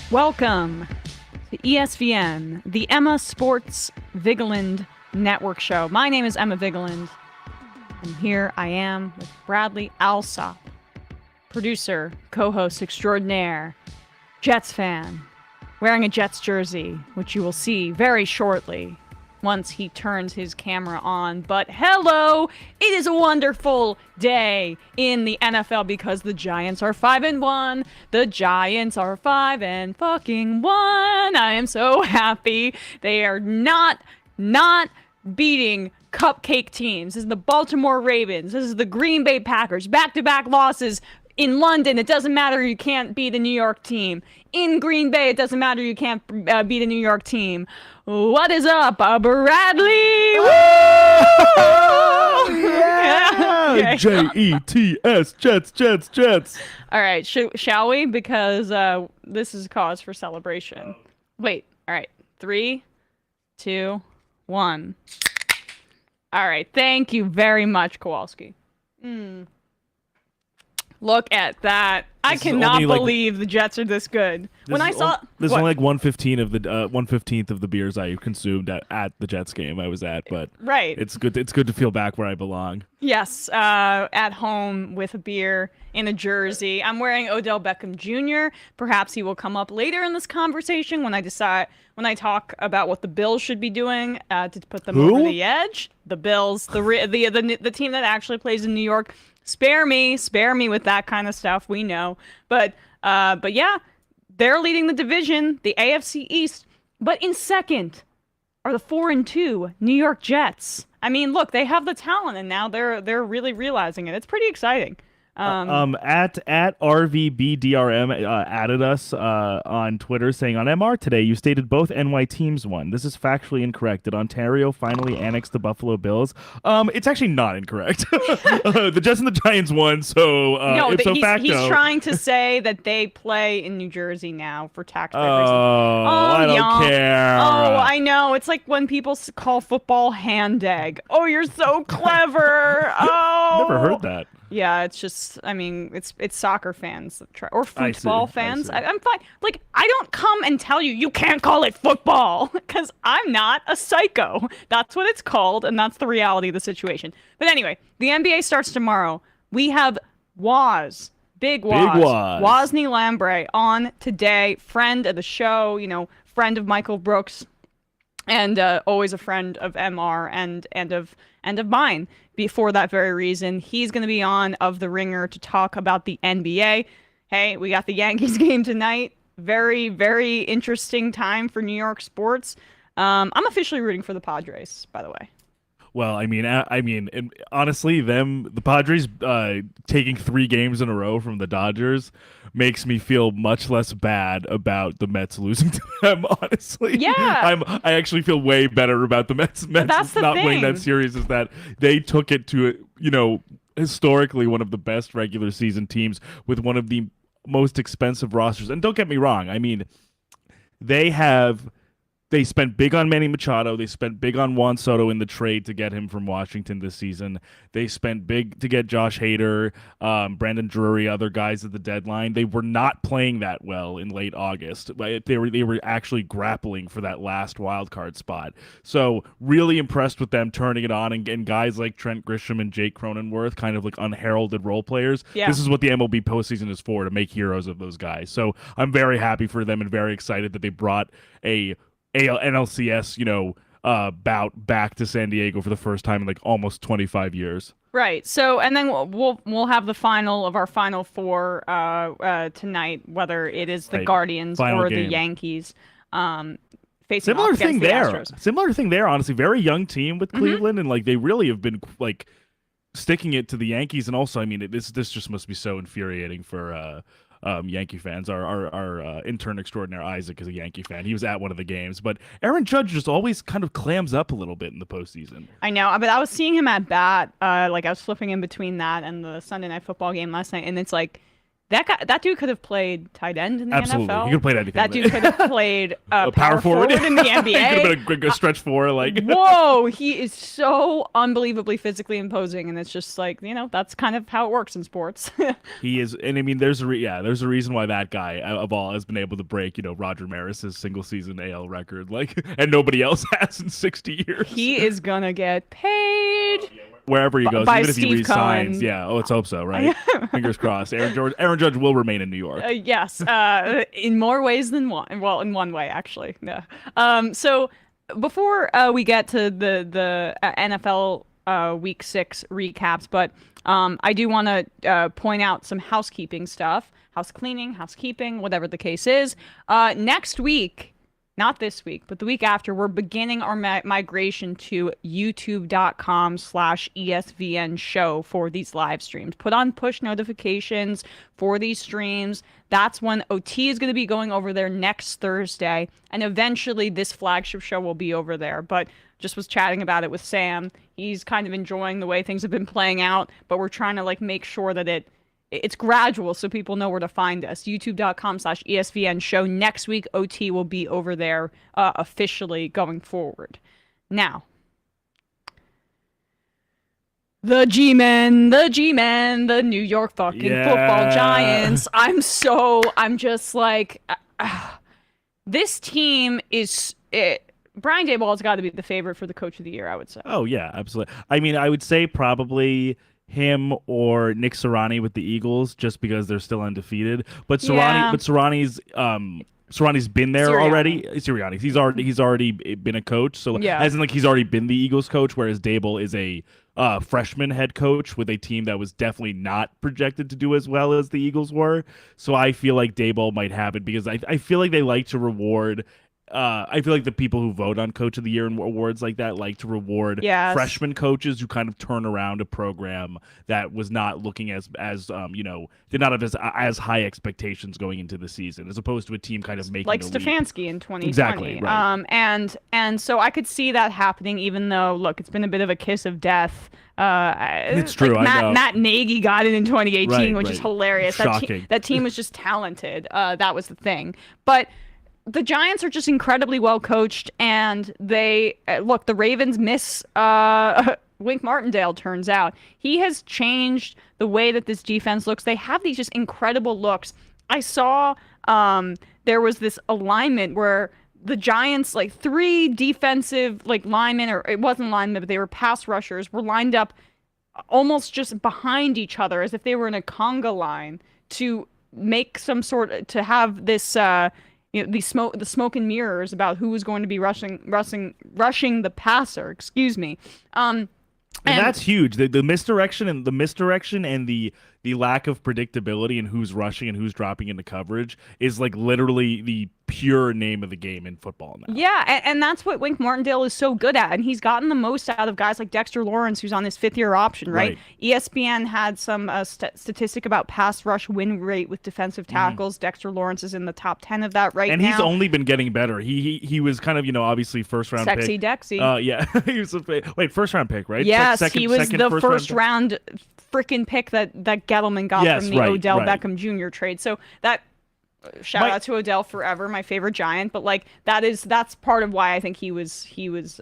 Welcome to ESVN, the Emma Sports Vigeland Network Show. My name is Emma Vigeland, and here I am with Bradley Alsop, producer, co-host extraordinaire, Jets fan, wearing a Jets jersey, which you will see very shortly once he turns his camera on. But hello, it is a wonderful day in the NFL because the Giants are 5-1. The Giants are 5-1. I am so happy. They are not beating cupcake teams. This is the Baltimore Ravens. This is the Green Bay Packers. Back-to-back losses. In London, it doesn't matter, you can't beat a New York team. In Green Bay, it doesn't matter, you can't beat a New York team. What is up, Bradley? Woo! Yeah! Okay. Jets, Jets. All right, shall we? Because this is cause for celebration. Wait, all right. 3, 2, 1. All right, thank you very much, Kowalski. Look at that. I cannot believe the Jets are this good. When I saw this is only like 1/15 of the 1/15th of the beers I consumed at the Jets game I was at, but right. It's good to feel back where I belong. Yes, at home with a beer in a jersey. I'm wearing Odell Beckham Jr. Perhaps he will come up later in this conversation when I talk about what the Bills should be doing to put them over the edge. The Bills, the team that actually plays in New York. Spare me with that kind of stuff. We know, but yeah, they're leading the division, the AFC East. But in second are the 4-2 New York Jets. I mean, look, they have the talent, and now they're really realizing it. It's pretty exciting. At RVBDRM added us on Twitter saying, on MR today, you stated both NY teams won. This is factually incorrect. Did Ontario finally annex the Buffalo Bills? It's actually not incorrect. The Jets and the Giants won, so no, ipso facto. He's trying to say that they play in New Jersey now for tax reasons. I don't care. Oh, I know. It's like when people call football hand egg. Oh, you're so clever. Oh. Never heard that. Yeah, it's just, I mean, it's soccer fans that try, or football fans. I'm fine. Like, I don't come and tell you can't call it football because I'm not a psycho. That's what it's called, and that's the reality of the situation. But anyway, the NBA starts tomorrow. We have Big Wosny Lambre on today, friend of the show, friend of Michael Brooks, and always a friend of MR and of mine. For that very reason, he's going to be on Of the Ringer to talk about the NBA. Hey, we got the Yankees game tonight. Very, very interesting time for New York sports. I'm officially rooting for the Padres, by the way. Well, I mean, and honestly, the Padres taking 3 games in a row from the Dodgers makes me feel much less bad about the Mets losing to them. Honestly, yeah, I actually feel way better about the Mets that's the not thing. winning that series. Is that they took it to historically one of the best regular season teams with one of the most expensive rosters. And don't get me wrong, I mean, They spent big on Manny Machado. They spent big on Juan Soto in the trade to get him from Washington this season. They spent big to get Josh Hader, Brandon Drury, other guys at the deadline. They were not playing that well in late August. They were actually grappling for that last wild card spot. So really impressed with them turning it on and guys like Trent Grisham and Jake Cronenworth, kind of like unheralded role players. Yeah. This is what the MLB postseason is for, to make heroes of those guys. So I'm very happy for them and very excited that they brought a NLCS, bout back to San Diego for the first time in like almost 25 years. Right. So, and then we'll have the final of our Final Four tonight, whether it is the Guardians or the Yankees. Facing Similar off thing against the there. Astros. Similar thing there. Honestly, very young team with Cleveland, and like they really have been like sticking it to the Yankees. And also, I mean, this just must be so infuriating for Yankee fans. Our intern extraordinaire Isaac is a Yankee fan. He was at one of the games, but Aaron Judge just always kind of clams up a little bit in the postseason. I know, but I was seeing him at bat. Like I was flipping in between that and the Sunday Night Football game last night, and it's like That dude could have played tight end in the Absolutely. NFL. He could have played anything. That dude could have played a power forward in the NBA. He could have been a stretch four. Like, whoa, he is so unbelievably physically imposing, and it's just like, that's kind of how it works in sports. he is, and I mean, there's a reason why that guy of all has been able to break, Roger Maris's single season AL record, like, and nobody else has in 60 years. He is gonna get paid. Wherever he goes, by even if Steve he resigns. Cohen. Yeah, let's hope so, right? Fingers crossed. Aaron Judge will remain in New York. Yes, in more ways than one. Well, in one way, actually. Yeah. So before we get to the NFL Week 6 recaps, but I do want to point out some housekeeping stuff. House cleaning, housekeeping, whatever the case is. Next week, not this week, but the week after, we're beginning our migration to youtube.com/ESVN show for these live streams. Put on push notifications for these streams. That's when OT is going to be going over there next Thursday. And eventually this flagship show will be over there. But just was chatting about it with Sam. He's kind of enjoying the way things have been playing out, but we're trying to make sure that it's gradual so people know where to find us. youtube.com/ESVN show. Next week, OT will be over there officially going forward. Now, the G-Men, the New York fucking football Giants. I'm just like, this team is... Brian Daboll's got to be the favorite for the coach of the year, I would say. Oh, yeah, absolutely. I mean, I would say probably him or Nick Sirianni with the Eagles, just because they're still undefeated. But Sirianni's been there already. Sirianni, he's already been a coach. So as in he's already been the Eagles coach, whereas Daboll is a freshman head coach with a team that was definitely not projected to do as well as the Eagles were. So I feel like Daboll might have it because I feel like they like to reward. I feel like the people who vote on Coach of the Year and awards like that like to reward freshman coaches who kind of turn around a program that was not looking as did not have as high expectations going into the season, as opposed to a team kind of making like a Stefanski leap. in 2020. Exactly. Right. And so I could see that happening, even though look, it's been a bit of a kiss of death. It's true. I know. know. Matt Nagy got it in 2018, which is hilarious. Shocking. That team was just talented. That was the thing, but. The Giants are just incredibly well coached, and they look. The Ravens miss Wink Martindale. Turns out he has changed the way that this defense looks. They have these just incredible looks. I saw there was this alignment where the Giants, three defensive linemen, or it wasn't linemen, but they were pass rushers, were lined up almost just behind each other as if they were in a conga line to make some to have this. The smoke and mirrors about who was going to be rushing the passer. Excuse me. And that's huge. The misdirection and the lack of predictability in who's rushing and who's dropping into coverage is literally the pure name of the game in football now. Yeah, and that's what Wink Martindale is so good at, and he's gotten the most out of guys like Dexter Lawrence, who's on his fifth-year option, right? ESPN had some statistic about pass rush win rate with defensive tackles. Dexter Lawrence is in the top 10 of that right now. And he's only been getting better. He was kind of, obviously first-round pick. Sexy Dexy. Yeah. He was first-round pick, right? Yes, he was the first-round freaking pick that Gettleman got from the Odell Beckham Jr. trade. So that shout out to Odell forever, my favorite Giant. But that's part of why I think he was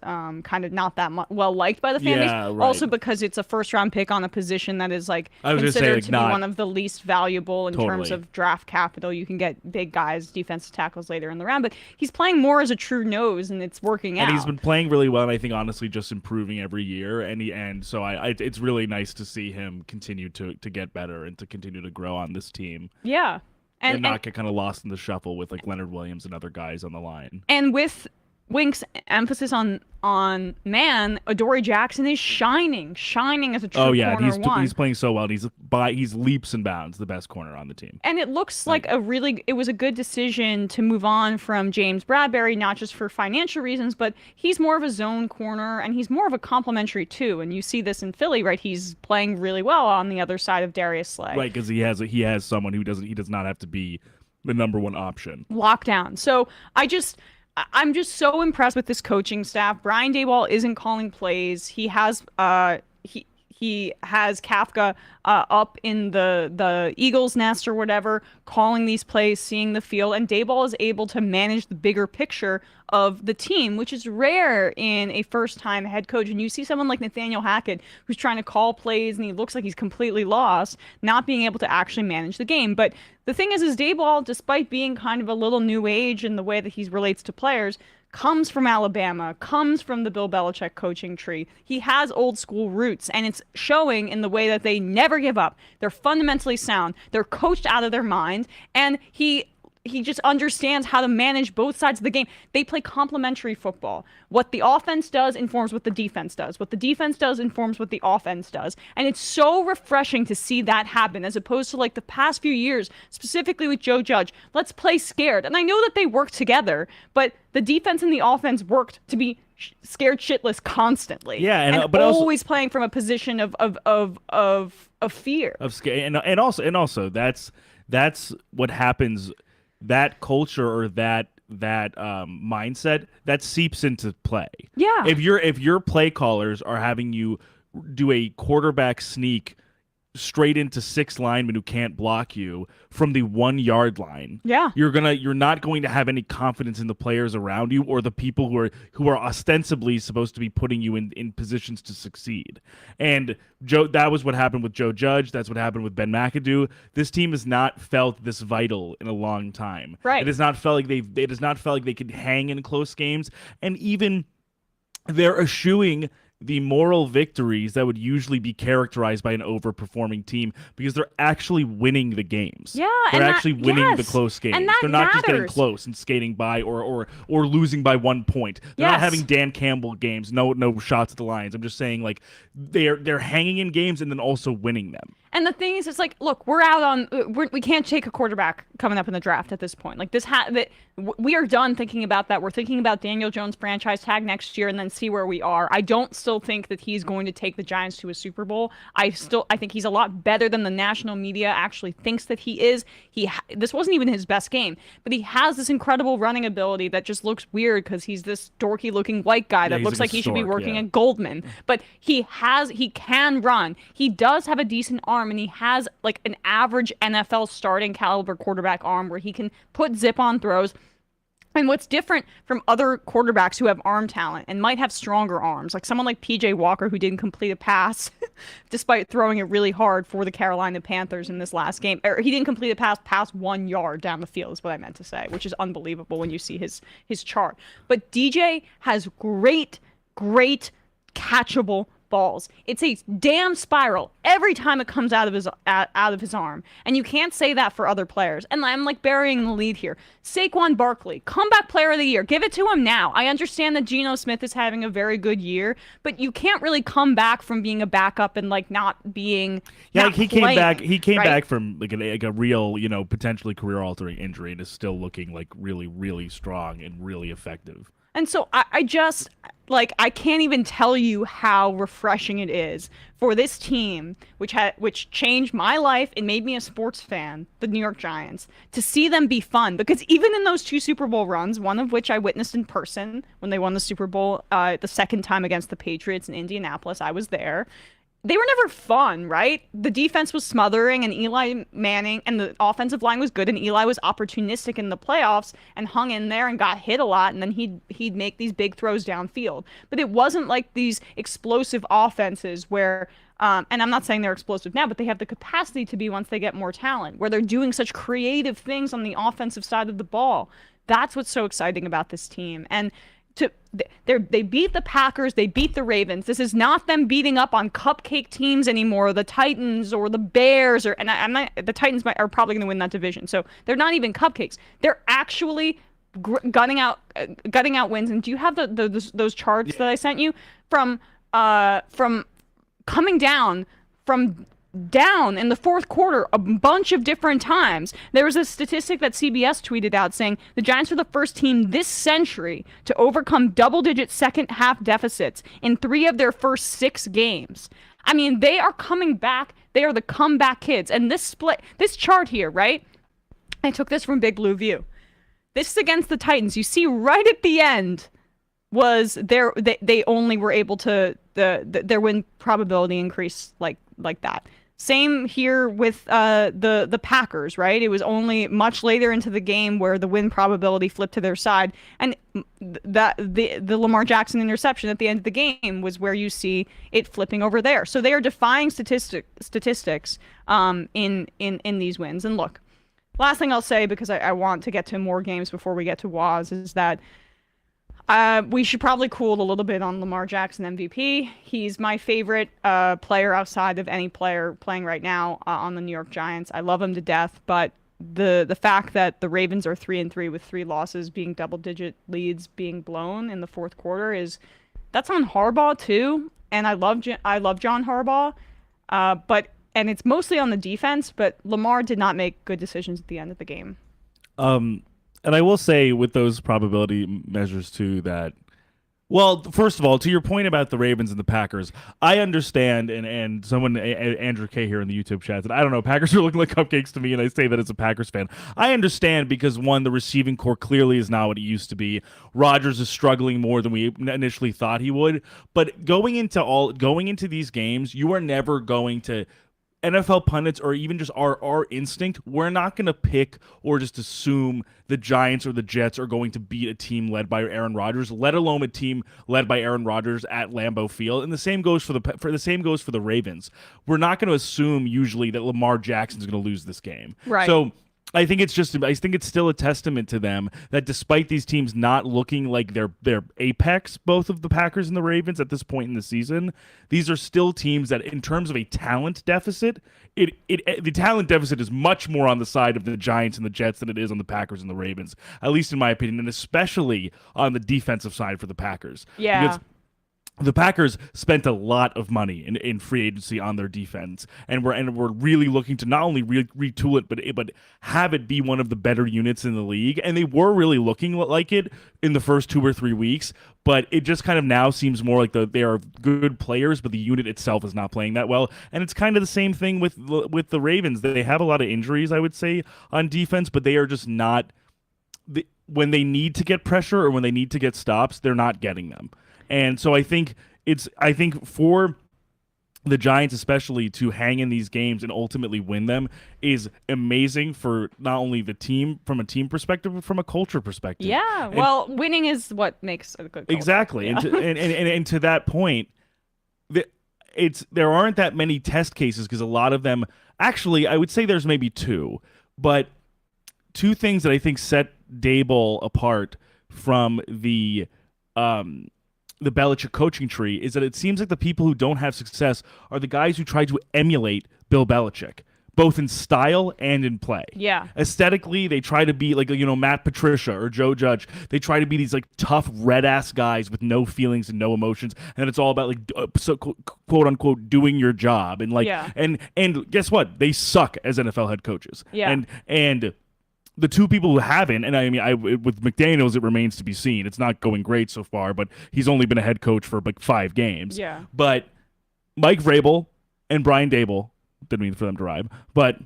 kind of not that well liked by the fan base. Right. Also because it's a first-round pick on a position that is considered to be one of the least valuable in terms of draft capital. You can get big guys, defensive tackles later in the round, but he's playing more as a true nose, and it's working out. And he's been playing really well, and I think honestly just improving every year. And so it's really nice to see him continue to get better and to continue to grow on this team. Yeah. And not get kind of lost in the shuffle with Leonard Williams and other guys on the line. And with Wink's emphasis on man, Adoree Jackson is shining as a true corner one. He's playing so well. He's leaps and bounds the best corner on the team. And it looks like it was a good decision to move on from James Bradbury, not just for financial reasons, but he's more of a zone corner and he's more of a complementary too. And you see this in Philly, right? He's playing really well on the other side of Darius Slay. Right, because he has someone who does not have to be the number one option. Lockdown. So I'm just so impressed with this coaching staff. Brian Daboll isn't calling plays. He has he has Kafka up in the Eagles nest or whatever, calling these plays, seeing the field, and Daboll is able to manage the bigger picture of the team, which is rare in a first-time head coach. And you see someone like Nathaniel Hackett, who's trying to call plays, and he looks like he's completely lost, not being able to actually manage the game. But the thing is Daboll, despite being kind of a little new age in the way that he relates to players, comes from Alabama, comes from the Bill Belichick coaching tree. He has old school roots, and it's showing in the way that they never give up. They're fundamentally sound. They're coached out of their mind, and he just understands how to manage both sides of the game. They play complementary football. What the offense does informs what the defense does. What the defense does informs what the offense does. And it's so refreshing to see that happen, as opposed to like the past few years, specifically with Joe Judge. Let's play scared. And I know that they work together, but the defense and the offense worked to be scared shitless constantly. Yeah, and but always playing from a position of fear. Of scare, and also that's what happens. That culture or that mindset that seeps into play. Yeah. If your play callers are having you do a quarterback sneak straight into 6 linemen who can't block you from the 1 yard line. Yeah. You're not going to have any confidence in the players around you or the people who are ostensibly supposed to be putting you in positions to succeed. And that was what happened with Joe Judge. That's what happened with Ben McAdoo. This team has not felt this vital in a long time. Right. It has not felt like they could hang in close games, and even they're eschewing the moral victories that would usually be characterized by an overperforming team, because they're actually winning the games. Yeah, they're actually winning the close games. And that they're not just getting matters. close and skating by or losing by 1 point. They're not having Dan Campbell games, no shots at the Lions. I'm just saying, like, they're hanging in games and then also winning them. And the thing is, it's like, look, we're out on. We can't take a quarterback coming up in the draft at this point. Like we are done thinking about that. We're thinking about Daniel Jones franchise tag next year and then see where we are. I don't still think that he's going to take the Giants to a Super Bowl. I think he's a lot better than the national media actually thinks that he is. This wasn't even his best game, but he has this incredible running ability that just looks weird because he's this dorky looking white guy that looks like he should be working at Goldman. But he can run. He does have a decent arm. And he has like an average NFL starting caliber quarterback arm where he can put zip on throws. And what's different from other quarterbacks who have arm talent and might have stronger arms, like someone like PJ Walker, who didn't complete a pass despite throwing it really hard for the Carolina Panthers in this last game. Or he didn't complete a pass past 1 yard down the field is what I meant to say, which is unbelievable when you see his chart. But DJ has great catchable balls. It's a damn spiral every time it comes out of his arm, and you can't say that for other players. And I'm like burying the lead here. Saquon Barkley, comeback player of the year. Give it to him now. I understand that Geno Smith is having a very good year, but you can't really come back from being a backup and like not being. Yeah, not he playing, came right? back from like a real, potentially career-altering injury, and is still looking like really, really strong and really effective. And so I just, like, I can't even tell you how refreshing it is for this team, which changed my life and made me a sports fan, the New York Giants, to see them be fun. Because even in those 2 Super Bowl runs, one of which I witnessed in person when they won the Super Bowl the second time against the Patriots in Indianapolis, I was there. They were never fun, right? The defense was smothering, and Eli Manning and the offensive line was good, and Eli was opportunistic in the playoffs and hung in there and got hit a lot, and then he'd make these big throws downfield. But it wasn't like these explosive offenses where, and I'm not saying they're explosive now, but they have the capacity to be once they get more talent, where they're doing such creative things on the offensive side of the ball. That's what's so exciting about this team. And they beat the Packers, they beat the Ravens. This is not them beating up on cupcake teams anymore, the Titans or the Bears, the Titans are probably going to win that division. So they're not even cupcakes. They're actually gutting out wins. And do you have those charts that I sent you from coming down from down in the fourth quarter a bunch of different times? There was a statistic that CBS tweeted out saying the Giants are the first team this century to overcome double-digit second half deficits in 3 of their first 6 games. I mean, they are coming back. They are the comeback kids. And this chart here, right? I took this from Big Blue View. This is against the Titans. You see right at the end was they only were able to their win probability increase like that. Same here with the Packers, right? It was only much later into the game where the win probability flipped to their side, and that the Lamar Jackson interception at the end of the game was where you see it flipping over there. So they are defying statistics in these wins. And look, last thing I'll say, because I want to get to more games before we get to Woz, is that we should probably cool a little bit on Lamar Jackson MVP. He's my favorite player outside of any player playing right now on the New York Giants. I love him to death, but the fact that the Ravens are 3-3 with 3 losses, being double-digit leads being blown in the fourth quarter, that's on Harbaugh too. And I love John Harbaugh, and it's mostly on the defense. But Lamar did not make good decisions at the end of the game. And I will say with those probability measures too that, well, first of all, to your point about the Ravens and the Packers, I understand, and someone, Andrew K here in the YouTube chat said, I don't know, Packers are looking like cupcakes to me, and I say that as a Packers fan. I understand because, one, the receiving core clearly is not what it used to be. Rodgers is struggling more than we initially thought he would. But going into these games, you are never going to, NFL pundits or even just our instinct, we're not going to pick or just assume the Giants or the Jets are going to beat a team led by Aaron Rodgers, let alone a team led by Aaron Rodgers at Lambeau Field. And the same goes for the Ravens. We're not going to assume usually that Lamar Jackson's going to lose this game. Right. So I think it's still a testament to them that despite these teams not looking like their apex, both of the Packers and the Ravens at this point in the season, these are still teams that, in terms of a talent deficit, the talent deficit is much more on the side of the Giants and the Jets than it is on the Packers and the Ravens, at least in my opinion, and especially on the defensive side for the Packers. Yeah. Because the Packers spent a lot of money in free agency on their defense, and we're really looking to not only retool it, but have it be one of the better units in the league. And they were really looking like it in the first 2 or 3 weeks, but it just kind of now seems more like they are good players, but the unit itself is not playing that well. And it's kind of the same thing with the Ravens. They have a lot of injuries, I would say, on defense, but they are just not. When they need to get pressure or when they need to get stops, they're not getting them. And so I think for the Giants especially to hang in these games and ultimately win them is amazing for not only the team from a team perspective, but from a culture perspective. Yeah, well, winning is what makes a good culture. Exactly. Yeah. And to that point, there aren't that many test cases because a lot of them, actually, I would say there's maybe 2, but 2 things that I think set Daboll apart from the Belichick coaching tree is that it seems like the people who don't have success are the guys who try to emulate Bill Belichick, both in style and in play. Yeah. Aesthetically, they try to be like, Matt Patricia or Joe Judge. They try to be these like tough red-ass guys with no feelings and no emotions, and it's all about like quote unquote doing your job and like and guess what? They suck as NFL head coaches. Yeah. And the 2 people who haven't, and I mean, with McDaniels, it remains to be seen. It's not going great so far, but he's only been a head coach for like 5 games. Yeah. But Mike Vrabel and Brian Daboll, didn't mean for them to rhyme, but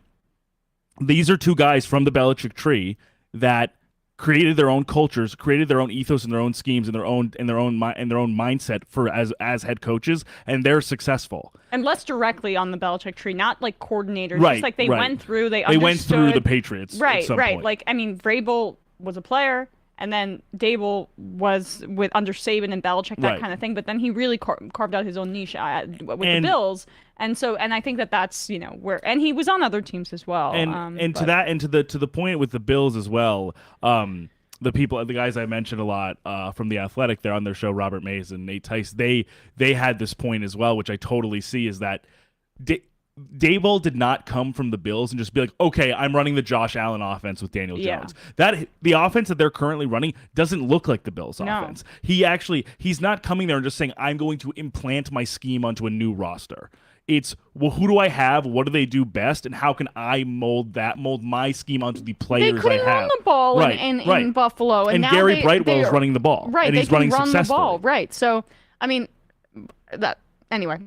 these are 2 guys from the Belichick tree that created their own cultures, created their own ethos and their own schemes and their own mindset for as head coaches, and they're successful. And less directly on the Belichick tree, not like coordinators. Right, just like they went through, they went through the Patriots. Right, at some right. point. Like, I mean, Vrabel was a player, and then Daboll was under Saban and Belichick, that kind of thing. But then he really carved out his own niche with the Bills, and I think that's where, and he was on other teams as well. To the point with the Bills as well. The guys I mentioned a lot from The Athletic, they're on their show, Robert Mays and Nate Tice, they had this point as well, which I totally see, is that Daboll did not come from the Bills and just be like, okay, I'm running the Josh Allen offense with Daniel Jones. The offense that they're currently running doesn't look like the Bills offense. He's not coming there and just saying, I'm going to implant my scheme onto a new roster. It's, well, who do I have? What do they do best? And how can I mold my scheme onto the players I have? They couldn't run the ball in Buffalo. And now Gary Brightwell is running the ball. Right. And he's running successfully. The ball. Right. So, I mean, anyway.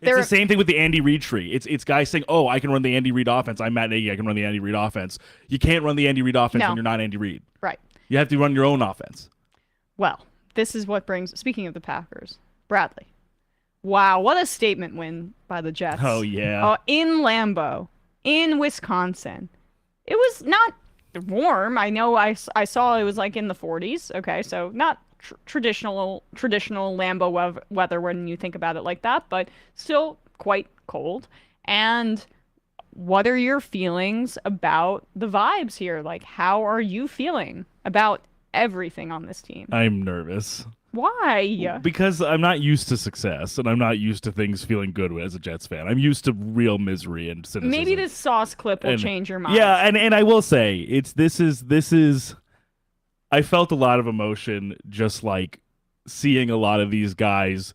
It's the same thing with the Andy Reid tree. It's guys saying, oh, I can run the Andy Reid offense. I'm Matt Nagy. I can run the Andy Reid offense. You can't run the Andy Reid offense when you're not Andy Reid. Right. You have to run your own offense. Well, this is what brings, speaking of the Packers, Bradley. Wow, what a statement win by the Jets. Oh, yeah. In Lambeau, in Wisconsin. It was not warm. I know I saw it was like in the 40s. Okay, so not traditional Lambeau weather when you think about it like that, but still quite cold. And what are your feelings about the vibes here? Like, how are you feeling about everything on this team? I'm nervous. Why? Because I'm not used to success, and I'm not used to things feeling good as a Jets fan. I'm used to real misery and cynicism. Maybe this sauce clip will change your mind. Yeah, and I will say this is. I felt a lot of emotion just like seeing a lot of these guys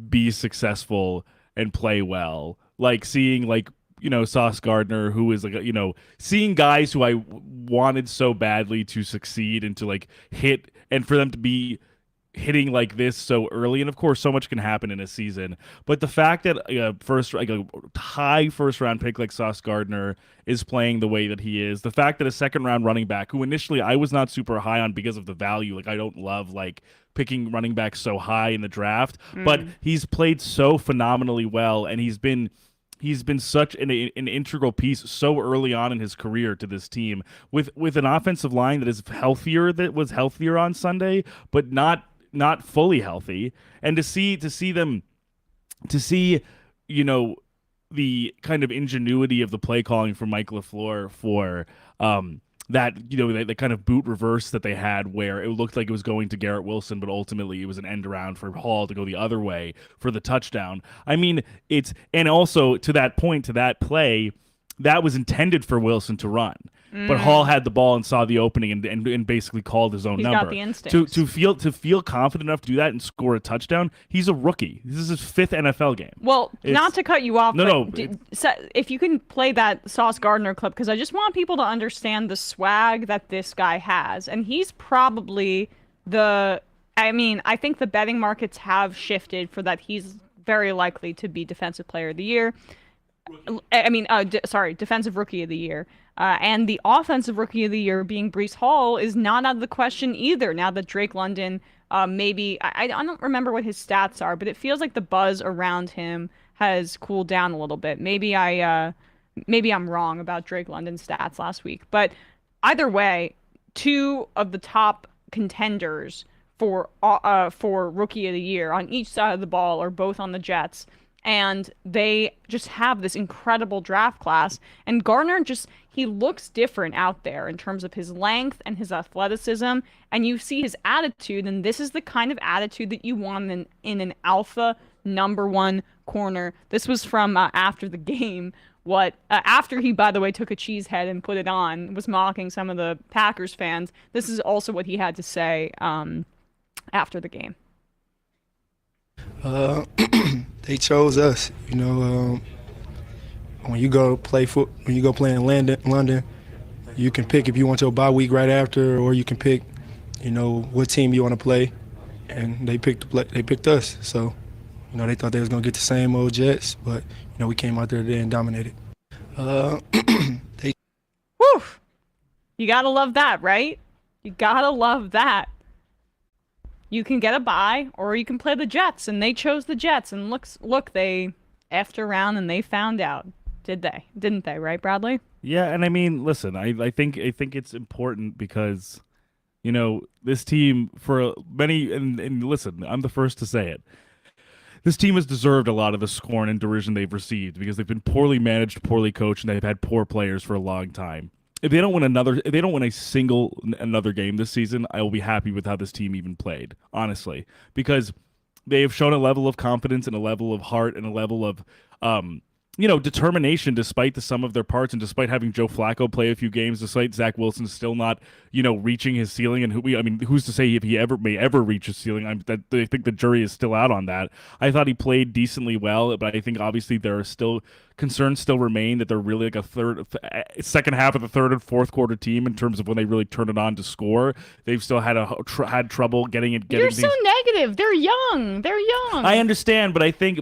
be successful and play well. Like seeing Sauce Gardner, who is seeing guys who I wanted so badly to succeed and to hit, and for them to be hitting like this so early. And of course, so much can happen in a season, but the fact that a high first round pick like Sauce Gardner is playing the way that he is, the fact that a second round running back, who initially I was not super high on because of the value, I don't love picking running backs so high in the draft, but he's played so phenomenally well, and he's been such an integral piece so early on in his career to this team, with an offensive line that was healthier on Sunday, but not fully healthy. And to see the kind of ingenuity of the play calling from Mike LaFleur for that kind of boot reverse that they had, where it looked like it was going to Garrett Wilson, but ultimately it was an end around for Hall to go the other way for the touchdown. I mean, and also to that point, to that play, that was intended for Wilson to run. But Hall had the ball and saw the opening and basically called his own number. He's got the instincts. To feel confident enough to do that and score a touchdown, he's a rookie. This is his 5th NFL game. Well, not to cut you off, no. If you can play that Sauce Gardner clip, because I just want people to understand the swag that this guy has. And he's probably I think the betting markets have shifted for that. He's very likely to be Defensive Player of the Year. Defensive Rookie of the Year. And the Offensive Rookie of the Year being Breece Hall is not out of the question either. Now that Drake London, maybe I don't remember what his stats are, but it feels like the buzz around him has cooled down a little bit. Maybe I'm wrong about Drake London's stats last week, but either way, 2 of the top contenders for Rookie of the Year on each side of the ball are both on the Jets. And they just have this incredible draft class. And Gardner he looks different out there in terms of his length and his athleticism. And you see his attitude. And this is the kind of attitude that you want in an alpha number 1 corner. This was from after the game. After he, by the way, took a cheese head and put it on, was mocking some of the Packers fans. This is also what he had to say after the game. They chose us. When you go play in London, you can pick if you want your bye week right after, or you can pick, what team you want to play, and they picked us. So, they thought they was gonna get the same old Jets, but we came out there today and dominated. Woo! You gotta love that, right? You gotta love that. You can get a bye, or you can play the Jets, and they chose the Jets. And look, they effed around and they found out, did they? Didn't they? Right, Bradley? Yeah, and I mean, listen, I think it's important because, this team for many, and listen, I'm the first to say it. This team has deserved a lot of the scorn and derision they've received because they've been poorly managed, poorly coached, and they've had poor players for a long time. If they don't win another game this season, I will be happy with how this team even played, honestly, because they have shown a level of confidence and a level of heart and a level of, determination despite the sum of their parts, and despite having Joe Flacco play a few games, despite Zach Wilson still not, reaching his ceiling. And who's to say if he may ever reach his ceiling? I think the jury is still out on that. I thought he played decently well, but I think obviously there are still concerns still remain that they're really like a second half of the third and fourth quarter team in terms of when they really turn it on to score. They've still had trouble getting it. You're so negative. They're young. I understand, but I think,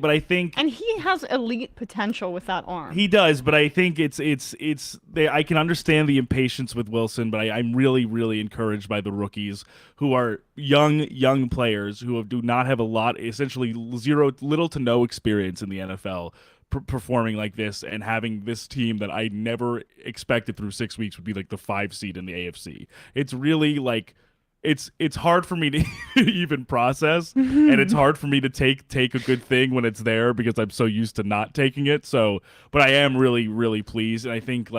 and he has elite potential with that arm. He does, but I think I can understand the impatience with Wilson, but I'm really, really encouraged by the rookies who are young players who do not have a lot, essentially little to no experience in the NFL, performing like this and having this team that I never expected through 6 weeks would be like the 5 seed in the AFC. It's really like it's hard for me to even process, and it's hard for me to take a good thing when it's there because I'm so used to not taking it. So, but I am really, really pleased, and I think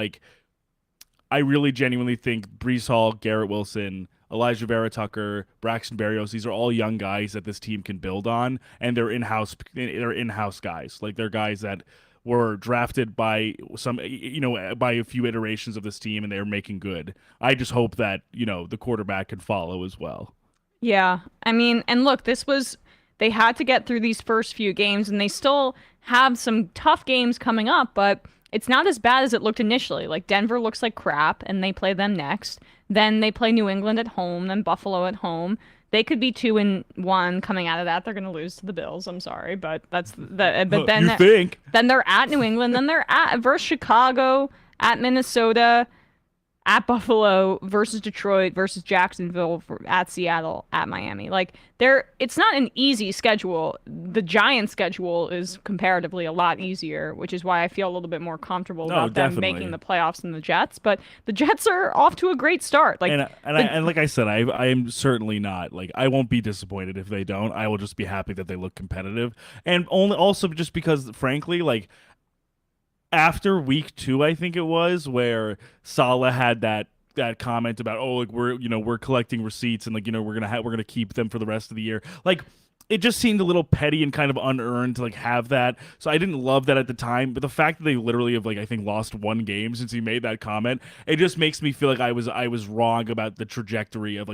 I really genuinely think Breece Hall, Garrett Wilson, Elijah Vera Tucker, Braxton Berrios, these are all young guys that this team can build on, and they're in-house guys. Like, they're guys that were drafted by by a few iterations of this team, and they're making good. I just hope that, the quarterback can follow as well. Yeah. I mean, and look, they had to get through these first few games, and they still have some tough games coming up, but it's not as bad as it looked initially. Like, Denver looks like crap, and they play them next. Then they play New England at home, then Buffalo at home. They could be 2-1 coming out of that. They're going to lose to the Bills. I'm sorry, but that's the. But then then they're at New England. Then they're at versus Chicago, at Minnesota, at Buffalo, versus Detroit, versus Jacksonville, at Seattle, at Miami. Like, it's not an easy schedule. The Giants' schedule is comparatively a lot easier, which is why I feel a little bit more comfortable about them making the playoffs than the Jets. But the Jets are off to a great start. Like, and like I said, I am certainly not I won't be disappointed if they don't. I will just be happy that they look competitive, and also just because, frankly, after week 2, I think it was, where Saleh had that comment about, we're collecting receipts and we're gonna keep them for the rest of the year. It just seemed a little petty and kind of unearned to have that. So I didn't love that at the time, but the fact that they literally have I think lost 1 game since he made that comment, it just makes me feel like I was wrong about the trajectory of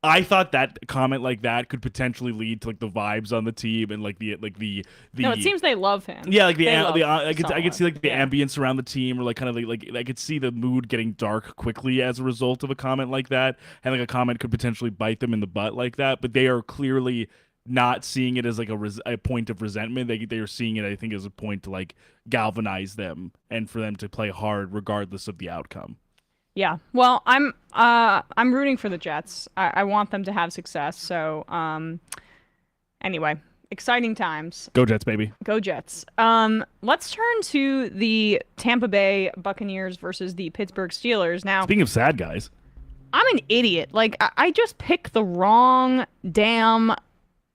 I thought that comment like that could potentially lead to the vibes on the team and the No, it seems they love him. Yeah, I could see the ambience around the team, or kind of I could see the mood getting dark quickly as a result of a comment like that, and a comment could potentially bite them in the butt like that. But they are clearly not seeing it as a point of resentment. They are seeing it, I think, as a point to galvanize them and for them to play hard regardless of the outcome. Yeah, well, I'm rooting for the Jets. I want them to have success. So, anyway, exciting times. Go Jets, baby. Go Jets. Let's turn to the Tampa Bay Buccaneers versus the Pittsburgh Steelers. Now, speaking of sad guys, I'm an idiot. I just picked the wrong damn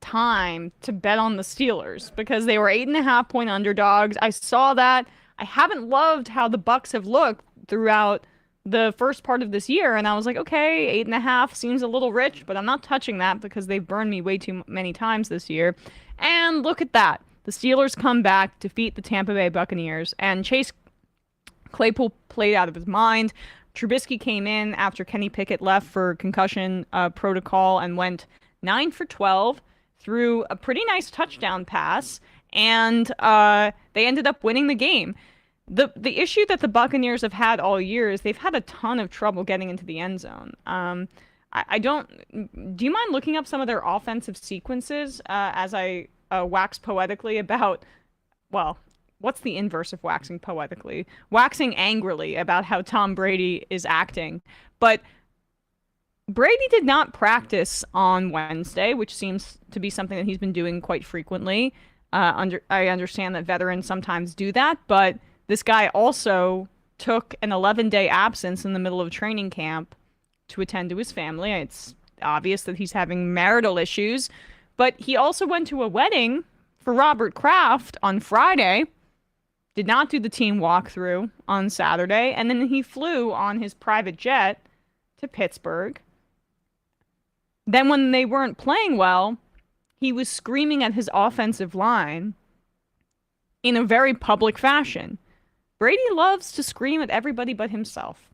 time to bet on the Steelers because they were 8.5-point underdogs. I saw that. I haven't loved how the Bucs have looked throughout the first part of this year, and I was like, okay, 8.5 seems a little rich, but I'm not touching that because they've burned me way too many times this year. And look at that. The Steelers come back, defeat the Tampa Bay Buccaneers, and Chase Claypool played out of his mind. Trubisky came in after Kenny Pickett left for concussion protocol and went 9 for 12, threw a pretty nice touchdown pass, and they ended up winning the game. The issue that the Buccaneers have had all year is they've had a ton of trouble getting into the end zone. I don't. Do you mind looking up some of their offensive sequences as I wax poetically about? Well, what's the inverse of waxing poetically? Waxing angrily about how Tom Brady is acting. But Brady did not practice on Wednesday, which seems to be something that he's been doing quite frequently. I understand that veterans sometimes do that, but this guy also took an 11-day absence in the middle of training camp to attend to his family. It's obvious that he's having marital issues, but he also went to a wedding for Robert Kraft on Friday, did not do the team walkthrough on Saturday, and then he flew on his private jet to Pittsburgh. Then when they weren't playing well, he was screaming at his offensive line in a very public fashion. Brady loves to scream at everybody but himself.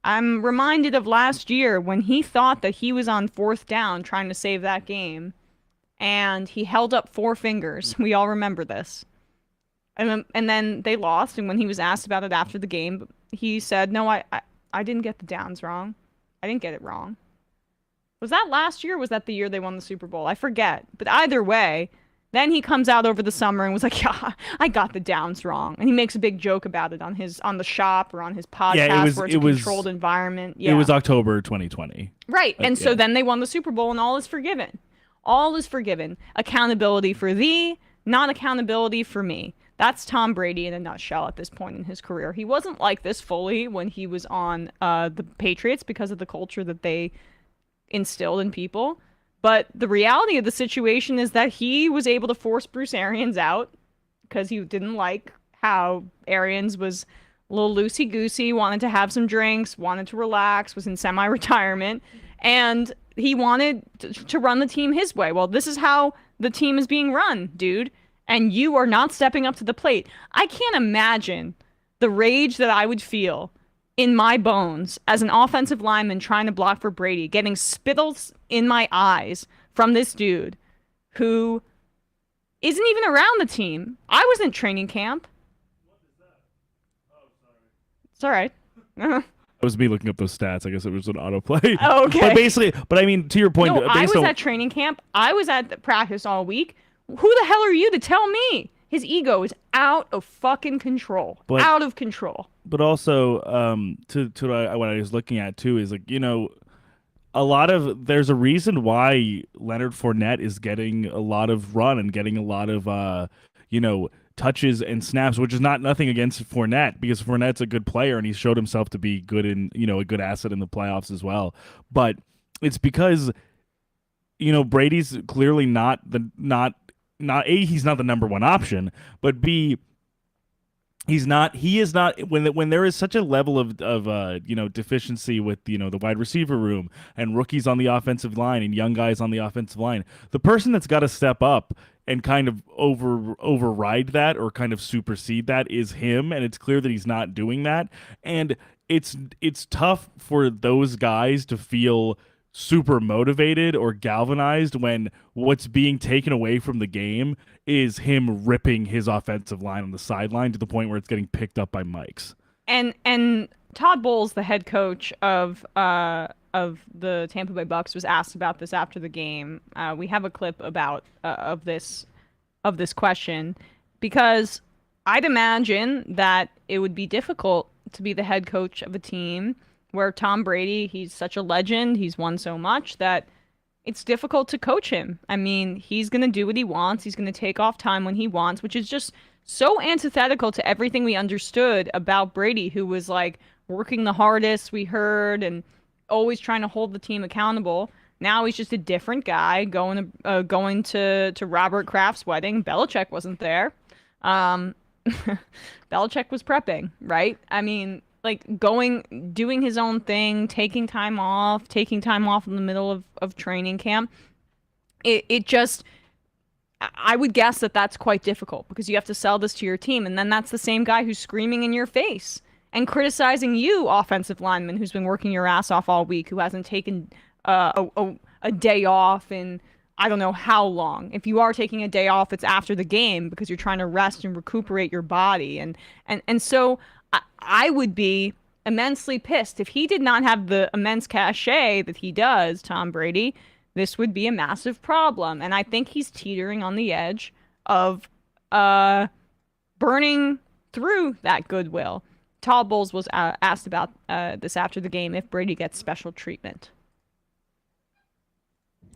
I'm reminded of last year when he thought that he was on 4th down trying to save that game, and he held up 4 fingers. We all remember this. And then they lost. And when he was asked about it after the game, he said, "No, I didn't get the downs wrong. I didn't get it wrong." Was that last year or was that the year they won the Super Bowl? I forget. But either way, then he comes out over the summer and was like, "Yeah, I got the downs wrong." And he makes a big joke about it on the shop or on his podcast where it's a controlled environment. Yeah. It was October 2020. Right. And so then they won the Super Bowl and all is forgiven. All is forgiven. Accountability for thee, not accountability for me. That's Tom Brady in a nutshell at this point in his career. He wasn't like this fully when he was on the Patriots because of the culture that they instilled in people. But the reality of the situation is that he was able to force Bruce Arians out because he didn't like how Arians was a little loosey-goosey, wanted to have some drinks, wanted to relax, was in semi-retirement, and he wanted to run the team his way. Well, this is how the team is being run, dude, and you are not stepping up to the plate. I can't imagine the rage that I would feel in my bones as an offensive lineman trying to block for Brady, getting spittles in my eyes from this dude who isn't even around the team. I was in training camp. What is that? Oh, sorry. It's all right. That was me looking up those stats. I guess it was an autoplay. Oh, okay. But basically, I mean, to your point. No, I was at training camp. I was at the practice all week. Who the hell are you to tell me? His ego is out of fucking control. Out of control. But also, to what I was looking at too is like, there's a reason why Leonard Fournette is getting a lot of run and getting a lot of touches and snaps, which is nothing against Fournette because Fournette's a good player and he's showed himself to be good in a good asset in the playoffs as well. But it's because Brady's clearly not A, he's not the number one option, but B, he is not when there is such a level of deficiency with the wide receiver room and rookies on the offensive line and young guys on the offensive line, the person that's got to step up and kind of override that or kind of supersede that is him, and it's clear that he's not doing that, and it's tough for those guys to feel super motivated or galvanized when what's being taken away from the game is him ripping his offensive line on the sideline to the point where it's getting picked up by mics. And Todd Bowles, the head coach of the Tampa Bay Bucs, was asked about this after the game. We have a clip about of this question because I'd imagine that it would be difficult to be the head coach of a team where Tom Brady, he's such a legend, he's won so much that it's difficult to coach him. I mean, he's going to do what he wants. He's going to take off time when he wants, which is just so antithetical to everything we understood about Brady, who was like working the hardest, we heard, and always trying to hold the team accountable. Now he's just a different guy going to Robert Kraft's wedding. Belichick wasn't there. Belichick was prepping, right? I mean, like doing his own thing, taking time off in the middle of training camp. It just, I would guess that that's quite difficult because you have to sell this to your team. And then that's the same guy who's screaming in your face and criticizing you, offensive lineman, who's been working your ass off all week, who hasn't taken a day off in I don't know how long. If you are taking a day off, it's after the game because you're trying to rest and recuperate your body. And so I would be immensely pissed if he did not have the immense cachet that he does, Tom Brady. This would be a massive problem. And I think he's teetering on the edge of burning through that goodwill. Todd Bowles was asked about this after the game, if Brady gets special treatment.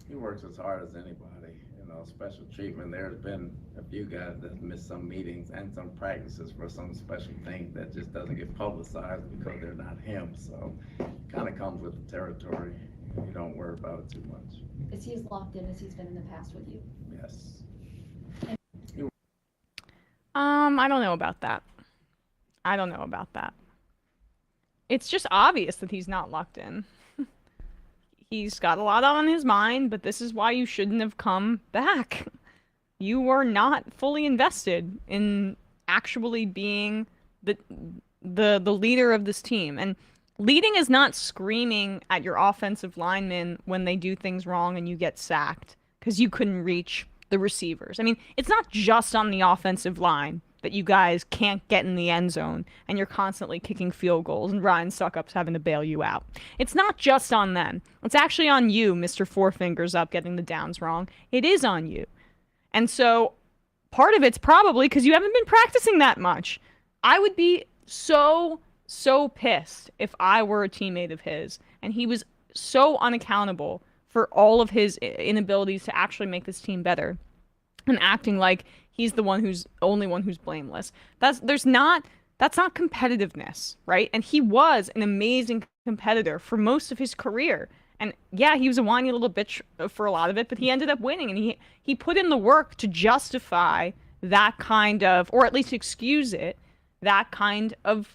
He works as hard as anybody. Special treatment. There's been a few guys that missed some meetings and some practices for some special thing that just doesn't get publicized because they're not him. So it kind of comes with the territory. You don't worry about it too much. Is he as locked in as he's been in the past with you? Yes. I don't know about that. It's just obvious that he's not locked in. He's got a lot on his mind, but this is why you shouldn't have come back. You were not fully invested in actually being the leader of this team. And leading is not screaming at your offensive linemen when they do things wrong and you get sacked because you couldn't reach the receivers. I mean, it's not just on the offensive line that you guys can't get in the end zone and you're constantly kicking field goals and Ryan Suckup's having to bail you out. It's not just on them. It's actually on you, Mr. Four Fingers Up, getting the downs wrong. It is on you. And so part of it's probably because you haven't been practicing that much. I would be so pissed if I were a teammate of his and he was so unaccountable for all of his inabilities to actually make this team better and acting like he's the only one who's blameless. That's not competitiveness, right? And he was an amazing competitor for most of his career. And yeah, he was a whiny little bitch for a lot of it, but he ended up winning, and he put in the work to justify that kind of, or at least excuse it, that kind of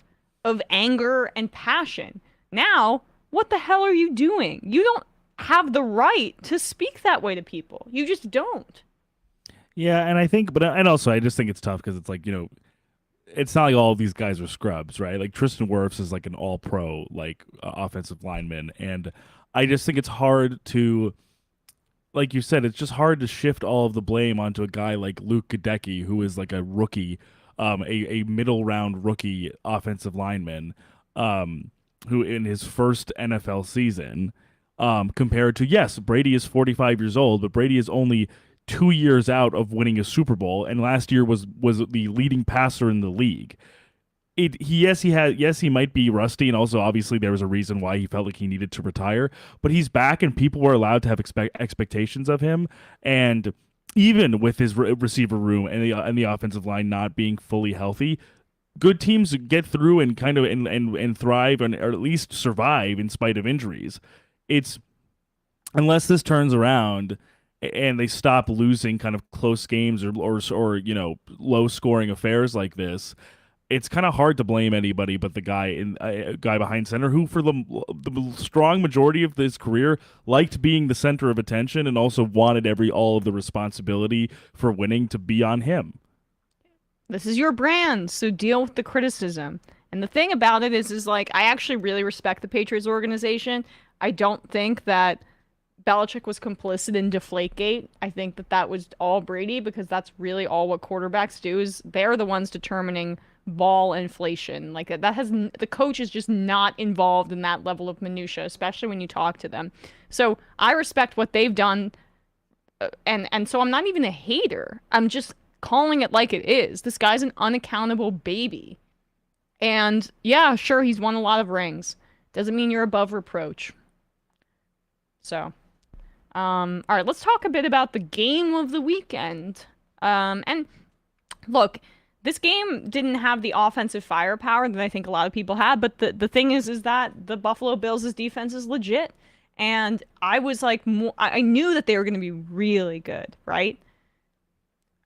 anger and passion. Now, what the hell are you doing? You don't have the right to speak that way to people. You just don't. Yeah, and I think, and also I just think it's tough because it's like, it's not like all of these guys are scrubs, right? Like Tristan Wirfs is like an all-pro offensive lineman, and I just think it's hard to, like you said, it's just hard to shift all of the blame onto a guy like Luke Gadecki, who is like a rookie, a middle round rookie offensive lineman, who in his first NFL season, compared to, yes, Brady is 45 years old, but Brady is only 2 years out of winning a Super Bowl, and last year was the leading passer in the league. He might be rusty, and also obviously there was a reason why he felt like he needed to retire, but he's back and people were allowed to have expectations of him. And even with his receiver room and the offensive line not being fully healthy, good teams get through and kind of and thrive, or at least survive in spite of injuries. It's, unless this turns around and they stop losing kind of close games or low scoring affairs like this, it's kind of hard to blame anybody but the guy behind center, who for the strong majority of his career liked being the center of attention and also wanted all of the responsibility for winning to be on him. This is your brand, so deal with the criticism. And the thing about it is like, I actually really respect the Patriots organization. I don't think that Belichick was complicit in Deflategate. I think that was all Brady, because that's really all what quarterbacks do, is they're the ones determining ball inflation. Like the coach is just not involved in that level of minutia, especially when you talk to them. So I respect what they've done, and so I'm not even a hater. I'm just calling it like it is. This guy's an unaccountable baby. And yeah, sure, he's won a lot of rings. Doesn't mean you're above reproach. So, all right, let's talk a bit about the game of the weekend. And look, this game didn't have the offensive firepower that I think a lot of people had, but the thing is that the Buffalo Bills' defense is legit. And I was like, I knew that they were going to be really good, right?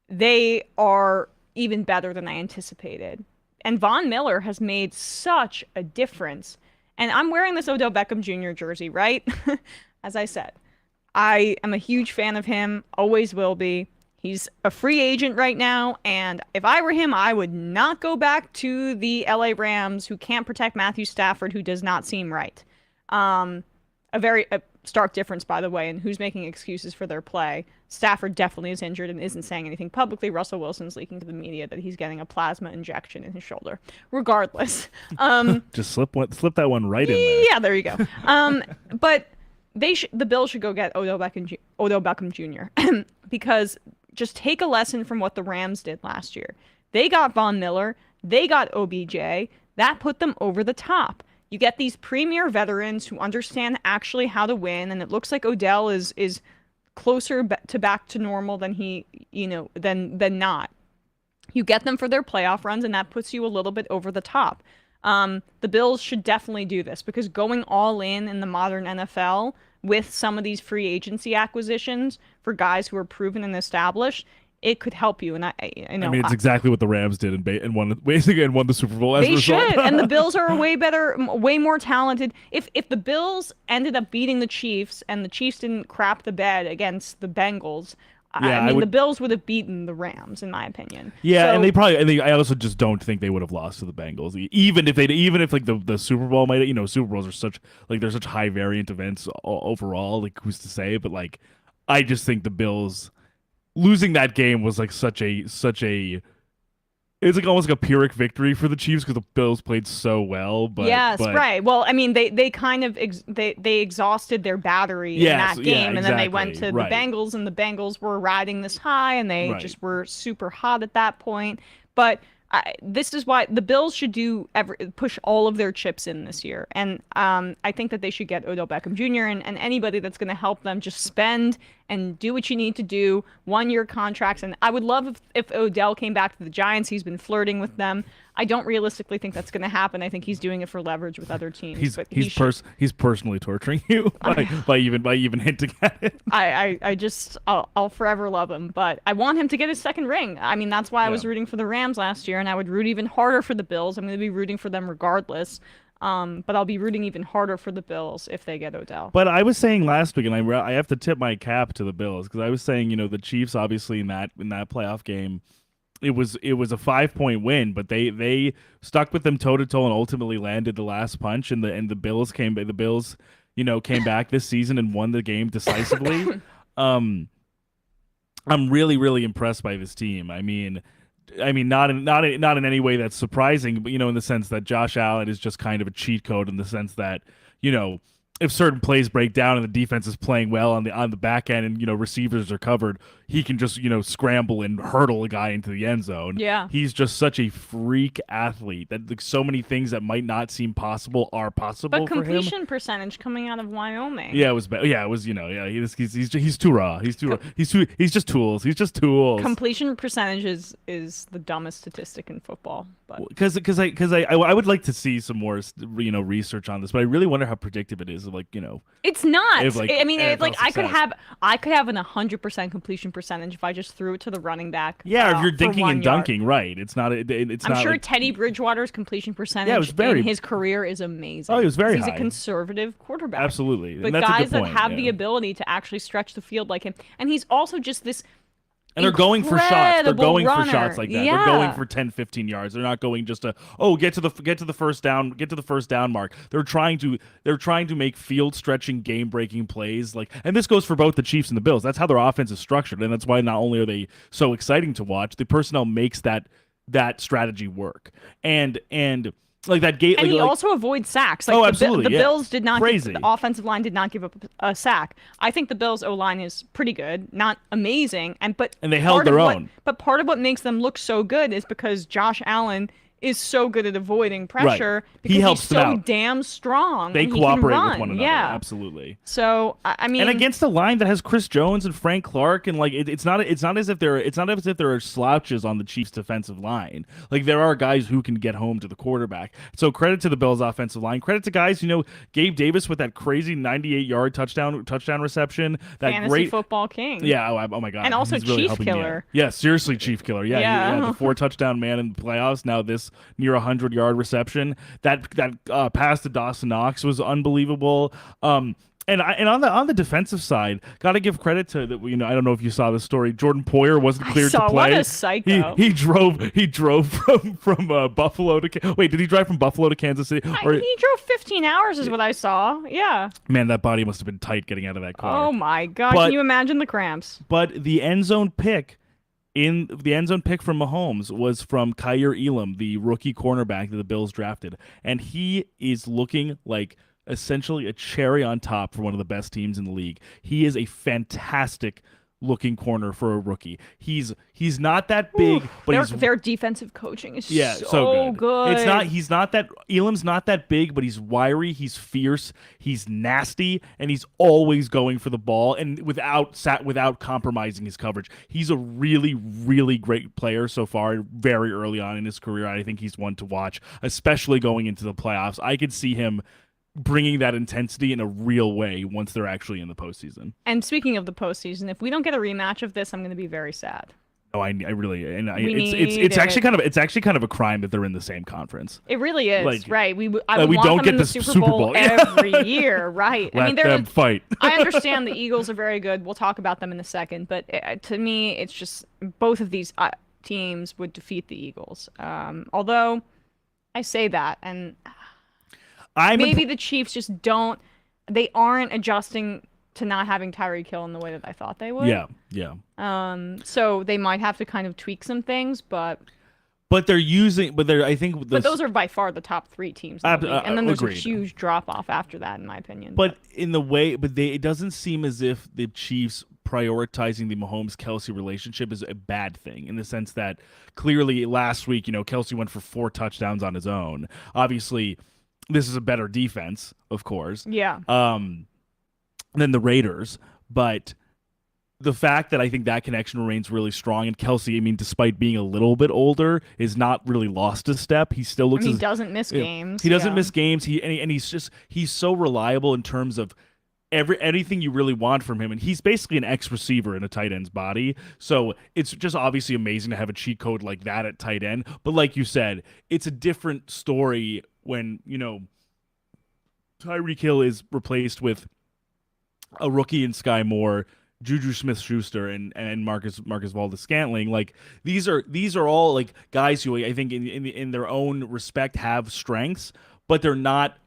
They are even better than I anticipated. And Von Miller has made such a difference. And I'm wearing this Odell Beckham Jr. jersey, right? As I said, I am a huge fan of him, always will be. He's a free agent right now, and if I were him, I would not go back to the LA Rams, who can't protect Matthew Stafford, who does not seem right. A very stark difference, by the way, in who's making excuses for their play. Stafford definitely is injured and isn't saying anything publicly. Russell Wilson's leaking to the media that he's getting a plasma injection in his shoulder. Regardless. Just slip that one right in there. Yeah, there you go. But the Bills should go get Odell Beckham Jr. because just take a lesson from what the Rams did last year. They got Von Miller. They got OBJ. That put them over the top. You get these premier veterans who understand actually how to win, and it looks like Odell is closer to back to normal than than not. You get them for their playoff runs, and that puts you a little bit over the top. The Bills should definitely do this, because going all in the modern NFL with some of these free agency acquisitions for guys who are proven and established, it could help you. And I know. It's exactly what the Rams did and won the Super Bowl as a result. They should. And the Bills are way more talented. If the Bills ended up beating the Chiefs and the Chiefs didn't crap the bed against the Bengals, the Bills would have beaten the Rams, in my opinion. Yeah, I also just don't think they would have lost to the Bengals, even if the Super Bowl might, Super Bowls are such they're such high variant events overall. Like, who's to say? But I just think the Bills losing that game was such a It's like almost like a Pyrrhic victory for the Chiefs because the Bills played so well. But yes, but, right. Well, I mean, they kind of they exhausted their battery in that game, and then they went to the Bengals, and the Bengals were riding this high, and they just were super hot at that point. But this is why the Bills should push all of their chips in this year, and I think that they should get Odell Beckham Jr. and anybody that's going to help them just spend and do what you need to do, 1-year contracts. And I would love if Odell came back to the Giants. He's been flirting with them. I don't realistically think that's going to happen. I think he's doing it for leverage with other teams. He's personally torturing you by even hinting at it. I'll forever love him, but I want him to get his second ring. I mean, that's why I was rooting for the Rams last year, and I would root even harder for the Bills. I'm going to be rooting for them regardless. But I'll be rooting even harder for the Bills if they get Odell. But I was saying last week, and I have to tip my cap to the Bills because I was saying, the Chiefs obviously in that playoff game, it was a 5-point win, but they stuck with them toe to toe and ultimately landed the last punch, and the Bills came back this season and won the game decisively. I'm really, really impressed by this team. I mean, not in any way that's surprising, but in the sense that Josh Allen is just kind of a cheat code in the sense that if certain plays break down and the defense is playing well on the back end and receivers are covered, he can just scramble and hurdle a guy into the end zone. Yeah, he's just such a freak athlete that so many things that might not seem possible are possible. But completion percentage coming out of Wyoming. Yeah, it was bad. Yeah, it was. He's too raw. He's just tools. He's just tools. Completion percentage is the dumbest statistic in football. Because I would like to see some more research on this, but I really wonder how predictive it is. It's not. If, I could have an 100% completion percentage if I just threw it to the running back. Yeah, if you're dinking and dunking, right? It's not. I'm sure Teddy Bridgewater's completion percentage in his career is amazing. Oh, he was very high. He's a conservative quarterback. Absolutely, but guys that have the ability to actually stretch the field like him, and he's also just this. And they're going for shots. They're going runner. for shots like that. Yeah. They're going for 10, 15 yards. They're not going just to get to the first down mark. They're trying to make field stretching, game breaking plays. And this goes for both the Chiefs and the Bills. That's how their offense is structured, and that's why not only are they so exciting to watch, the personnel makes that strategy work. And that gate, and he also avoids sacks. Absolutely. The Bills did not. Crazy. The offensive line did not give up a sack. I think the Bills' O-line is pretty good, not amazing, and they held their own. But part of what makes them look so good is because Josh Allen is so good at avoiding pressure because he's so damn strong. They cooperate with one another. Yeah, absolutely. So I mean, and against a line that has Chris Jones and Frank Clark, and it's not as if there are slouches on the Chiefs' defensive line. There are guys who can get home to the quarterback. So credit to the Bills' offensive line. Credit to guys, Gabe Davis with that crazy 98-yard touchdown reception. That fantasy great football king. Yeah. Oh my God. And also really Chief Killer. Yeah, seriously, Chief Killer. Yeah. The 4-touchdown man in the playoffs. Now this near 100-yard reception. That pass to Dawson Knox was unbelievable. And on the defensive side, got to give credit to that. I don't know if you saw the story. Jordan Poyer wasn't cleared to play. What a psycho! He drove from Buffalo to. Wait, did he drive from Buffalo to Kansas City? He drove 15 hours, is what I saw. Yeah. Man, that body must have been tight getting out of that car. Oh my God! Can you imagine the cramps? But the end zone pick. In the end zone pick from Mahomes was from Kyer Elam, the rookie cornerback that the Bills drafted. And he is looking like essentially a cherry on top for one of the best teams in the league. He is a fantastic looking corner for a rookie. He's not that big, but their defensive coaching is so good. Elam's not that big, but he's wiry, he's fierce, he's nasty, and he's always going for the ball and without compromising his coverage. He's a really, really great player so far, very early on in his career. I think he's one to watch, especially going into the playoffs. I could see him bringing that intensity in a real way once they're actually in the postseason. And speaking of the postseason, if we don't get a rematch of this, I'm going to be very sad. Oh, I really, and it's actually kind of a crime that they're in the same conference. It really is, right? We don't get the Super Bowl every year, right? Let them fight. I understand the Eagles are very good. We'll talk about them in a second, but to me, it's just both of these teams would defeat the Eagles. Although I say that, and maybe the Chiefs just aren't adjusting to not having Tyreek Hill in the way that I thought they would. Yeah. So they might have to kind of tweak some things, but But I think But those are by far the top 3 teams in the league. And then there's agreed. a huge drop off after that, in my opinion. But it doesn't seem as if the Chiefs prioritizing the Mahomes-Kelsey relationship is a bad thing, in the sense that clearly last week, Kelsey went for 4 touchdowns on his own. Obviously, this is a better defense, of course. Yeah. Than the Raiders, but the fact that I think that connection remains really strong, and Kelsey, despite being a little bit older, is not really lost a step. He still looks. He doesn't miss games. He doesn't miss games. He's so reliable in terms of anything you really want from him, and he's basically an X receiver in a tight end's body. So it's just obviously amazing to have a cheat code like that at tight end. But like you said, it's a different story when Tyreek Hill is replaced with a rookie in Sky Moore, Juju Smith-Schuster, and Marcus Valdes-Scantling. Like these are all like guys who I think in their own respect have strengths, but they're not.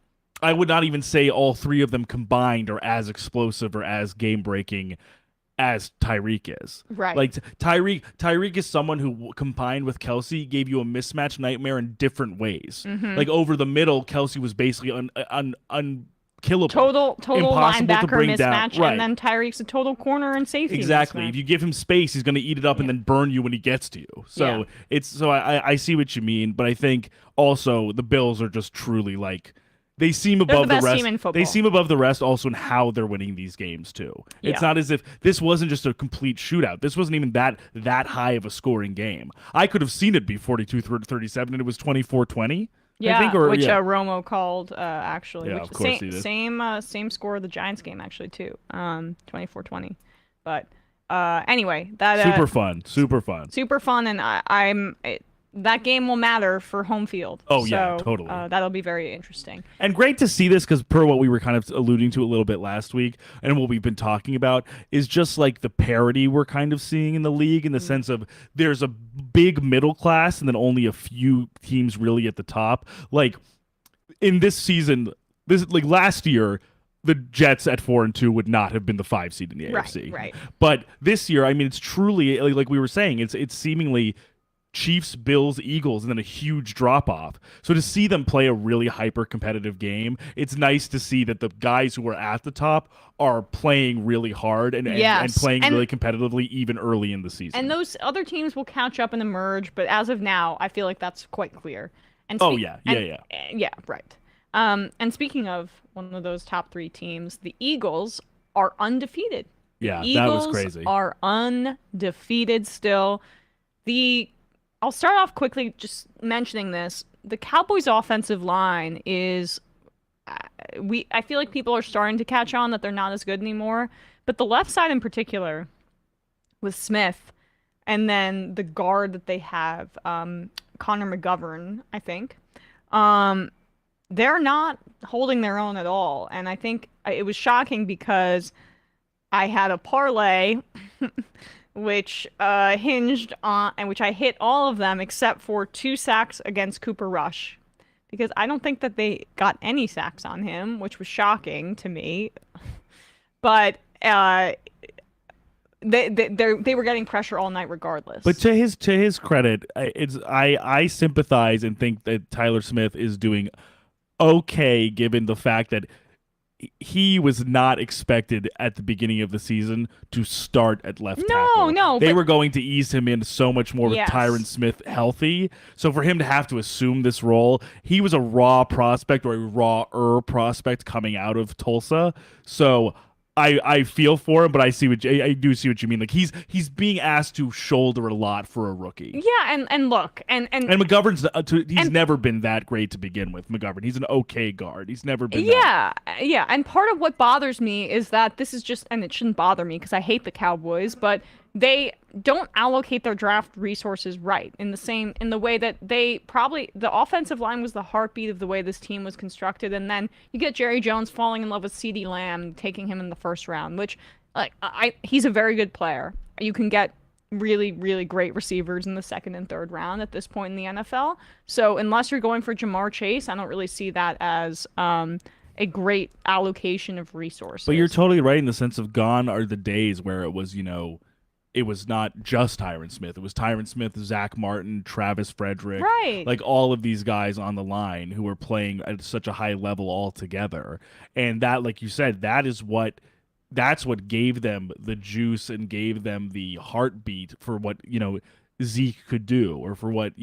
I would not even say all 3 of them combined are as explosive or as game breaking as Tyreek is. Right. Like Tyreek is someone who combined with Kelsey gave you a mismatch nightmare in different ways. Mm-hmm. Like over the middle, Kelsey was basically unkillable. Total Impossible to linebacker bring mismatch, down. Right. and then Tyreek's a total corner and safety. Exactly. mismatch. If you give him space, he's going to eat it up and then burn you when he gets to you. So I see what you mean, but I think also the Bills are just truly like they seem above the the best rest. team in football. They seem above the rest also in how they're winning these games too. It's not as if this wasn't just a complete shootout. This wasn't even that high of a scoring game. I could have seen it be 42-37 and it was 24-20. Yeah, I think, which Romo called actually. Yeah, which, of course he did. Same score of the Giants game actually too, 24-20. But anyway, that super fun, and that game will matter for home field. Oh, so, yeah, totally. That'll be very interesting. And great to see this because per what we were kind of alluding to a little bit last week and what we've been talking about is just like the parity we're kind of seeing in the league in the sense of there's a big middle class and then only a few teams really at the top. Like in this season, like last year, the Jets at 4-2 would not have been the 5 seed in the AFC. Right. But this year, it's truly like we were saying, it's seemingly Chiefs, Bills, Eagles, and then a huge drop-off. So to see them play a really hyper-competitive game, it's nice to see that the guys who are at the top are playing really hard and playing really competitively even early in the season. And those other teams will catch up and emerge, but as of now, I feel like that's quite clear. And yeah, right. And speaking of one of those top 3 teams, the Eagles are undefeated. Yeah, that was crazy. Are undefeated still. I'll start off quickly just mentioning this. The Cowboys' offensive line is I feel like people are starting to catch on that they're not as good anymore. But the left side in particular with Smith and then the guard that they have, Connor McGovern, I think, they're not holding their own at all. And I think it was shocking because I had a parlay which hinged on, and which I hit all of them except for 2 sacks against Cooper Rush, because I don't think that they got any sacks on him, which was shocking to me. But they were getting pressure all night regardless. But to his credit, I sympathize and think that Tyler Smith is doing okay given the fact that he was not expected at the beginning of the season to start at left tackle. No. They were going to ease him in so much more with Yes. Tyron Smith healthy. So for him to have to assume this role, he was a raw prospect or a raw prospect coming out of Tulsa. So I feel for him, but I do see what you mean. Like he's being asked to shoulder a lot for a rookie. Yeah, and look, and McGovern's never been that great to begin with. McGovern, he's an okay guard. He's never been. Yeah. And part of what bothers me is that this is just, and it shouldn't bother me because I hate the Cowboys, but they don't allocate their draft resources right in the way that the offensive line was the heartbeat of the way this team was constructed, and then you get Jerry Jones falling in love with CeeDee Lamb, taking him in the first round, which he's a very good player. You can get really, really great receivers in the second and third round at this point in the NFL. So unless you're going for Jamar Chase, I don't really see that as a great allocation of resources. But you're totally right in the sense of gone are the days where it was, just Tyron Smith. It was Tyron Smith, Zach Martin, Travis Frederick, Right. like all of these guys on the line who were playing at such a high level all together. And that, like you said, that's what gave them the juice and gave them the heartbeat for what, Zeke could do, or for what,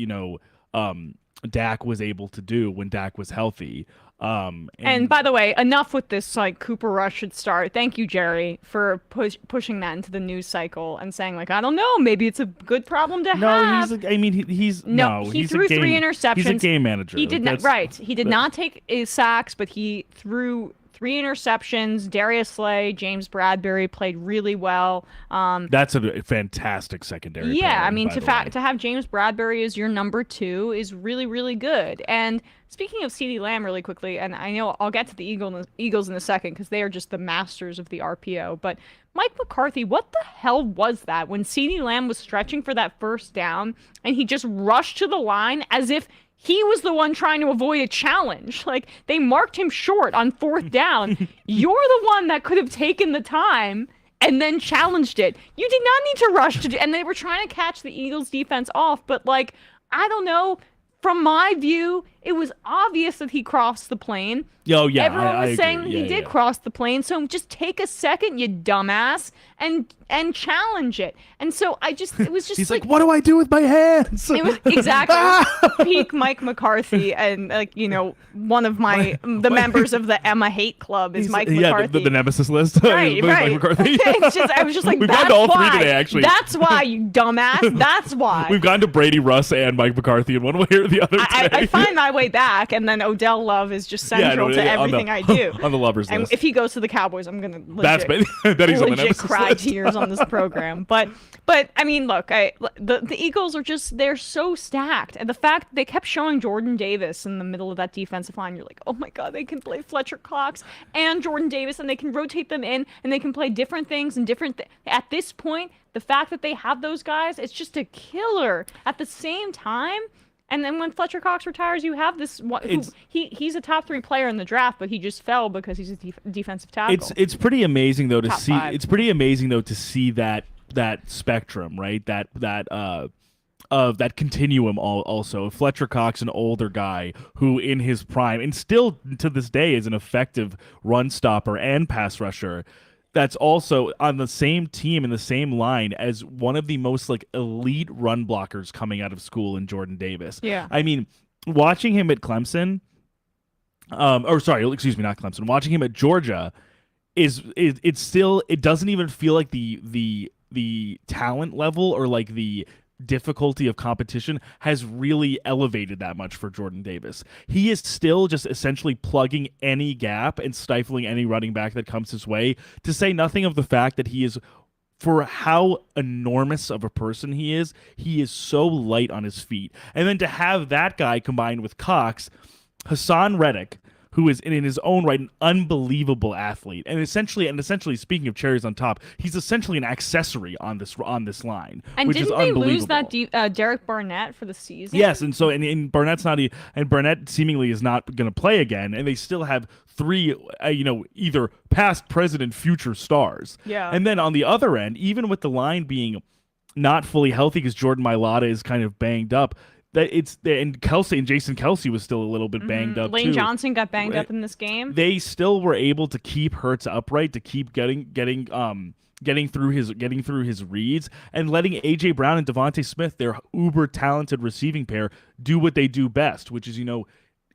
Dak was able to do when Dak was healthy. And by the way, enough with this, like, Cooper Rush should start. Thank you, Jerry, for pushing that into the news cycle and saying, like, I don't know, maybe it's a good problem to have. He threw 3 interceptions. He's a game manager. He did not, right. He did not take his sacks, but he threw 3 interceptions. Darius Slay, James Bradbury played really well. That's a fantastic secondary. Yeah, pairing, I mean, to have James Bradbury as your number 2 is really, really good. And speaking of CeeDee Lamb really quickly, and I know I'll get to the Eagles in a second because they are just the masters of the RPO, but Mike McCarthy, what the hell was that when CeeDee Lamb was stretching for that first down and he just rushed to the line as if he was the one trying to avoid a challenge? Like, they marked him short on 4th down. You're the one that could have taken the time and then challenged it. You did not need to rush to do, and they were trying to catch the Eagles defense off, but, like, I don't know. From my view, it was obvious that he crossed the plane. Oh, yeah. Everyone was saying agree. he did cross the plane, so just take a second, you dumbass, and challenge it. And so it was just He's like, what do I do with my hands? It was exactly peak Mike McCarthy, and one of the members of the Emma Hate Club is Mike McCarthy. Yeah, the nemesis list. Right. Mike McCarthy. I was just like, we've that's gone to all why. 3 today, actually. That's why, you dumbass. That's why. We've gone to Brady Russ and Mike McCarthy in one way or the other today. I find my way back, and then Odell Love is just central to everything I do. On the lovers and list. if he goes to the Cowboys, I'm gonna That he's on the legit nemesis cry list. tears on this program. But I mean, look, the Eagles are they're so stacked, and the fact they kept showing Jordan Davis in the middle of that defensive line, you're like, oh my god, they can play Fletcher Cox and Jordan Davis, and they can rotate them in, and they can play different things and at this point, the fact that they have those guys, it's just a killer. At the same time. And then when Fletcher Cox retires, you have this one. He's a top 3 player in the draft, but he just fell because he's a defensive tackle. It's pretty amazing though to Top see. 5. It's pretty amazing though to see that spectrum, right? That continuum also. Fletcher Cox, an older guy who in his prime and still to this day is an effective run stopper and pass rusher. That's also on the same team in the same line as one of the most like elite run blockers coming out of school in Jordan Davis. Yeah. I mean, watching him at Clemson, not Clemson, watching him at Georgia it doesn't even feel like the talent level or like the difficulty of competition has really elevated that much for Jordan Davis. He is still just essentially plugging any gap and stifling any running back that comes his way, to say nothing of the fact that he is, for how enormous of a person he is so light on his feet. And then to have that guy combined with Cox, Hassan Reddick, who is in his own right an unbelievable athlete, and essentially speaking of cherries on top, he's essentially an accessory on this line, and which is didn't they unbelievable. lose that Derek Barnett for the season? Yes, and so and Barnett's and Barnett seemingly is not going to play again, and they still have 3 either past, present, and future stars. Yeah, and then on the other end, even with the line being not fully healthy because Jordan Mailata is kind of banged up. And Kelsey and Jason Kelsey was still a little bit banged up Lane too. Johnson got banged up in this game. They still were able to keep Hurts upright, to keep getting through his reads, and letting AJ Brown and Devontae Smith, their uber talented receiving pair, do what they do best, which is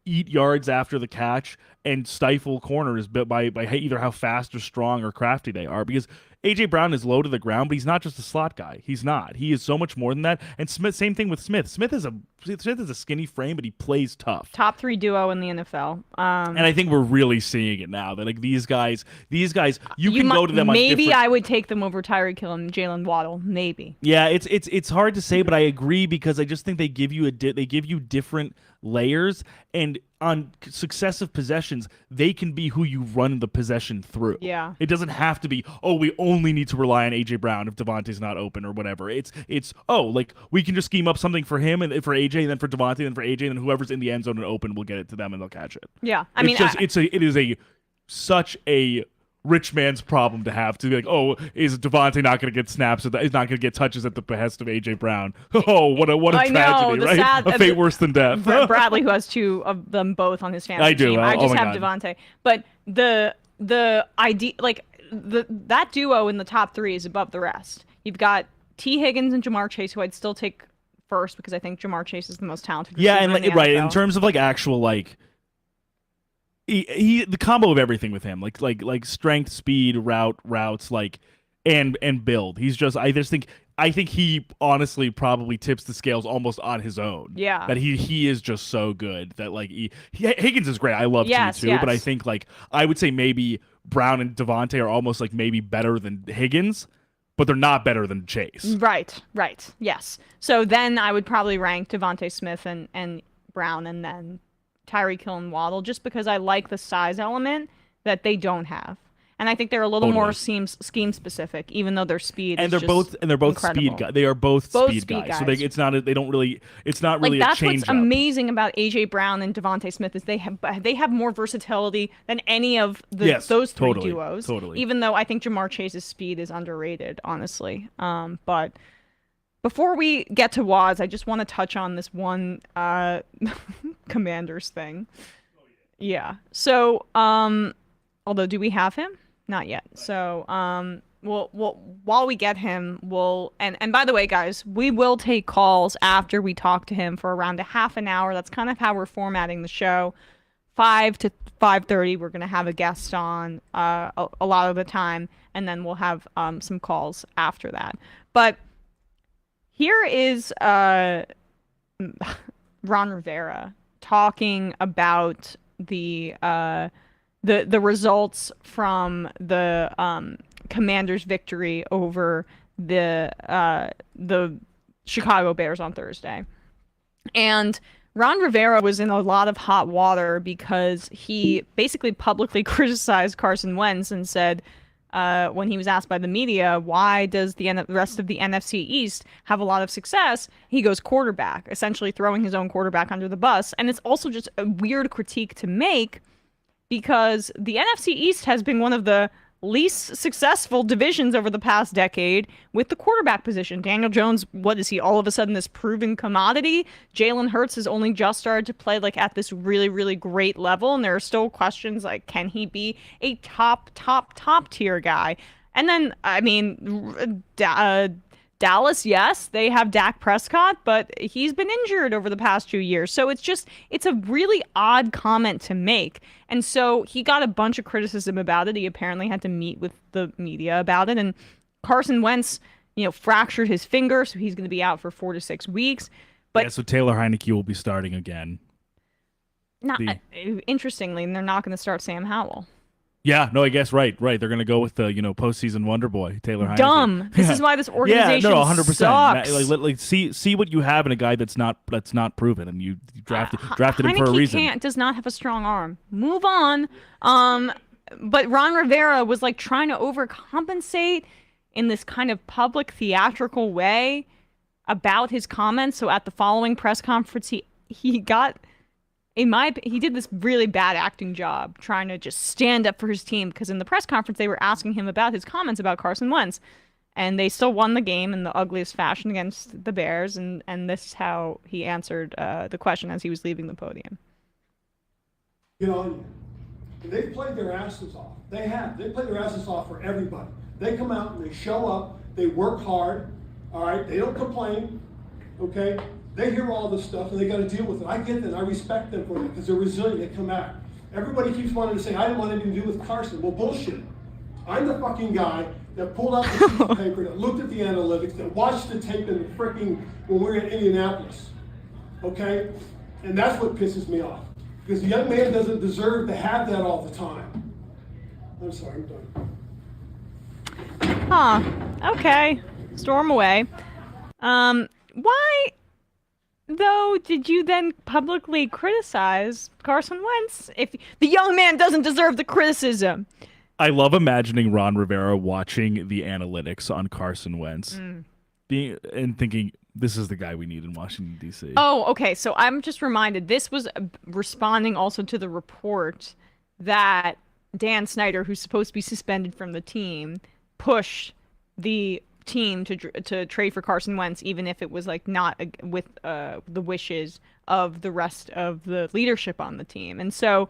eat yards after the catch and stifle corners by either how fast or strong or crafty they are. Because AJ Brown is low to the ground, but he's not just a slot guy. He's not. He is so much more than that. And Smith, same thing with Smith. Smith is a skinny frame, but he plays tough. Top 3 duo in the NFL. And I think we're really seeing it now. That like these guys, you can go to them. Maybe I would take them over Tyreek Hill and Jalen Waddle. Maybe. Yeah, it's hard to say, but I agree because I just think they give you different layers, and on successive possessions, they can be who you run the possession through. Yeah. It doesn't have to be, we only need to rely on AJ Brown if Devontae's not open or whatever. It's we can just scheme up something for him and for AJ, and then for Devontae, and then for AJ, and then whoever's in the end zone and open will get it to them and they'll catch it. Yeah. It is such a rich man's problem to have to be like, oh, is Devontae not going to get snaps? He's not going to get touches at the behest of AJ Brown. Oh, what a I tragedy, know, right? A fate worse than death. Bradley, who has two of them both on his fantasy I do. team. I Oh just my have God. Devontae. But the idea, like that duo in the top three is above the rest. You've got T. Higgins and Jamar Chase, who I'd still take first because I think Jamar Chase is the most talented. Yeah, and receiver in the right NFL. in terms of like actual like. He the combo of everything with him, like strength, speed, routes, like and build. I think he honestly probably tips the scales almost on his own. Yeah. That he is just so good that like Higgins is great. I love T too, but I think like I would say maybe Brown and Devontae are almost like maybe better than Higgins, but they're not better than Chase. Right. Yes. So then I would probably rank Devontae Smith and Brown and then Tyreek Hill and Waddle, just because I like the size element that they don't have, and I think they're a little more scheme specific, even though their speed. And is they're both incredible. speed guys. They are both speed guys. So it's not a change. That's what's amazing about AJ Brown and Devontae Smith is they have more versatility than any of those three duos. Totally. Even though I think Jamar Chase's speed is underrated, honestly. But before we get to Waz, I just want to touch on this one Commanders thing. Yeah. So, although do we have him? Not yet. So, we'll while we get him, and by the way, guys, we will take calls after we talk to him for around a half an hour. That's kind of how we're formatting the show. 5 to 5:30, we're gonna have a guest on a lot of the time, and then we'll have some calls after that. But here is Ron Rivera talking about the results from the Commanders' victory over the Chicago Bears on Thursday. And Ron Rivera was in a lot of hot water because he basically publicly criticized Carson Wentz and said, when he was asked by the media, why does the rest of the NFC East have a lot of success? He goes quarterback, essentially throwing his own quarterback under the bus. And it's also just a weird critique to make because the NFC East has been one of the least successful divisions over the past decade with the quarterback position. Daniel Jones, what is he, all of a sudden this proven commodity? Jalen Hurts has only just started to play like at this really, really great level, and there are still questions like, can he be a top tier guy? And then, I mean, Dallas, yes, they have Dak Prescott, but he's been injured over the past 2 years. So it's a really odd comment to make. And so he got a bunch of criticism about it. He apparently had to meet with the media about it. And Carson Wentz, fractured his finger, so he's going to be out for 4 to 6 weeks. But yeah, so Taylor Heineke will be starting again. Interestingly, they're not going to start Sam Howell. Yeah, no, I guess right. They're going to go with the postseason wonder boy, Taylor Heineke. Dumb. This is why this organization 100%. sucks. Like see what you have in a guy that's not proven, and you drafted him for a reason. Does not have a strong arm. Move on. But Ron Rivera was like trying to overcompensate in this kind of public theatrical way about his comments. So at the following press conference, he did this really bad acting job trying to just stand up for his team, because in the press conference they were asking him about his comments about Carson Wentz, and they still won the game in the ugliest fashion against the Bears, and this is how he answered the question as he was leaving the podium. They've played their asses off. They played their asses off for everybody. They come out and they show up, they work hard, all right, they don't complain, okay? They hear all this stuff and they got to deal with it. I get that. I respect them for it because they're resilient. They come out. Everybody keeps wanting to say, I didn't want anything to do with Carson. Well, bullshit. I'm the fucking guy that pulled out the sheet of paper, that looked at the analytics, that watched the tape in the freaking, when we were in Indianapolis. Okay? And that's what pisses me off. Because the young man doesn't deserve to have that all the time. I'm sorry, I'm done. Okay. Storm away. Why, though, did you then publicly criticize Carson Wentz if the young man doesn't deserve the criticism? I love imagining Ron Rivera watching the analytics on Carson Wentz and thinking, this is the guy we need in Washington, D.C. Oh, okay. So I'm just reminded, this was responding also to the report that Dan Snyder, who's supposed to be suspended from the team, push the team to trade for Carson Wentz, even if it was like not with the wishes of the rest of the leadership on the team. And so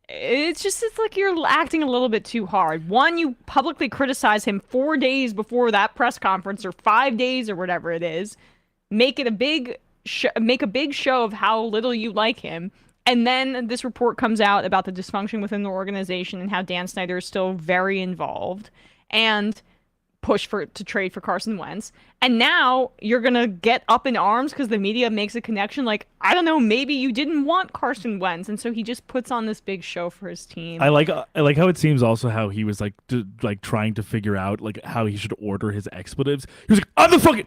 it's like you're acting a little bit too hard. One, you publicly criticize him 4 days before that press conference, or 5 days, or whatever it is. Make a big show of how little you like him. And then this report comes out about the dysfunction within the organization and how Dan Snyder is still very involved, and push to trade for Carson Wentz. And now you're going to get up in arms because the media makes a connection. Like, I don't know, maybe you didn't want Carson Wentz. And so he just puts on this big show for his team. I like how it seems also how he was like trying to figure out like how he should order his expletives. He was like, I'm the fucking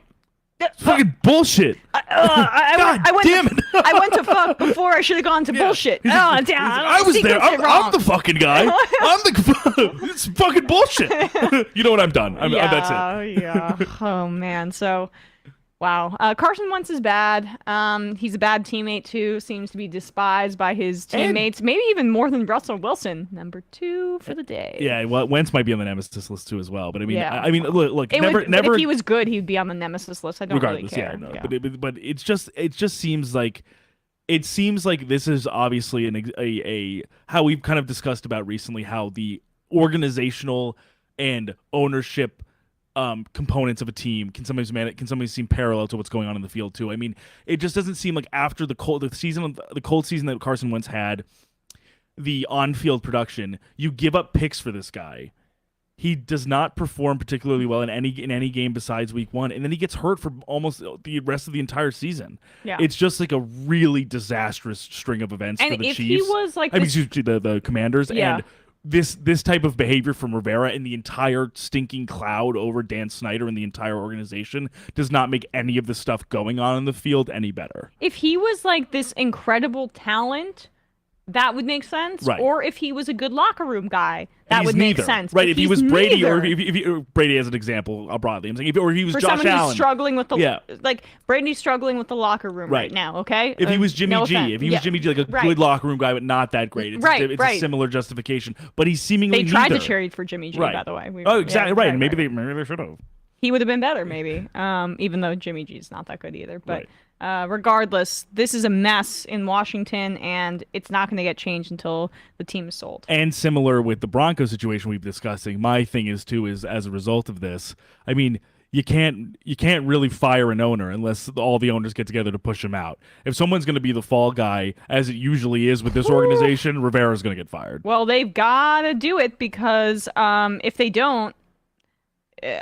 bullshit. Damn it. I went to fuck before I should have gone to bullshit. I was there. I'm the fucking guy. It's fucking bullshit. You know what? I'm done. That's it. Yeah. Oh man. So, wow. Carson Wentz is bad. He's a bad teammate too. Seems to be despised by his teammates, maybe even more than Russell Wilson, number 2 for the day. Yeah. Well, Wentz might be on the nemesis list too as well. But I mean, yeah. Look. Never. If he was good, he'd be on the nemesis list. I don't really care. Yeah. No. But it just seems like. It seems like this is obviously a how we've kind of discussed about recently, how the organizational and ownership components of a team can sometimes seem parallel to what's going on in the field too. I mean, it just doesn't seem like after the cold season that Carson Wentz had, the on-field production, you give up picks for this guy. He does not perform particularly well in any game besides week 1, and then he gets hurt for almost the rest of the entire season. Yeah. It's just like a really disastrous string of events for the Chiefs. He was like the Commanders, yeah. And this type of behavior from Rivera and the entire stinking cloud over Dan Snyder and the entire organization does not make any of the stuff going on in the field any better. If he was like this incredible talent, that would make sense. Right. Or if he was a good locker room guy, that would make sense. Right. If he was Brady, neither. or if Brady as an example, broadly, I'm saying, or if he was for Josh someone Allen, who's struggling with like Brady's struggling with the locker room right now. Okay. If he was Jimmy no G, offense. if he was Jimmy G, like a good locker room guy, but not that great, it's a similar justification. But he's seemingly they tried neither. To trade for Jimmy G, by the way. Exactly right. Maybe they should have. He would have been better, maybe. Even though Jimmy G's not that good either, but. Regardless, this is a mess in Washington, and it's not going to get changed until the team is sold. And similar with the Broncos situation we've been discussing, my thing is as a result of this, I mean, you can't really fire an owner unless all the owners get together to push him out. If someone's going to be the fall guy, as it usually is with this organization, Rivera's going to get fired. Well, they've got to do it because if they don't,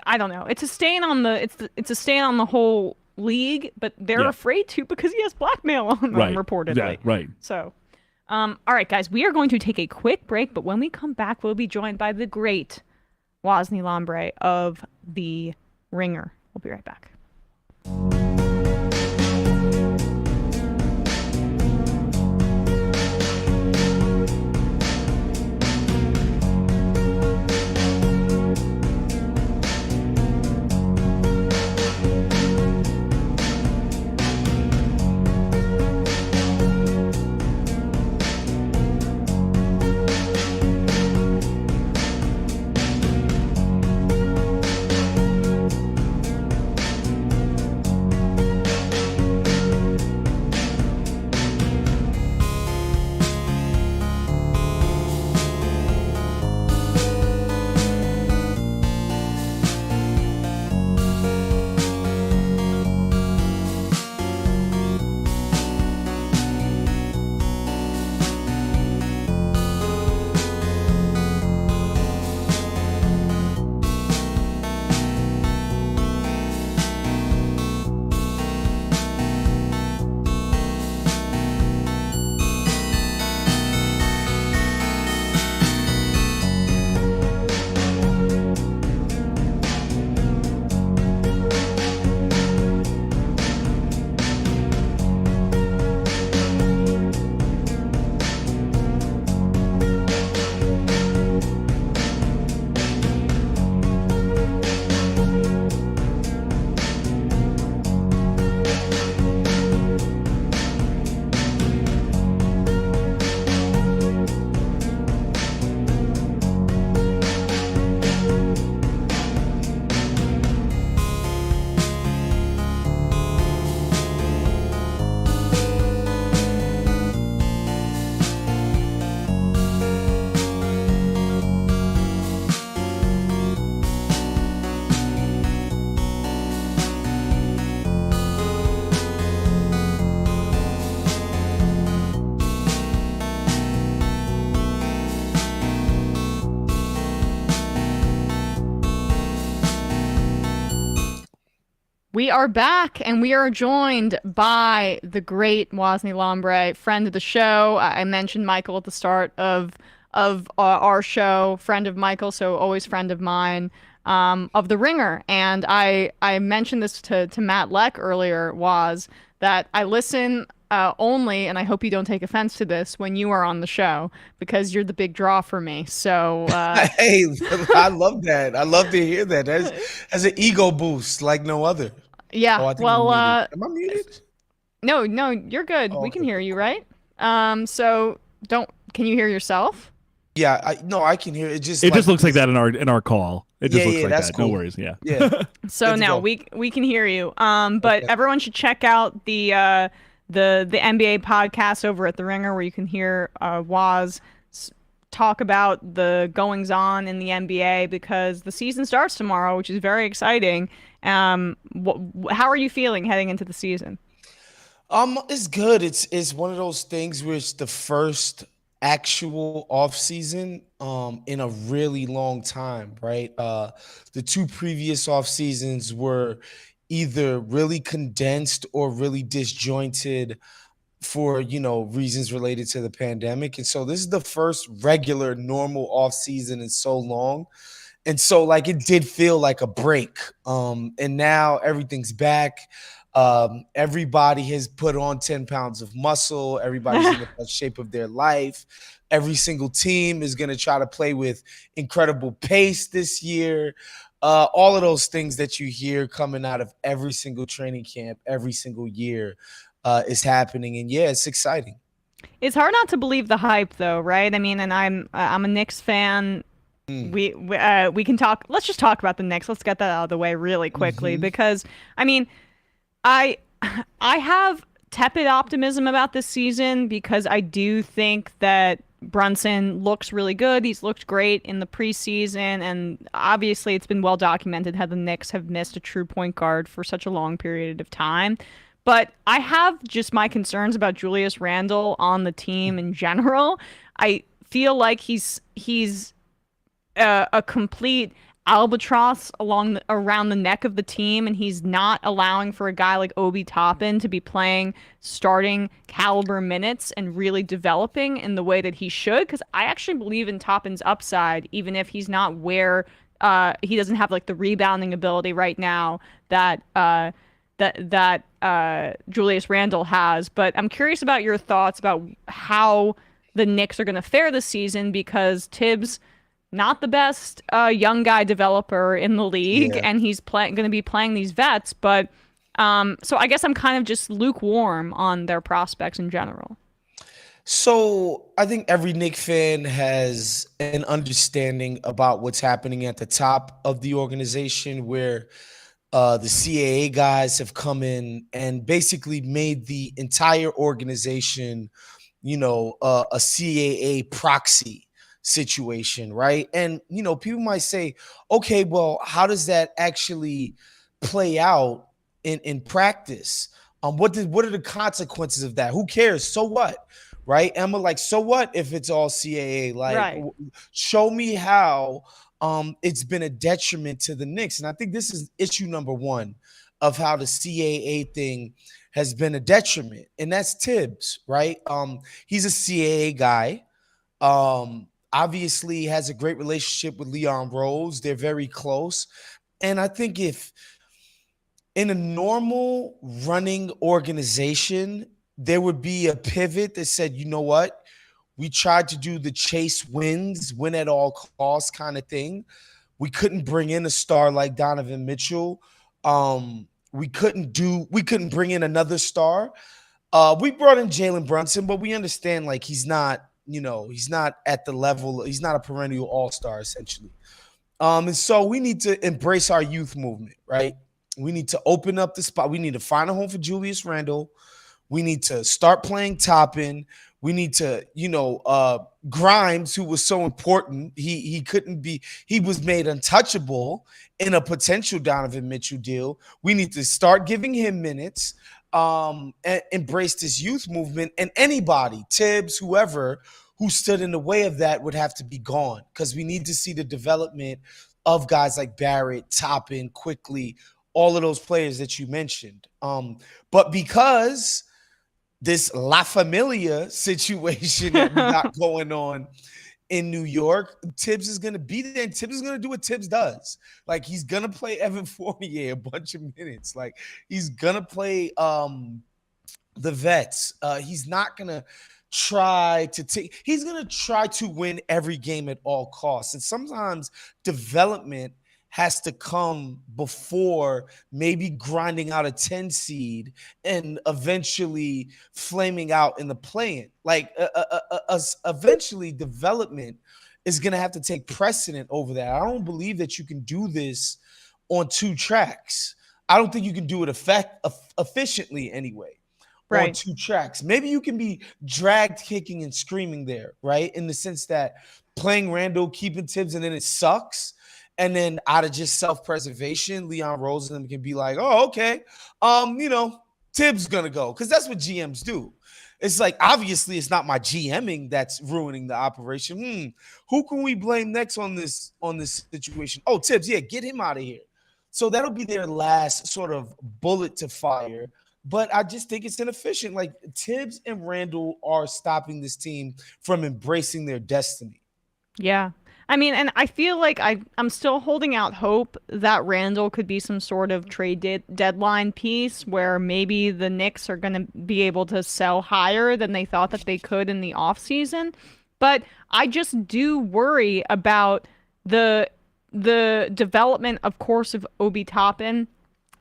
I don't know. It's a stain on the whole league, but they're afraid to because he has blackmail on them, reportedly. Yeah, right. So, all right, guys, we are going to take a quick break, but when we come back, we'll be joined by the great Wosny Lambre of The Ringer. We'll be right back. We are back, and we are joined by the great Wosny Lambre, friend of the show. I mentioned Michael at the start of our show, friend of Michael, so always friend of mine, of The Ringer. And I mentioned this to Matt Leck earlier, was that I listen only, and I hope you don't take offense to this, when you are on the show, because you're the big draw for me. So hey, I love that. I love to hear that. That's an ego boost like no other. yeah, Oh, I think well, I'm muted. Am I muted? no, you're good. Oh, We can okay. hear you, right? So can you hear yourself? Yeah, I can hear it. Just It just looks like that in our call. It just Yeah, looks yeah, like that's that. cool. No worries. Yeah. Yeah. So Good to now go. we can hear you. But Okay. everyone should check out the NBA podcast over at The Ringer, where you can hear Woz talk about the goings on in the NBA, because the season starts tomorrow, which is very exciting. How are you feeling heading into the season? It's good. It's one of those things where it's the first actual off season in a really long time, right? The two previous off seasons were either really condensed or really disjointed for reasons related to the pandemic. And so this is the first regular normal off season in so long. And so like it did feel like a break. And now everything's back. Everybody has put on 10 pounds of muscle. Everybody's in the best shape of their life. Every single team is going to try to play with incredible pace this year. All of those things that you hear coming out of every single training camp, every single year is happening. And yeah, it's exciting. It's hard not to believe the hype, though, right? I mean, and I'm a Knicks fan. We can talk. Let's just talk about the Knicks. Let's get that out of the way really quickly, because I mean, I have tepid optimism about this season, because I do think that Brunson looks really good. He's looked great in the preseason, and obviously it's been well documented how the Knicks have missed a true point guard for such a long period of time. But I have just my concerns about Julius Randle on the team in general. I feel like he's a complete albatross around the neck of the team, and he's not allowing for a guy like Obi Toppin to be playing starting caliber minutes and really developing in the way that he should. Because I actually believe in Toppin's upside, even if he's not where he doesn't have like the rebounding ability right now that Julius Randle has. But I'm curious about your thoughts about how the Knicks are going to fare this season, because Tibbs, not the best young guy developer in the league, Yeah. and he's going to be playing these vets. But so I guess I'm kind of just lukewarm on their prospects in general. So I think every Knicks fan has an understanding about what's happening at the top of the organization, where the CAA guys have come in and basically made the entire organization, a CAA proxy situation, right? And people might say, okay, well, how does that actually play out in practice? What are the consequences of that? Who cares? So what? Right, Emma? Like, so what if it's all CAA? Like, Right. Show me how it's been a detriment to the Knicks. And I think this is issue number one of how the CAA thing has been a detriment. And that's Tibbs, right? He's a CAA guy. Obviously has a great relationship with Leon Rose. They're very close. And I think if in a normal running organization, there would be a pivot that said, you know what? We tried to do the chase wins, win at all costs kind of thing. We couldn't bring in a star like Donovan Mitchell. We couldn't bring in another star. We brought in Jalen Brunson, but we understand like he's not at the level. He's not a perennial all-star essentially. And so we need to embrace our youth movement, right? We need to open up the spot. We need to find a home for Julius Randle. We need to start playing Toppin. We need to, Grimes, who was so important, he was made untouchable in a potential Donovan Mitchell deal. We need to start giving him minutes, and embrace this youth movement. And anybody, Tibbs, whoever, who stood in the way of that would have to be gone, because we need to see the development of guys like Barrett, Toppin, Quickly, all of those players that you mentioned. But because this La Familia situation that we got going on in New York, Tibbs is going to be there, and Tibbs is going to do what Tibbs does. Like, he's going to play Evan Fournier a bunch of minutes. Like, he's going to play the vets. He's not going to he's going to try to win every game at all costs. And sometimes development has to come before maybe grinding out a 10 seed and eventually flaming out in the play-in. Like, eventually development is going to have to take precedent over that. I don't believe that you can do this on 2 tracks. I don't think you can do it efficiently anyway. Right. On 2 tracks. Maybe you can be dragged, kicking, and screaming there, right? In the sense that playing Randle, keeping Tibbs, and then it sucks. And then out of just self-preservation, Leon Rose and them can be like, oh, okay, Tibbs gonna go. Because that's what GMs do. It's like, obviously, it's not my GMing that's ruining the operation. Who can we blame next on this situation? Oh, Tibbs, yeah, get him out of here. So that'll be their last sort of bullet to fire. But I just think it's inefficient. Like, Tibbs and Randle are stopping this team from embracing their destiny. Yeah. I mean, and I feel like I'm still holding out hope that Randle could be some sort of trade deadline piece where maybe the Knicks are going to be able to sell higher than they thought that they could in the offseason. But I just do worry about the development, of course, of Obi Toppin.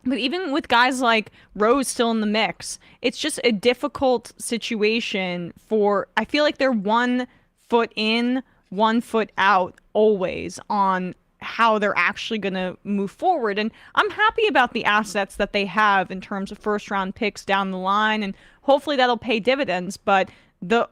But even with guys like Rose still in the mix, it's just a difficult situation I feel like they're 1 foot in, 1 foot out always on how they're actually going to move forward. And I'm happy about the assets that they have in terms of first round picks down the line, and hopefully that'll pay dividends. But the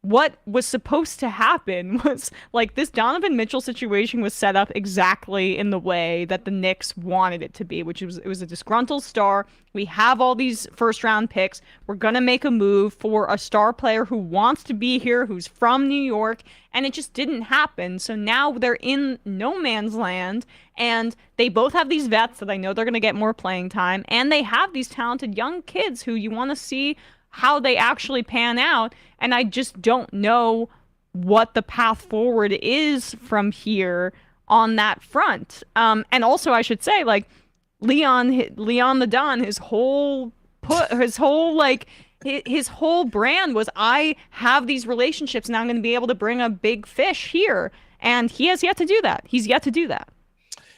what was supposed to happen was, like, this Donovan Mitchell situation was set up exactly in the way that the Knicks wanted it to be, which it was a disgruntled star. We have all these first round picks. We're going to make a move for a star player who wants to be here, who's from New York, and it just didn't happen. So now they're in no man's land, and they both have these vets that I know they're going to get more playing time, and they have these talented young kids who you want to see how they actually pan out. And I just don't know what the path forward is from here on that front. And also, I should say, like, Leon the Don, his whole brand was, I have these relationships and I'm going to be able to bring a big fish here. And he has yet to do that. He's yet to do that.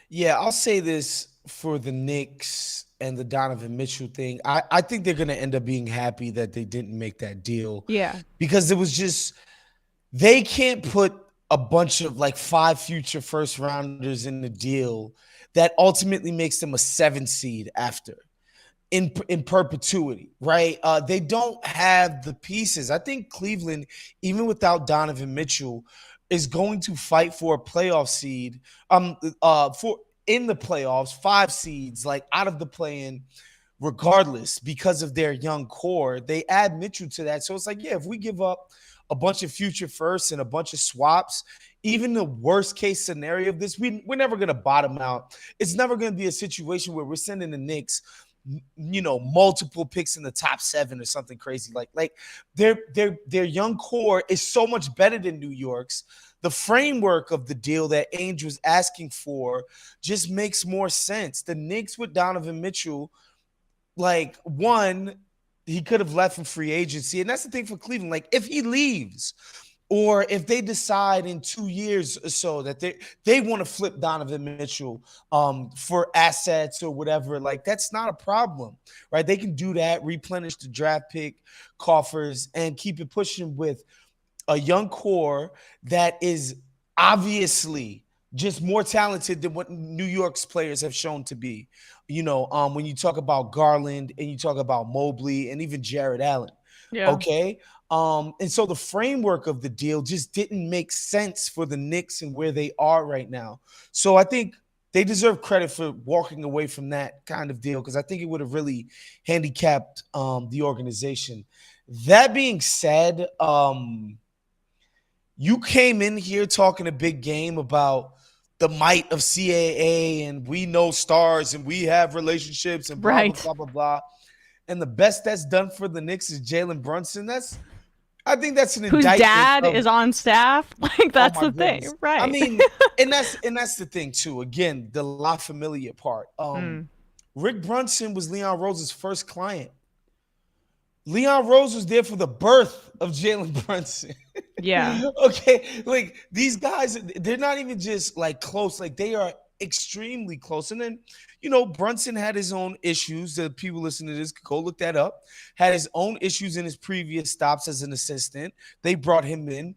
Yeah, I'll say this for the Knicks and the Donovan Mitchell thing. I think they're going to end up being happy that they didn't make that deal. Yeah. Because it was just, they can't put a bunch of like 5 future first rounders in the deal that ultimately makes them a 7 seed after in perpetuity, right? They don't have the pieces. I think Cleveland, even without Donovan Mitchell, is going to fight for a playoff seed in the playoffs, 5 seeds, like out of the play-in, regardless, because of their young core. They add Mitchell to that. So it's like, yeah, if we give up a bunch of future firsts and a bunch of swaps, even the worst case scenario of this, we're never going to bottom out. It's never going to be a situation where we're sending the Knicks, multiple picks in the top 7 or something crazy. Like their young core is so much better than New York's. The framework of the deal that Ainge was asking for just makes more sense. The Knicks with Donovan Mitchell, like, one, he could have left in free agency. And that's the thing for Cleveland. Like, if he leaves, or if they decide in 2 years or so that they want to flip Donovan Mitchell for assets or whatever, like, that's not a problem, right? They can do that, replenish the draft pick coffers, and keep it pushing with a young core that is obviously just more talented than what New York's players have shown to be. When you talk about Garland and you talk about Mobley and even Jared Allen. Yeah. Okay. And so the framework of the deal just didn't make sense for the Knicks and where they are right now. So I think they deserve credit for walking away from that kind of deal, because I think it would have really handicapped the organization. That being said, you came in here talking a big game about the might of CAA and we know stars and we have relationships and blah, Right. blah, blah, blah, blah. And the best that's done for the Knicks is Jalen Brunson. I think that's an Whose indictment dad of, is on staff. Like, that's my the thing. goodness. Right. I mean, and that's the thing too. Again, the La Familia part. Rick Brunson was Leon Rose's first client. Leon Rose was there for the birth of Jalen Brunson. Yeah. Okay, like these guys, they're not even just like close, like they are extremely close. And then, Brunson had his own issues. The people listening to this, go look that up. Had his own issues in his previous stops as an assistant. They brought him in.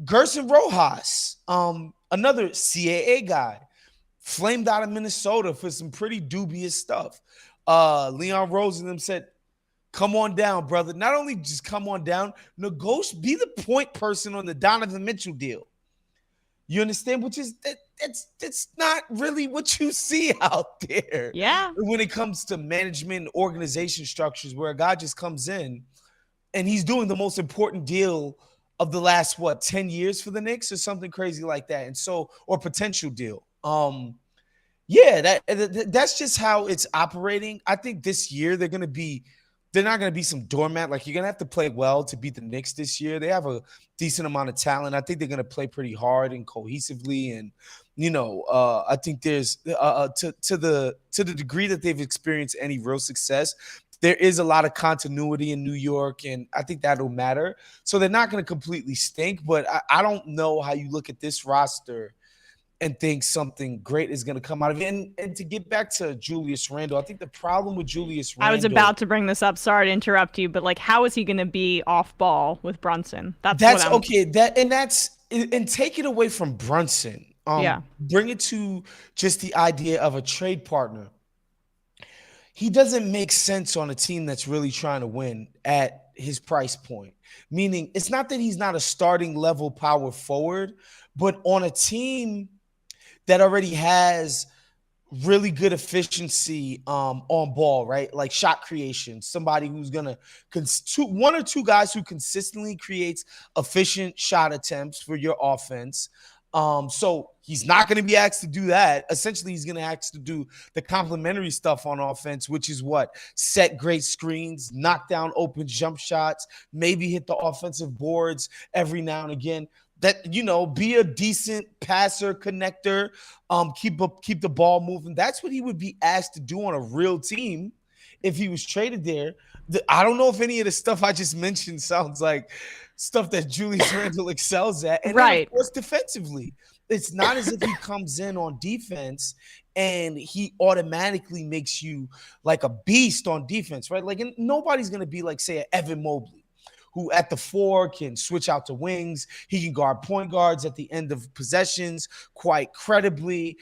Gerson Rojas, another CAA guy, flamed out of Minnesota for some pretty dubious stuff. Leon Rose and them said, come on down, brother. Not only just come on down, negotiate, be the point person on the Donovan Mitchell deal. You understand? Which is that's not really what you see out there. Yeah. When it comes to management and organization structures, where a guy just comes in and he's doing the most important deal of the last 10 years for the Knicks or something crazy like that, and so or potential deal. Yeah, that's just how it's operating. I think this year they're not going to be some doormat. Like, you're going to have to play well to beat the Knicks this year. They have a decent amount of talent. I think they're going to play pretty hard and cohesively. And, I think there's to the degree that they've experienced any real success, there is a lot of continuity in New York, and I think that'll matter. So they're not going to completely stink, but I don't know how you look at this roster and think something great is going to come out of it. And to get back to Julius Randle, I think the problem with Julius Randle... I was about to bring this up. Sorry to interrupt you, but like, how is he going to be off ball with Brunson? That's okay. And take it away from Brunson. Bring it to just the idea of a trade partner. He doesn't make sense on a team that's really trying to win at his price point. Meaning, it's not that he's not a starting level power forward, but on a team that already has really good efficiency on ball, right? Like shot creation, somebody who's gonna one or two guys who consistently creates efficient shot attempts for your offense. So he's not going to be asked to do that. Essentially, he's going to ask to do the complementary stuff on offense, which is set great screens, knock down open jump shots, maybe hit the offensive boards every now and again. That, be a decent passer, connector, keep the ball moving. That's what he would be asked to do on a real team if he was traded there. I don't know if any of the stuff I just mentioned sounds like stuff that Julius Randle excels at. And right. Then, of course, defensively. It's not as if he comes in on defense and he automatically makes you like a beast on defense, right? Like, nobody's going to be like, say, an Evan Mobley, who at the 4 can switch out to wings. He can guard point guards at the end of possessions quite credibly.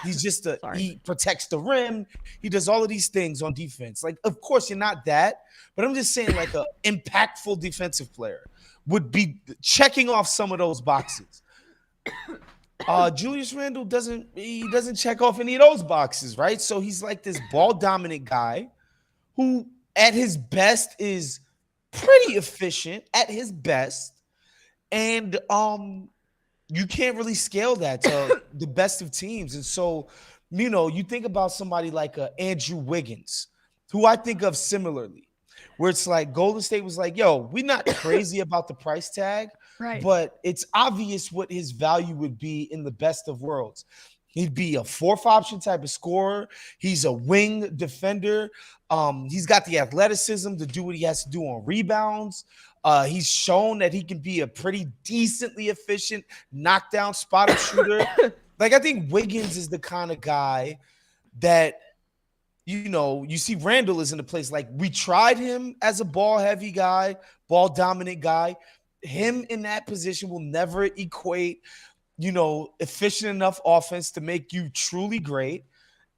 He's just he protects the rim. He does all of these things on defense. Like, of course, you're not that, but I'm just saying, like, a impactful defensive player would be checking off some of those boxes. Julius Randle doesn't check off any of those boxes, right? So he's like this ball dominant guy who at his best is pretty efficient at his best, and you can't really scale that to the best of teams. And so, you think about somebody like Andrew Wiggins, who I think of similarly, where it's like Golden State was like, yo, we're not crazy about the price tag, right? But it's obvious what his value would be in the best of worlds. He'd be a fourth option type of scorer. He's a wing defender. He's got the athleticism to do what he has to do on rebounds. He's shown that he can be a pretty decently efficient knockdown spot-up shooter. Like, I think Wiggins is the kind of guy that, you see Randle is in a place like we tried him as a ball-heavy guy, ball-dominant guy. Him in that position will never equate efficient enough offense to make you truly great,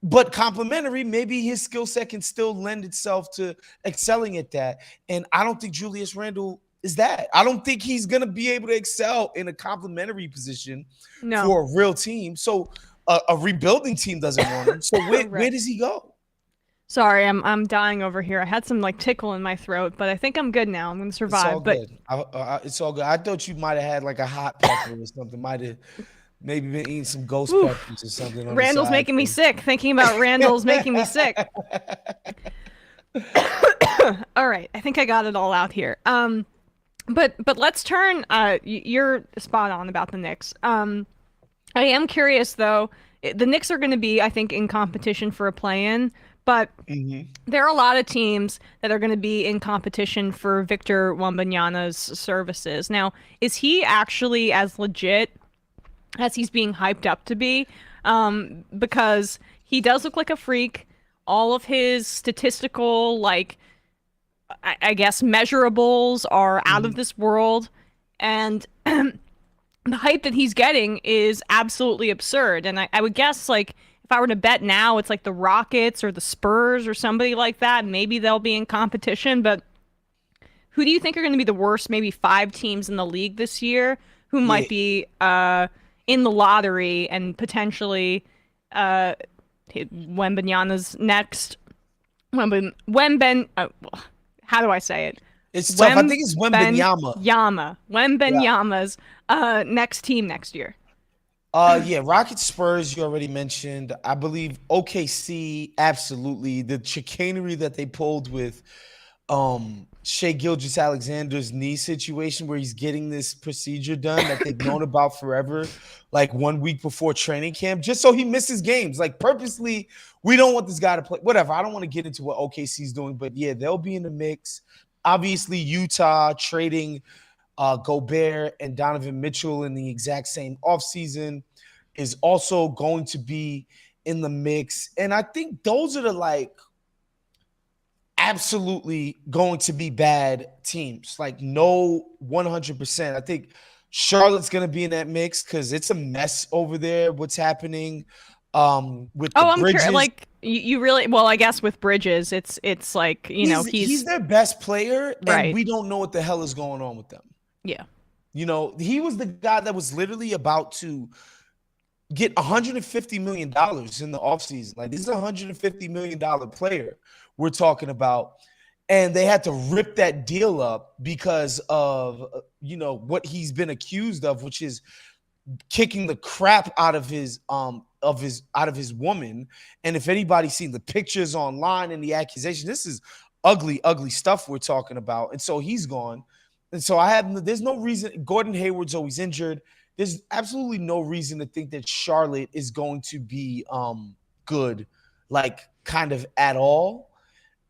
but complementary, maybe his skill set can still lend itself to excelling at that. And I don't think Julius Randle is that. I don't think he's going to be able to excel in a complementary position for a real team. So a rebuilding team doesn't want him. So where does he go? Sorry, I'm dying over here. I had some tickle in my throat, but I think I'm good now. I'm going to survive. It's all good. It's all good. I thought you might have had like a hot pepper or something. Might Maybe been eating some ghost peppers or something. On Randall's the side making me sick. Thinking about Randall's making me sick. All right, I think I got it all out here. But let's turn. You're spot on about the Knicks. I am curious though. The Knicks are going to be, I think, in competition for a play-in, but there are a lot of teams that are going to be in competition for Victor Wembanyama's services. Now, is he actually as legit as he's being hyped up to be? Because he does look like a freak. All of his statistical, like, I guess, measurables are out of this world. And the hype that he's getting is absolutely absurd. And I would guess, like, if I were to bet now, it's like the Rockets or the Spurs or somebody like that. Maybe they'll be in competition. But who do you think are going to be the worst, maybe 5 teams in the league this year who might be in the lottery and potentially Wembanyama's next? How do I say it? It's tough. I think it's Wembanyama. Wembanyama's next team next year. Rockets, Spurs, you already mentioned. I believe OKC, absolutely. The chicanery that they pulled with Shai Gilgeous-Alexander's knee situation where he's getting this procedure done that they've known about forever, like 1 week before training camp, just so he misses games. Like, purposely, we don't want this guy to play. Whatever. I don't want to get into what OKC's doing, but yeah, they'll be in the mix. Obviously, Utah trading Gobert and Donovan Mitchell in the exact same offseason is also going to be in the mix. And I think those are the, like, absolutely going to be bad teams. Like, no, 100%. I think Charlotte's going to be in that mix because it's a mess over there, what's happening with the Bridges. Like, you really, well, I guess with Bridges, it's like, he's their best player, right, and we don't know what the hell is going on with them. Yeah. He was the guy that was literally about to get $150 million in the offseason. Like, this is a $150 million player we're talking about. And they had to rip that deal up because of, what he's been accused of, which is kicking the crap out of his woman. And if anybody's seen the pictures online and the accusation, this is ugly, ugly stuff we're talking about. And so he's gone. And so there's no reason. Gordon Hayward's always injured. There's absolutely no reason to think that Charlotte is going to be good, like, kind of at all.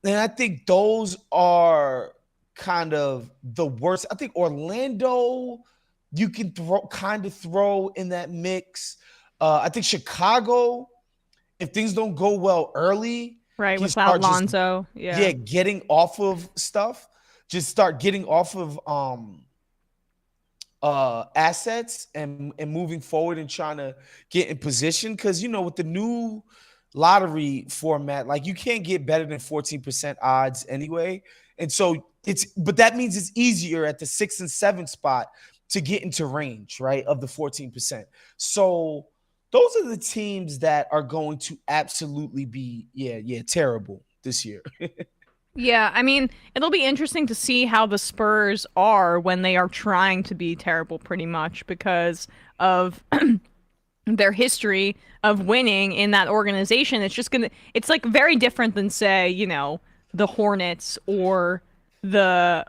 And I think those are kind of the worst. I think Orlando, you can throw in that mix. I think Chicago, if things don't go well early, right, without Lonzo, getting off of stuff. Just start getting off of assets and moving forward and trying to get in position. Because, with the new lottery format, like, you can't get better than 14% odds anyway. And so but that means it's easier at the 6 and 7 spot to get into range, right, of the 14%. So those are the teams that are going to absolutely be, terrible this year. Yeah, I mean, it'll be interesting to see how the Spurs are when they are trying to be terrible, pretty much, because of their history of winning in that organization. It's like very different than, say, the Hornets or the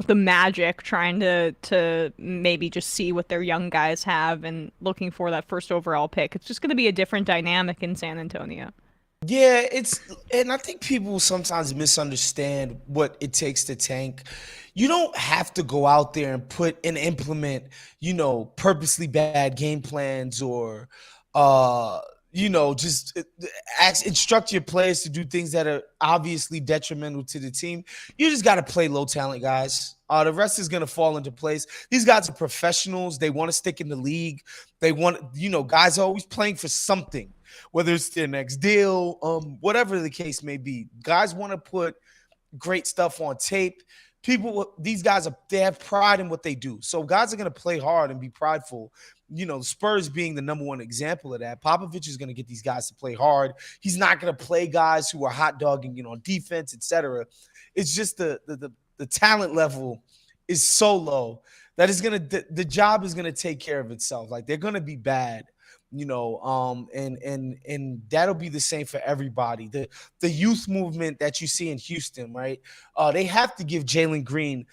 Magic trying to maybe just see what their young guys have and looking for that first overall pick. It's just going to be a different dynamic in San Antonio. Yeah, and I think people sometimes misunderstand what it takes to tank. You don't have to go out there and implement, purposely bad game plans or, just instruct your players to do things that are obviously detrimental to the team. You just got to play low talent guys. The rest is going to fall into place. These guys are professionals. They want to stick in the league. They want, guys are always playing for something, whether it's their next deal, whatever the case may be. Guys want to put great stuff on tape. These guys they have pride in what they do. So guys are going to play hard and be prideful. Spurs being the number one example of that. Popovich is going to get these guys to play hard. He's not going to play guys who are hot dogging, on defense, etc. It's just the talent level is so low that is the job is gonna take care of itself. Like they're gonna be bad, and that'll be the same for everybody. The youth movement that you see in Houston, right? They have to give Jalen Green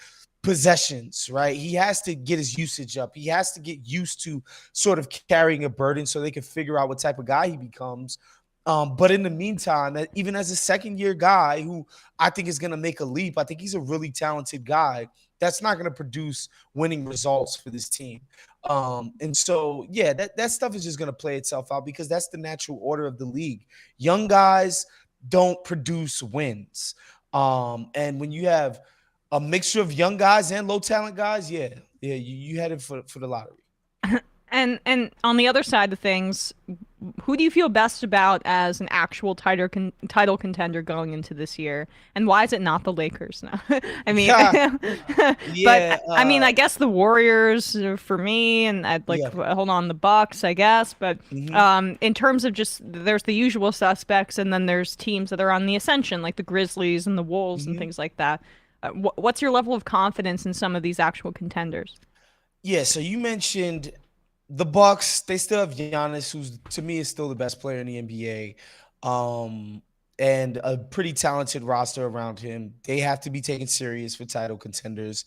possessions, right? He has to get his usage up. He has to get used to sort of carrying a burden so they can figure out what type of guy he becomes. But in the meantime, even as a second-year guy who I think is going to make a leap, I think he's a really talented guy. That's not going to produce winning results for this team. And so, yeah, that stuff is just going to play itself out because that's the natural order of the league. Young guys don't produce wins. And when you have a mixture of young guys and low talent guys, you headed for the lottery. And on the other side of things, who do you feel best about as an actual title contender going into this year? And why is it not the Lakers now? I mean, but I mean, I guess the Warriors for me, and I'd hold on, the Bucs, I guess. But in terms of just, there's the usual suspects, and then there's teams that are on the ascension, like the Grizzlies and the Wolves and things like that. What's your level of confidence in some of these actual contenders? Yeah, so you mentioned the Bucs. They still have Giannis, who's to me is still the best player in the NBA, and a pretty talented roster around him. They have to be taken serious for title contenders.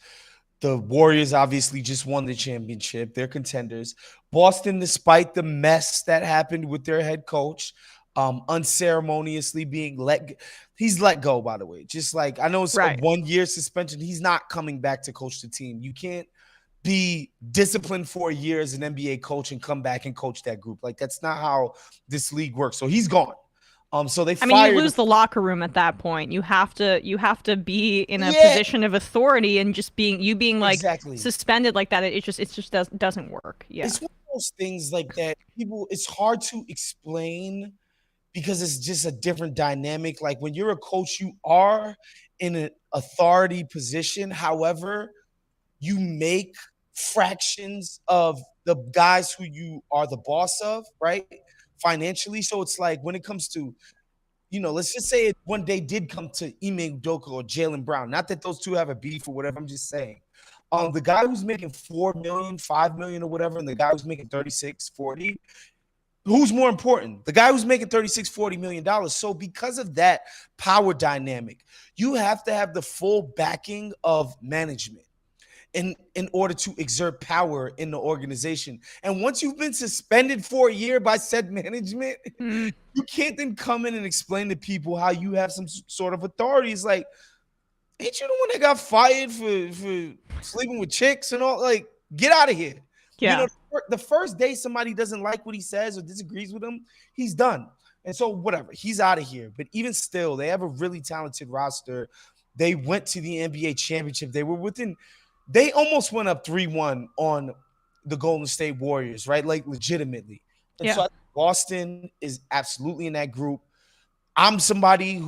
The Warriors obviously just won the championship. They're contenders. Boston, despite the mess that happened with their head coach, unceremoniously being he's let go, by the way. Just like, I know it's a 1-year suspension. He's not coming back to coach the team. You can't be disciplined for a year as an NBA coach and come back and coach that group. Like, that's not how this league works. So he's gone. So they fired. I mean, you lose the locker room at that point. You have to be in a position of authority, and just being like suspended like that. It just doesn't work. Yeah, it's one of those things like that. It's hard to explain because it's just a different dynamic. Like when you're a coach, you are in an authority position. However, you make fractions of the guys who you are the boss of, right? Financially. So it's like when it comes to, let's just say it one day did come to Ime Udoka or Jaylen Brown. Not that those two have a beef or whatever. I'm just saying. The guy who's making $4 million, $5 million or whatever, and the guy who's making 36, 40, who's more important? The guy who's making $36, $40 million. So because of that power dynamic, you have to have the full backing of management in order to exert power in the organization. And once you've been suspended for a year by said management, you can't then come in and explain to people how you have some sort of authority. It's like, ain't you the one that got fired for sleeping with chicks and all? Like, get out of here. Yeah. The first day somebody doesn't like what he says or disagrees with him, he's done. And so whatever, he's out of here. But even still, they have a really talented roster. They went to the NBA championship. They almost went up 3-1 on the Golden State Warriors, right? Like legitimately. And so I think Boston is absolutely in that group. I'm somebody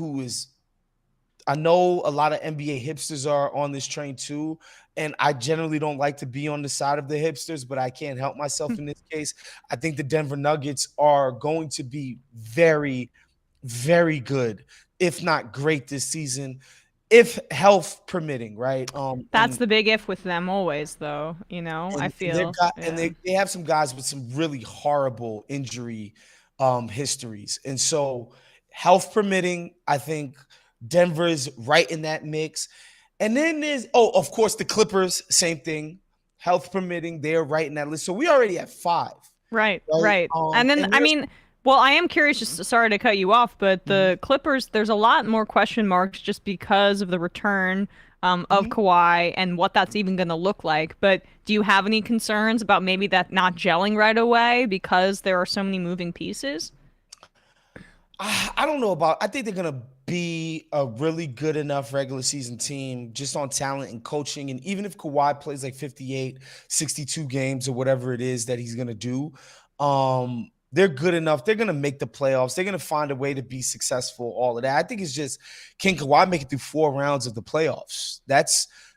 I know a lot of NBA hipsters are on this train too. And I generally don't like to be on the side of the hipsters, but I can't help myself in this case. I think the Denver Nuggets are going to be very, very good, if not great this season, if health permitting, right? That's the big if with them always, though. I feel. And they have some guys with some really horrible injury histories. And so health permitting, I think Denver is right in that mix. And then there's, of course, the Clippers, same thing. Health permitting, they're right in that list. So we already have 5. Right. And then, well, I am curious, just sorry to cut you off, but the Clippers, there's a lot more question marks just because of the return of Kawhi and what that's even going to look like. But do you have any concerns about maybe that not gelling right away because there are so many moving pieces? I don't know I think they're going to be a really good enough regular season team just on talent and coaching. And even if Kawhi plays like 58, 62 games or whatever it is that he's going to do, they're good enough. They're going to make the playoffs. They're going to find a way to be successful, all of that. I think it's just, can Kawhi make it through 4 rounds of the playoffs?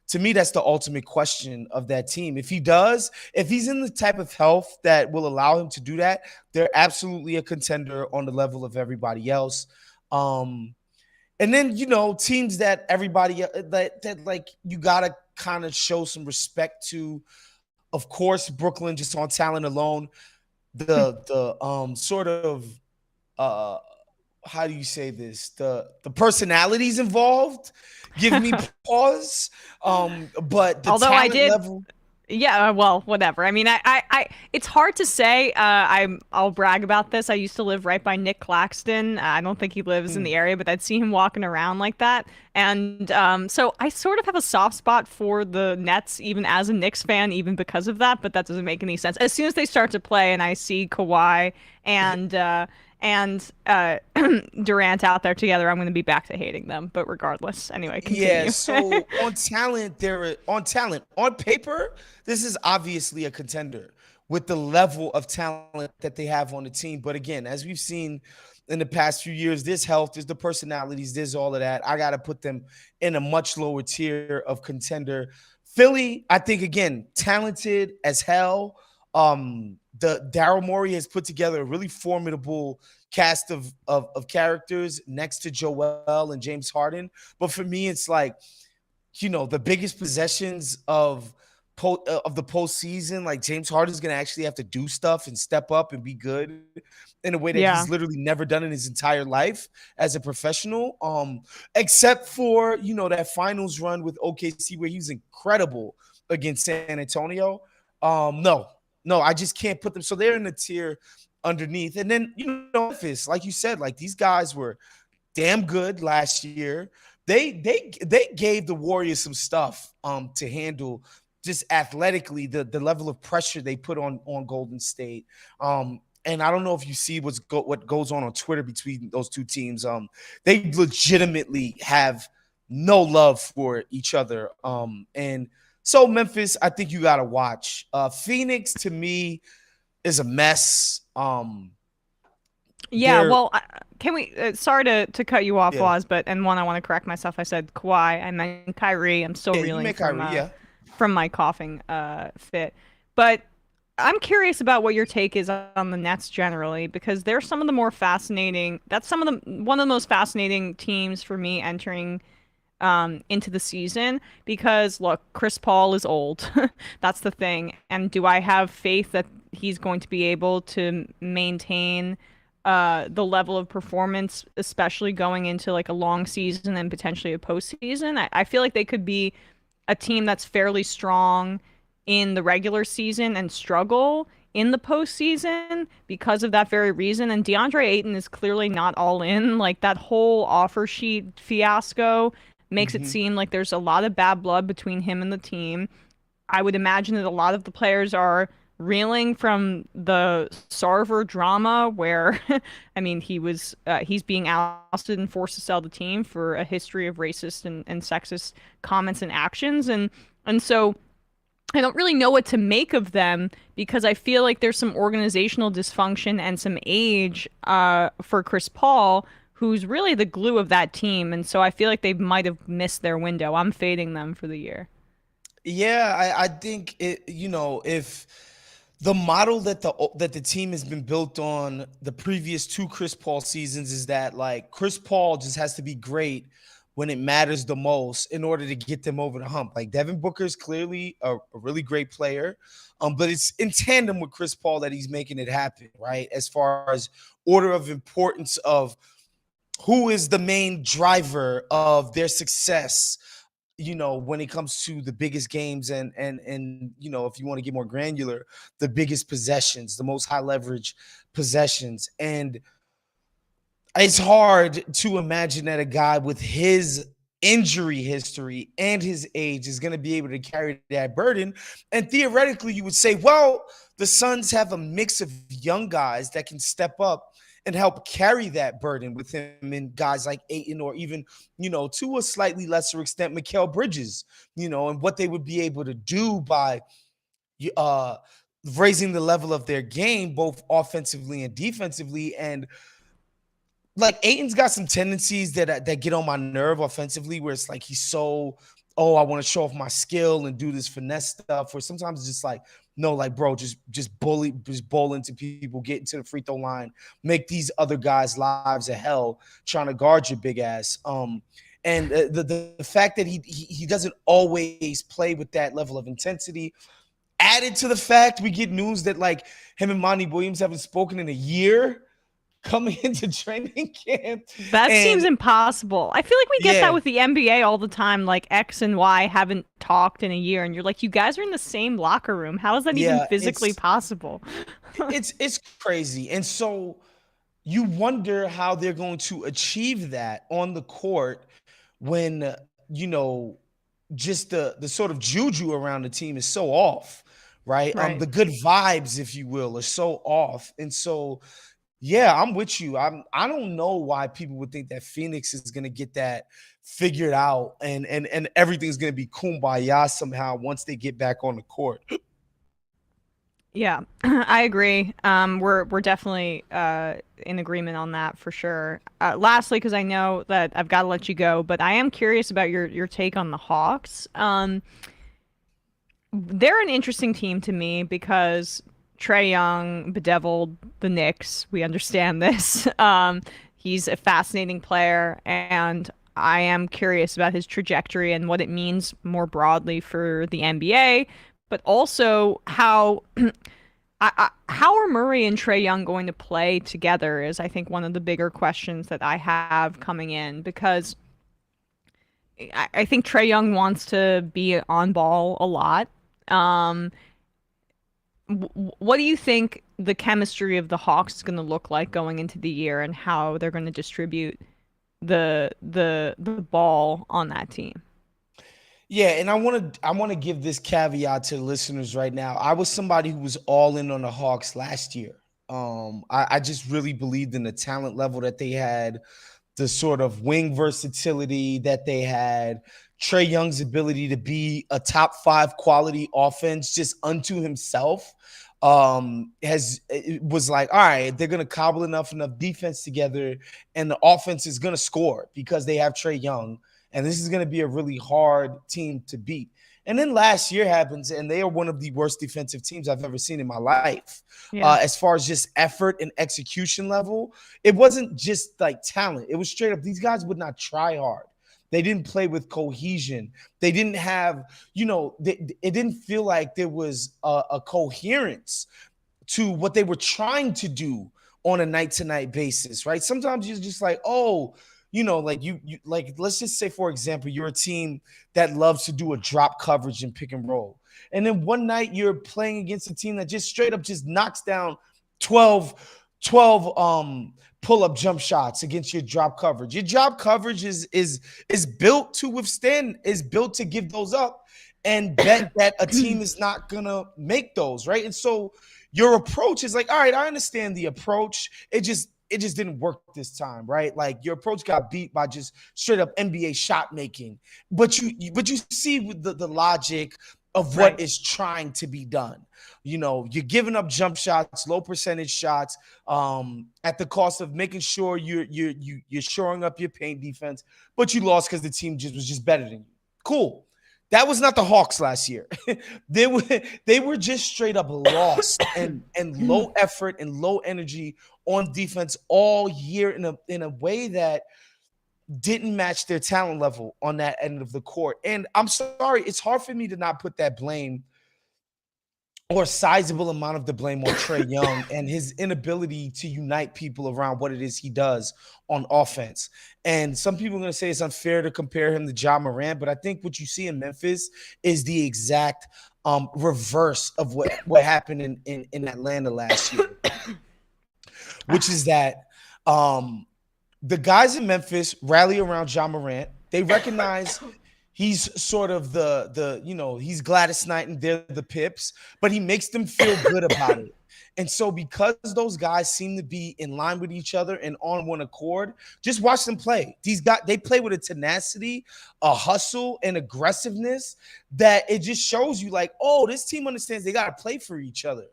To me, that's the ultimate question of that team. If he does, if he's in the type of health that will allow him to do that, they're absolutely a contender on the level of everybody else. And then, teams that everybody that like you got to kind of show some respect to, of course, Brooklyn just on talent alone. The sort of how do you say this? The personalities involved give me pause. But the Although I talent did, level. yeah, well, whatever. I mean, it's hard to say. I'll brag about this. I used to live right by Nick Claxton. I don't think he lives in the area, but I'd see him walking around like that. And so I sort of have a soft spot for the Nets, even as a Knicks fan, even because of that. But that doesn't make any sense. As soon as they start to play, and I see Kawhi and Durant out there together, I'm going to be back to hating them. But regardless, anyway, continue. Yeah, so on talent, on paper, this is obviously a contender with the level of talent that they have on the team. But again, as we've seen in the past few years, there's health, there's the personalities, there's all of that. I got to put them in a much lower tier of contender. Philly, I think, again, talented as hell. The Daryl Morey has put together a really formidable cast of characters next to Joel and James Harden. But for me, it's like, the biggest possessions of the postseason, like James Harden's going to actually have to do stuff and step up and be good in a way that he's literally never done in his entire life as a professional. Except for, that finals run with OKC where he was incredible against San Antonio. No, I just can't put them. So they're in the tier underneath. And then, Memphis, like you said, like these guys were damn good last year. They gave the Warriors some stuff to handle just athletically, the level of pressure they put on Golden State. And I don't know if you see what goes on Twitter between those two teams. They legitimately have no love for each other. And so Memphis, I think you got to watch. Phoenix, to me, is a mess. Well, can we? Sorry to cut you off, Waz, but I want to correct myself. I said Kawhi, I meant Kyrie. I'm still reeling from my coughing fit. But I'm curious about what your take is on the Nets generally, because they're some of the more fascinating. That's one of the most fascinating teams for me entering into the season, because look, Chris Paul is old. That's the thing. And do I have faith that he's going to be able to maintain the level of performance, especially going into like a long season and potentially a postseason? I feel like they could be a team that's fairly strong in the regular season and struggle in the postseason because of that very reason. And DeAndre Ayton is clearly not all in. Like, that whole offer sheet fiasco makes it seem like there's a lot of bad blood between him and the team. I would imagine that a lot of the players are reeling from the Sarver drama where, I mean, he's being ousted and forced to sell the team for a history of racist and sexist comments and actions. And so I don't really know what to make of them, because I feel like there's some organizational dysfunction and some age for Chris Paul, who's really the glue of that team. And so I feel like they might have missed their window. I'm fading them for the year. Yeah, I think if the model that the team has been built on the previous two Chris Paul seasons is that, like, Chris Paul just has to be great when it matters the most in order to get them over the hump. Like, Devin Booker is clearly a really great player, but it's in tandem with Chris Paul that he's making it happen, right? As far as order of importance of who is the main driver of their success, when it comes to the biggest games and if you want to get more granular, the biggest possessions, the most high leverage possessions. And it's hard to imagine that a guy with his injury history and his age is going to be able to carry that burden. And theoretically, you would say, well, the Suns have a mix of young guys that can step up and help carry that burden with him, and guys like Ayton, or even, to a slightly lesser extent, Mikal Bridges, and what they would be able to do by raising the level of their game, both offensively and defensively. And like, Ayton's got some tendencies that get on my nerve offensively, where it's like he's so, I want to show off my skill and do this finesse stuff, where sometimes it's just like, no, like, bro, just bowl into people, get into the free throw line, make these other guys' lives a hell trying to guard your big ass. And the fact that he doesn't always play with that level of intensity, added to the fact we get news that like him and Monty Williams haven't spoken in a year coming into training camp. That seems impossible. I feel like we get that with the NBA all the time. Like X and Y haven't talked in a year, and you're like, you guys are in the same locker room. How is that even physically possible? It's crazy. And so you wonder how they're going to achieve that on the court when, you know, just the sort of juju around the team is so off, right? The good vibes, if you will, are so off. And so, yeah, I'm with you. I don't know why people would think that Phoenix is going to get that figured out and everything's going to be kumbaya somehow once they get back on the court. Yeah, I agree. We're definitely in agreement on that for sure. Lastly, because I know that I've got to let you go, but I am curious about your take on the Hawks. They're an interesting team to me because Trae Young bedeviled the Knicks. We understand this. He's a fascinating player, and I am curious about his trajectory and what it means more broadly for the NBA. But also how are Murray and Trae Young going to play together is, I think, one of the bigger questions that I have coming in, because I think Trae Young wants to be on ball a lot. What do you think the chemistry of the Hawks is going to look like going into the year, and how they're going to distribute the ball on that team? Yeah, and I want to give this caveat to the listeners right now. I was somebody who was all in on the Hawks last year. I just really believed in the talent level that they had, the sort of wing versatility that they had, Trae Young's ability to be a top 5 quality offense just unto himself. Was like, all right, they're gonna cobble enough defense together, and the offense is gonna score because they have Trae Young. And this is going to be a really hard team to beat. And then last year happens, and they are one of the worst defensive teams I've ever seen in my life. As far as just effort and execution level, it wasn't just like talent. It was straight up, these guys would not try hard. They didn't play with cohesion. They didn't have, it didn't feel like there was a coherence to what they were trying to do on a night-to-night basis, right? Sometimes you're just like, oh, like you let's just say, for example, you're a team that loves to do a drop coverage and pick and roll. And then one night you're playing against a team that just straight up just knocks down 12 pull-up jump shots against your drop coverage. Your drop coverage is built to withstand, is built to give those up and bet that a team is not gonna make those, right? And so your approach is like, all right, I understand the approach. It just didn't work this time, right? Like your approach got beat by just straight up NBA shot making. But you see with the logic of what is trying to be done. You're giving up jump shots, low percentage shots, at the cost of making sure you're shoring up your paint defense, but you lost because the team was just better than you. Cool. That was not the Hawks last year. They were just straight up lost and low effort and low energy on defense all year in a way that didn't match their talent level on that end of the court. And I'm sorry, it's hard for me to not put that blame or a sizable amount of the blame on Trae Young and his inability to unite people around what it is he does on offense. And some people are going to say it's unfair to compare him to Ja Morant, but I think what you see in Memphis is the exact reverse of what happened in Atlanta last year, which is that the guys in Memphis rally around Ja Morant. They recognize he's sort of he's Gladys Knight and they're the Pips, but he makes them feel good about it. And so because those guys seem to be in line with each other and on one accord, just watch them play. These guys, they play with a tenacity, a hustle, and aggressiveness that it just shows you like, oh, this team understands they got to play for each other.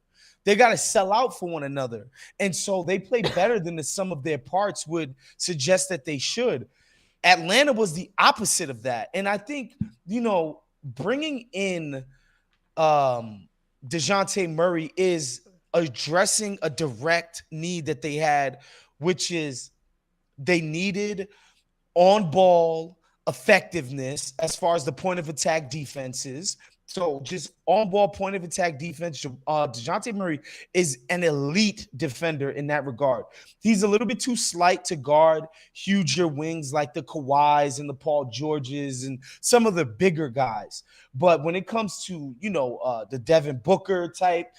They got to sell out for one another. And so they play better than the sum of their parts would suggest that they should. Atlanta was the opposite of that. And I think, bringing in DeJounte Murray is addressing a direct need that they had, which is they needed on-ball effectiveness as far as the point of attack defenses. So just on-ball point of attack defense, DeJounte Murray is an elite defender in that regard. He's a little bit too slight to guard huger wings like the Kawhis and the Paul Georges and some of the bigger guys. But when it comes to, the Devin Booker type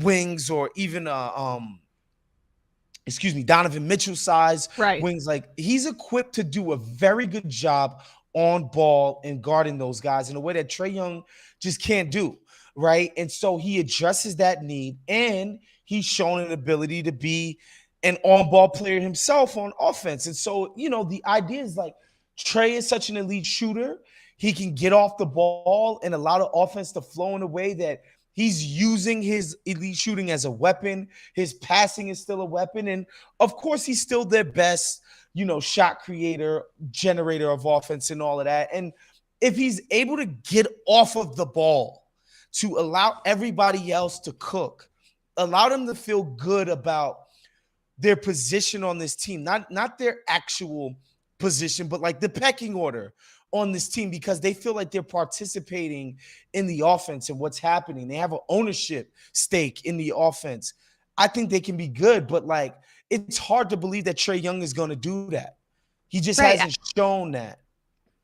wings, or even Donovan Mitchell size wings, like, he's equipped to do a very good job on ball and guarding those guys in a way that Trae Young just can't do, right? And so he addresses that need, and he's shown an ability to be an on-ball player himself on offense. And so, the idea is, like, Trae is such an elite shooter. He can get off the ball and allow the offense to flow in a way that he's using his elite shooting as a weapon. His passing is still a weapon. And, of course, he's still their best, shot creator, generator of offense and all of that. And if he's able to get off of the ball to allow everybody else to cook, allow them to feel good about their position on this team, not their actual position, but like the pecking order on this team, because they feel like they're participating in the offense and what's happening. They have an ownership stake in the offense. I think they can be good, but, like, it's hard to believe that Trae Young is going to do that. He just hasn't shown that.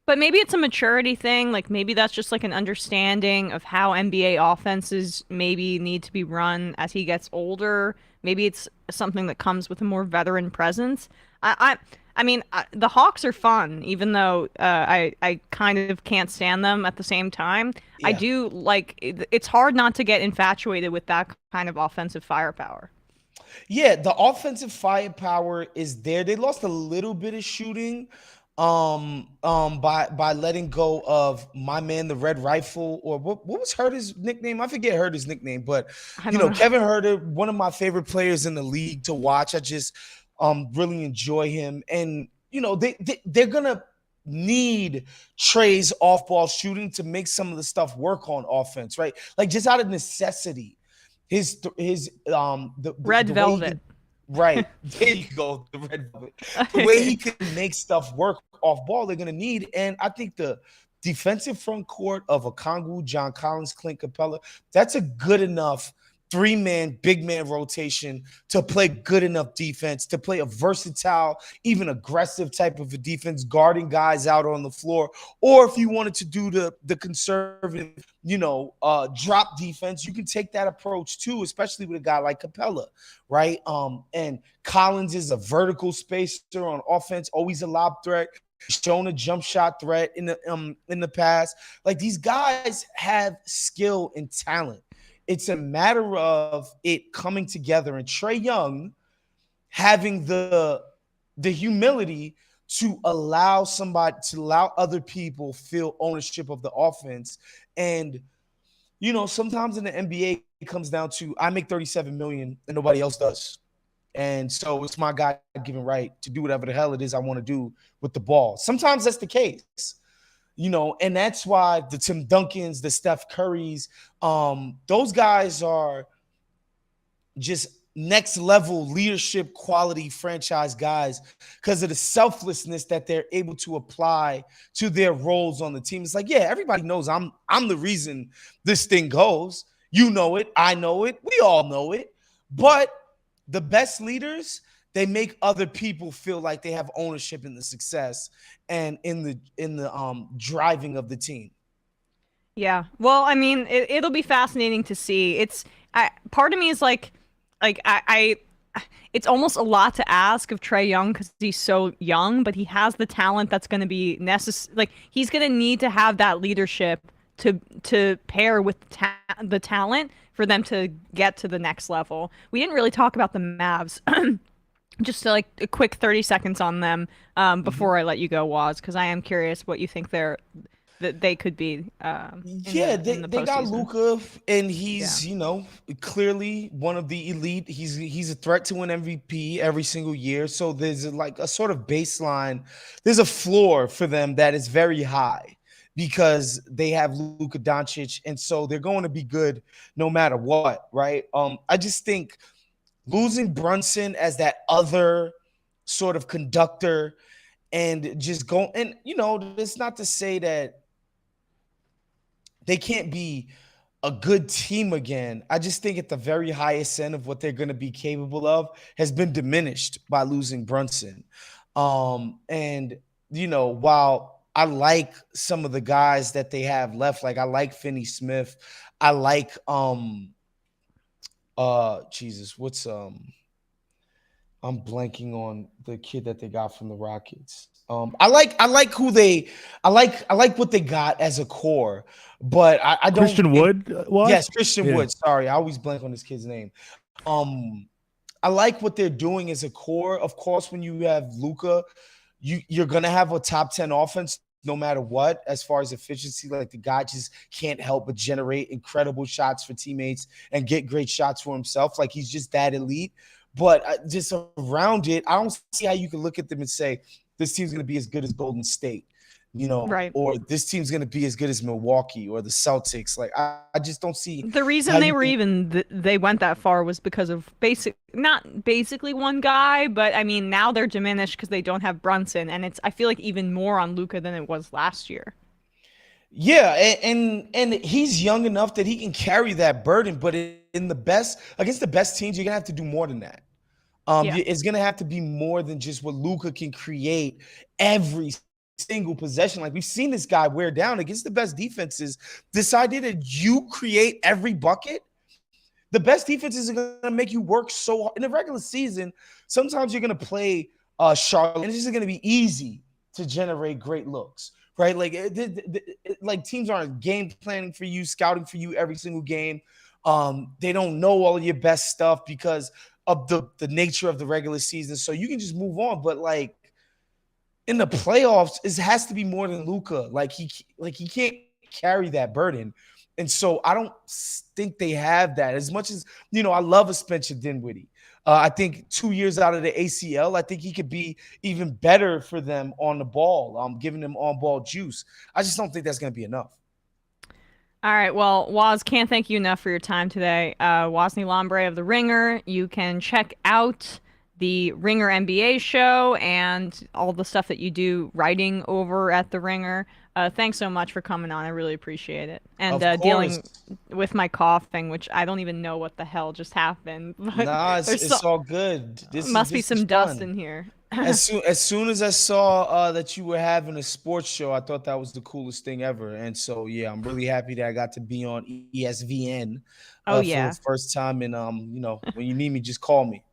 But maybe it's a maturity thing. Like, maybe that's just like an understanding of how NBA offenses maybe need to be run as he gets older. Maybe it's something that comes with a more veteran presence. I mean, the Hawks are fun, even though I kind of can't stand them at the same time. Yeah. I do like it's hard not to get infatuated with that kind of offensive firepower. Yeah, the offensive firepower is there. They lost a little bit of shooting by letting go of my man, the Red Rifle, or what was Herter's nickname? I forget Herter's nickname, but Kevin Huerter, one of my favorite players in the league to watch. I just really enjoy him. And they're gonna need Trae's off-ball shooting to make some of the stuff work on offense, right? Like, just out of necessity. The Red Velvet. Right. There you go. The Red Velvet. The way he can make stuff work off ball, they're going to need. And I think the defensive front court of Okongwu, John Collins, Clint Capella, that's a good enough three-man, big-man rotation to play good enough defense, to play a versatile, even aggressive type of a defense, guarding guys out on the floor. Or if you wanted to do the conservative, drop defense, you can take that approach too, especially with a guy like Capella, right? And Collins is a vertical spacer on offense, always a lob threat, shown a jump shot threat in the past. Like, these guys have skill and talent. It's a matter of it coming together, and Trae Young having the humility to allow other people feel ownership of the offense. And, sometimes in the NBA, it comes down to, I make $37 million and nobody else does. And so it's my God-given right to do whatever the hell it is I want to do with the ball. Sometimes that's the case. And that's why the Tim Duncans, the Steph Currys, those guys are just next level leadership quality franchise guys because of the selflessness that they're able to apply to their roles on the team. It's like, yeah, everybody knows I'm the reason this thing goes. You know it. I know it. We all know it. But the best leaders, they make other people feel like they have ownership in the success and in the driving of the team. Yeah. Well, I mean, it'll be fascinating to see. Part of me is like it's almost a lot to ask of Trae Young because he's so young, but he has the talent that's going to be necessary. Like, he's going to need to have that leadership to pair with the talent for them to get to the next level. We didn't really talk about the Mavs. Just like a quick 30 seconds on them before I let you go, Woz, because I am curious what you think that they could be. They got Luka, and he's clearly one of the elite. He's a threat to win MVP every single year. So there's like a sort of baseline. There's a floor for them that is very high because they have Luka Doncic, and so they're going to be good no matter what, right? I just think losing Brunson as that other sort of conductor and just go. And, it's not to say that they can't be a good team again. I just think at the very highest end of what they're going to be capable of has been diminished by losing Brunson. And, while I like some of the guys that they have left, like I like Finney Smith, I like, I'm blanking on the kid that they got from the Rockets. I like what they got as a core, but I don't. Christian Wood was? Yes, Christian Wood. Sorry, I always blank on this kid's name. I like what they're doing as a core. Of course, when you have Luka, you're gonna have a top 10 offense no matter what, as far as efficiency. Like, the guy just can't help but generate incredible shots for teammates and get great shots for himself. Like, he's just that elite. But just around it, I don't see how you can look at them and say this team's going to be as good as Golden State, right? Or this team's going to be as good as Milwaukee or the Celtics. Like, I just don't see. The reason they went that far was because of not basically one guy, but I mean, now they're diminished because they don't have Brunson, and I feel like even more on Luka than it was last year. Yeah, and he's young enough that he can carry that burden, but against the best teams, you're gonna have to do more than that. It's gonna have to be more than just what Luka can create every single possession. Like, we've seen this guy wear down against the best defenses. This idea that you create every bucket, the best defenses are gonna make you work so hard. In the regular season, sometimes you're gonna play Charlotte, and it's just gonna be easy to generate great looks. Right, like teams aren't game planning for you, scouting for you every single game. They don't know all of your best stuff because of the nature of the regular season. So you can just move on. But like in the playoffs, it has to be more than Luka. Like he can't carry that burden. And so I don't think they have that. As much as, I love a Spencer Dinwiddie. I think 2 years out of the ACL, I think he could be even better for them on the ball, giving them on-ball juice. I just don't think that's going to be enough. All right, well, Woz, can't thank you enough for your time today. Wosny Lambre of The Ringer. You can check out the Ringer NBA show and all the stuff that you do writing over at The Ringer. Thanks so much for coming on. I really appreciate it. And dealing with my coughing, which I don't even know what the hell just happened. Nah, it's all good. This must be some dust in here. As soon as I saw that you were having a sports show, I thought that was the coolest thing ever. And so, yeah, I'm really happy that I got to be on ESVN for the first time. And, when you need me, just call me.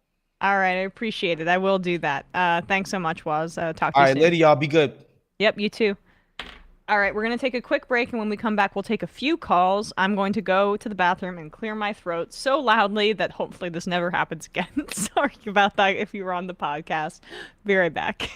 All right, I appreciate it. I will do that. Thanks so much, Woz. Talk to you soon. All right, lady, y'all be good. Yep, you too. All right, we're going to take a quick break, and when we come back, we'll take a few calls. I'm going to go to the bathroom and clear my throat so loudly that hopefully this never happens again. Sorry about that if you were on the podcast. Be right back.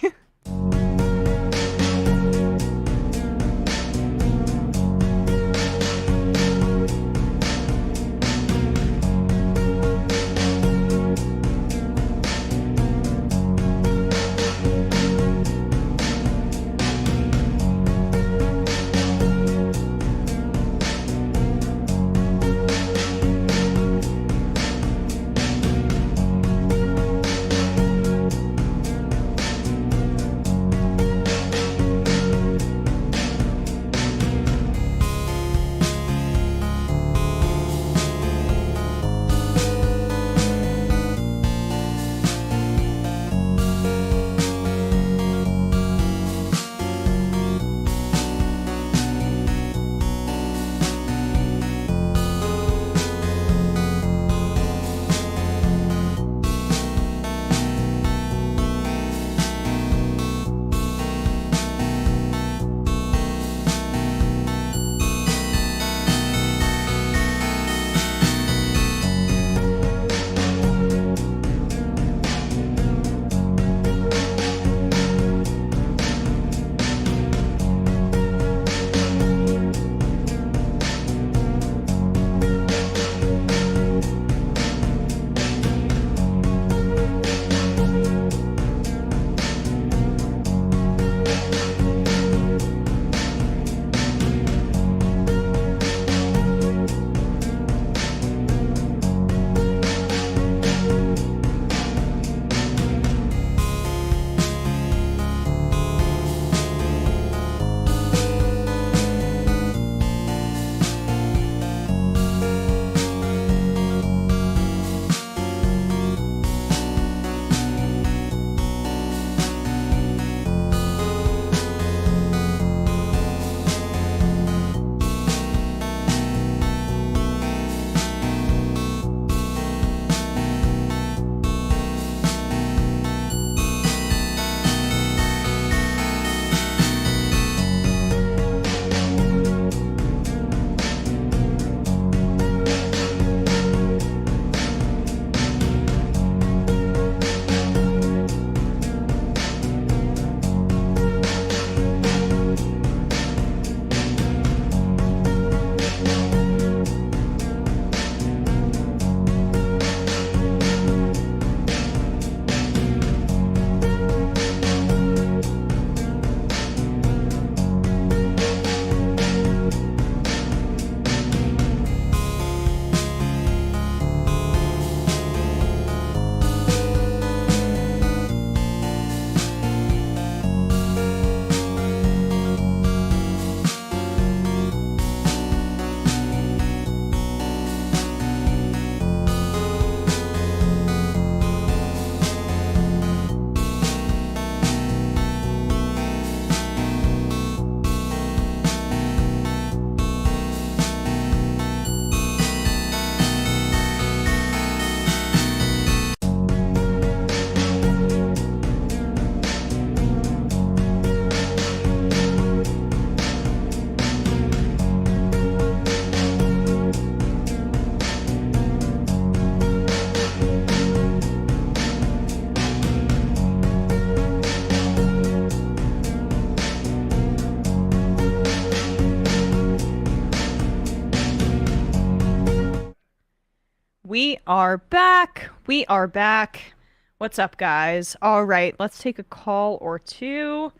We are back. We are back. What's up, guys? All right, let's take a call or two.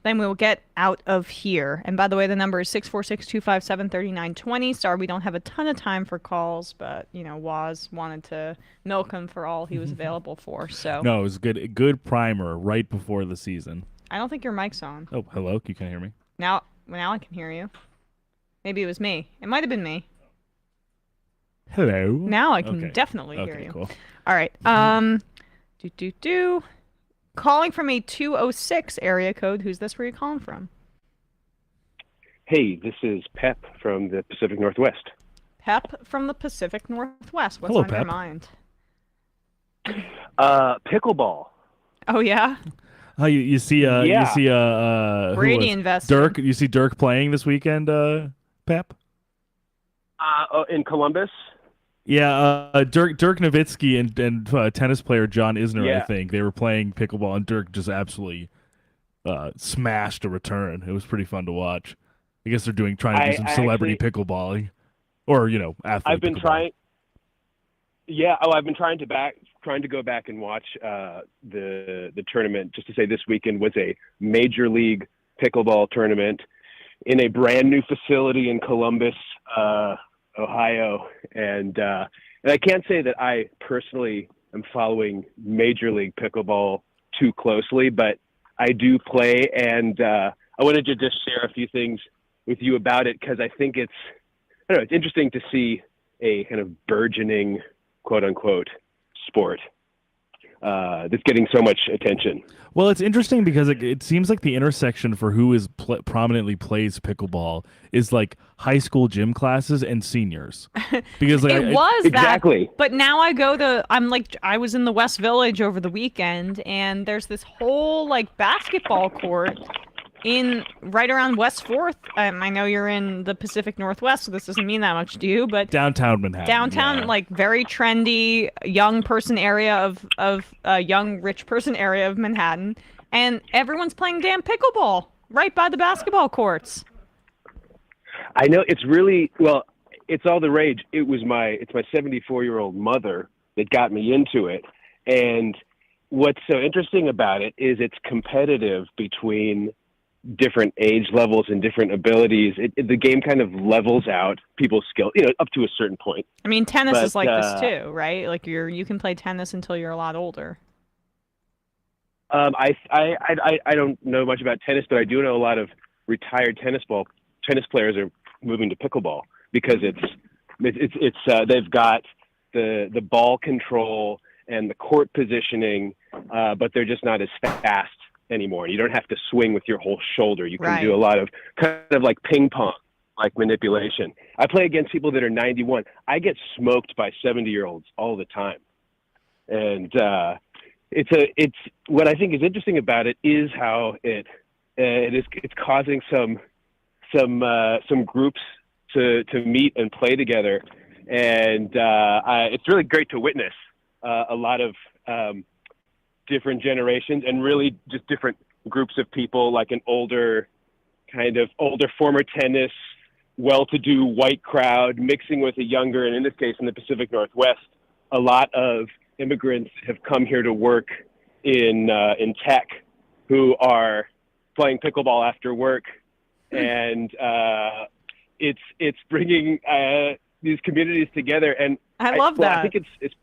Then we'll get out of here. And by the way, the number is 646-257-3920. Sorry, we don't have a ton of time for calls, but, Waz wanted to milk him for all he was available for. So No, it was good primer right before the season. I don't think your mic's on. Oh, hello. You can hear me? Now I can hear you. Maybe it was me. It might have been me. Hello. Now I can definitely hear Okay, you. cool. All right. Calling from a 206 area code. Who's this? Where are you calling from? Hey, this is Pep from the Pacific Northwest. Pep from the Pacific Northwest. What's Hello, on your Pep. mind? Pickleball. Oh yeah, Oh, you see who Brady was- invested. Dirk. You see Dirk playing this weekend, Pep? In Columbus. Yeah, Dirk Nowitzki and tennis player John Isner, I Yeah. think they were playing pickleball, and Dirk just absolutely smashed a return. It was pretty fun to watch. I guess they're trying to do some celebrity pickleballing, or athlete. I've been pickleball. trying. Yeah. Oh, I've been trying to go back and watch the tournament. Just to say, this weekend was a major league pickleball tournament in a brand new facility in Columbus, Ohio, and I can't say that I personally am following Major League Pickleball too closely, but I do play, and I wanted to just share a few things with you about it because I think it's interesting to see a kind of burgeoning, quote unquote, sport that's getting so much attention. Well, it's interesting because it seems like the intersection for who is prominently plays pickleball is like high school gym classes and seniors. Because like, It was exactly. that, but now I was in the West Village over the weekend, and there's this whole basketball court right around West 4th. I know you're in the Pacific Northwest, so this doesn't mean that much to you, but downtown Manhattan. Yeah. Very trendy young person area of young rich person area of Manhattan, and everyone's playing damn pickleball right by the basketball courts. I know it's all the rage. It's my 74-year-old mother that got me into it, and what's so interesting about it is it's competitive between different age levels and different abilities. The game kind of levels out people's skill, up to a certain point. I mean, tennis is like this too, right? Like you can play tennis until you're a lot older. I don't know much about tennis, but I do know a lot of retired tennis players are moving to pickleball because they've got the ball control and the court positioning, but they're just not as fast anymore. You don't have to swing with your whole shoulder. You can do a lot of kind of like ping pong, like manipulation. I play against people that are 91. I get smoked by 70-year-olds all the time. And it's what I think is interesting about it is how it's causing some groups to meet and play together. And it's really great to witness a lot of different generations and really just different groups of people, like an older former tennis, well-to-do white crowd mixing with a younger, and in this case, in the Pacific Northwest, a lot of immigrants have come here to work in tech who are playing pickleball after work. And it's bringing these communities together. And I love that. I think it's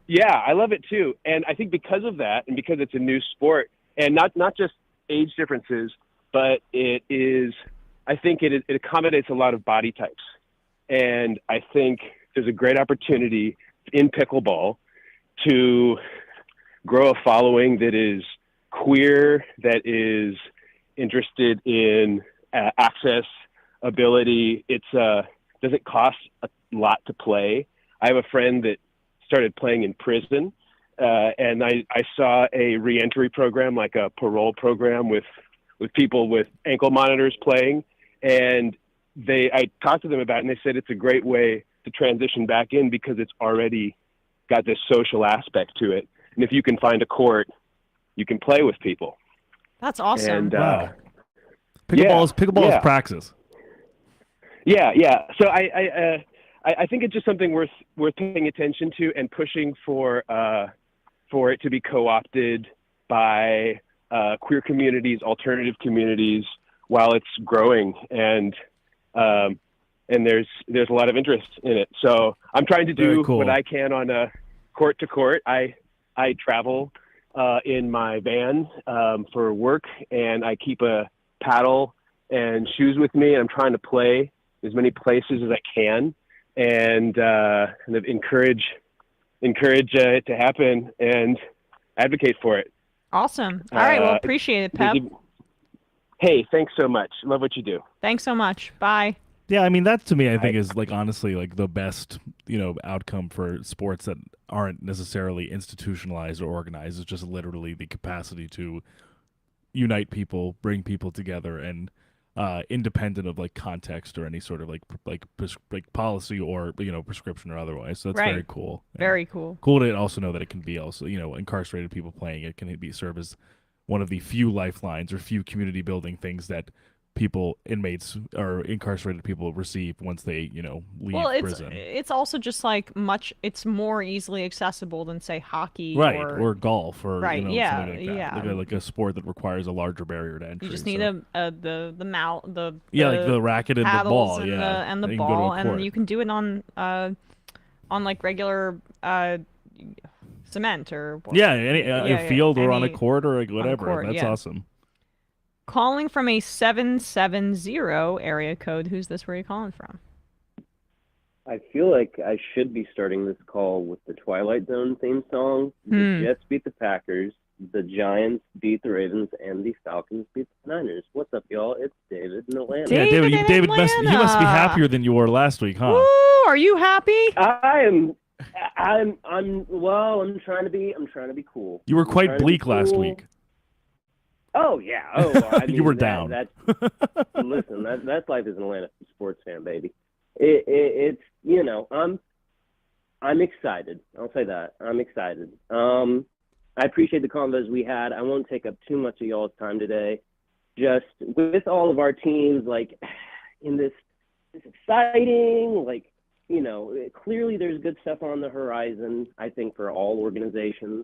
yeah, I love it too. And I think because of that, and because it's a new sport, and not just age differences, but I think it accommodates a lot of body types. And I think there's a great opportunity in pickleball to grow a following that is queer, that is interested in access, ability. It doesn't cost a lot to play. I have a friend that started playing in prison, and I saw a reentry program, like a parole program with people with ankle monitors playing, and I talked to them about it, and they said it's a great way to transition back in because it's already got this social aspect to it. And if you can find a court, you can play with people. That's awesome. And, wow. Pickleball is praxis. Yeah. So I think it's just something worth paying attention to and pushing for it to be co-opted by queer communities, alternative communities, while it's growing, and there's a lot of interest in it. So I'm trying to do what I can on court to court. I travel in my van for work, and I keep a paddle and shoes with me, and I'm trying to play as many places as I can, and kind of encourage it to happen and advocate for it. Awesome. All right. Well, appreciate it, Pep. Hey, thanks so much. Love what you do. Thanks so much. Bye. Yeah, I mean, that to me, I think is like honestly like the best, outcome for sports that aren't necessarily institutionalized or organized. It's just literally the capacity to unite people, bring people together, and independent of like context or any sort of like policy or prescription or otherwise. So that's very cool. Very cool. Cool to also know that it can be also incarcerated people playing it can serve as one of the few lifelines or few community building things that inmates or incarcerated people receive once they leave prison. It's also just like it's more easily accessible than say hockey or golf or something like that. Like a sport that requires a larger barrier to entry. You just need the racket and the ball and the ball, and you can do it on like regular cement or a field or on a court or whatever. That's awesome. Calling from a 770 area code. Who's this? Where are you calling from? I feel like I should be starting this call with the Twilight Zone theme song. The Jets beat the Packers, the Giants beat the Ravens, and the Falcons beat the Niners. What's up, y'all? It's David in Atlanta. David you must be happier than you were last week, huh? Woo, are you happy? I'm trying to be cool. You were quite bleak last week. Oh yeah. Oh, I mean, you were down. Listen, that's life as an Atlanta sports fan, baby. It's I'm excited. I'll say that. I'm excited. I appreciate the convos we had. I won't take up too much of y'all's time today. Just with all of our teams, like in this exciting, clearly there's good stuff on the horizon. I think for all organizations.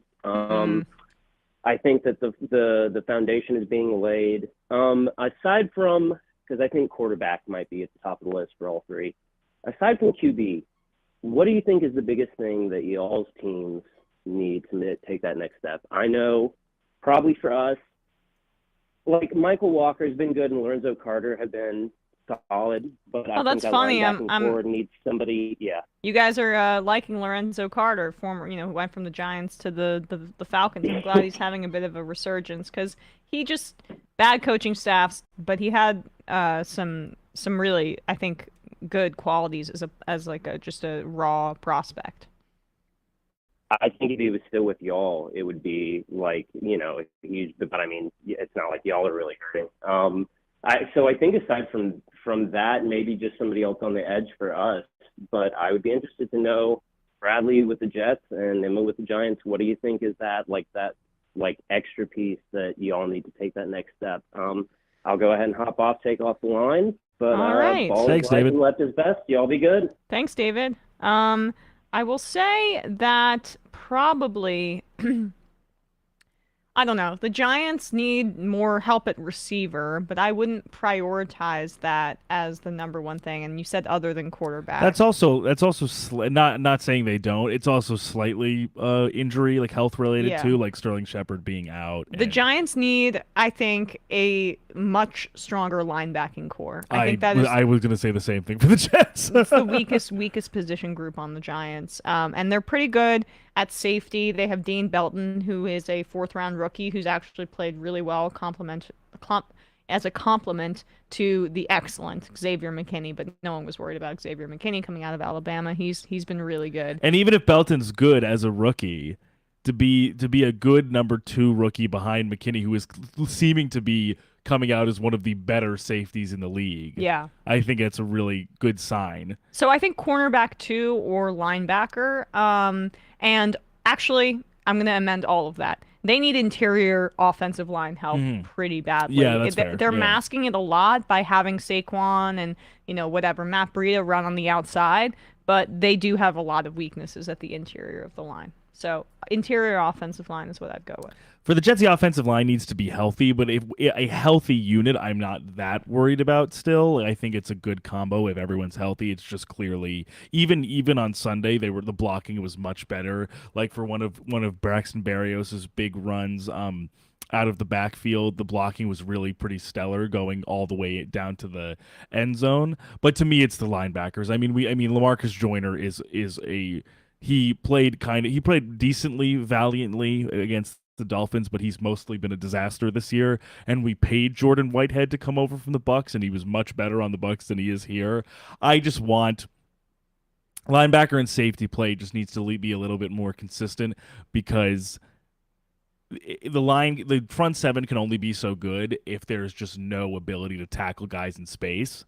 I think that the foundation is being laid. Aside from, because I think quarterback might be at the top of the list for all three. Aside from QB, what do you think is the biggest thing that y'all's teams need to take that next step? I know probably for us, like Michael Walker has been good and Lorenzo Carter have been solid, but I think that linebacking core needs somebody. Yeah, you guys are liking Lorenzo Carter, former, who went from the Giants to the Falcons. I'm glad he's having a bit of a resurgence because he just bad coaching staffs, but he had some really, I think, good qualities as just a raw prospect. I think if he was still with y'all, it would be like but I mean, it's not like y'all are really hurting. So I think aside from that, maybe just somebody else on the edge for us. But I would be interested to know, Bradley with the Jets and Emma with the Giants, what do you think is that extra piece that you all need to take that next step? I'll go ahead and take off the line. But all right. Thanks, David. Left is best. Y'all be good. Thanks, David. I will say that probably I don't know. The Giants need more help at receiver, but I wouldn't prioritize that as the number one thing. And you said other than quarterback. That's also not saying they don't. It's also slightly injury, like health related too, like Sterling Shepard being out. The Giants need, I think, a much stronger linebacking core. I was going to say the same thing for the Jets. It's the weakest position group on the Giants, and they're pretty good at safety. They have Dean Belton, who is a fourth-round rookie who's actually played really well, as a complement to the excellent Xavier McKinney. But no one was worried about Xavier McKinney coming out of Alabama. He's been really good. And even if Belton's good as a rookie, to be a good number 2 rookie behind McKinney, who is seeming to be coming out as one of the better safeties in the league. Yeah. I think it's a really good sign. So I think cornerback 2 or linebacker. And actually, I'm going to amend all of that. They need interior offensive line help pretty badly. Yeah, that's fair. They're masking it a lot by having Saquon and, whatever, Matt Breida run on the outside. but they do have a lot of weaknesses at the interior of the line. So interior offensive line is what I'd go with. For the Jets, the offensive line needs to be healthy, but if a healthy unit, I'm not that worried about still. I think it's a good combo if everyone's healthy. It's just clearly even on Sunday, the blocking was much better. Like for one of Braxton Berrios' big runs out of the backfield, the blocking was really pretty stellar, going all the way down to the end zone. But to me, it's the linebackers. I mean, LaMarcus Joyner he played decently, valiantly against the Dolphins, but he's mostly been a disaster this year. And we paid Jordan Whitehead to come over from the Bucs, and he was much better on the Bucs than he is here. I just want linebacker and safety play just needs to be a little bit more consistent, because the front seven can only be so good if there's just no ability to tackle guys in space,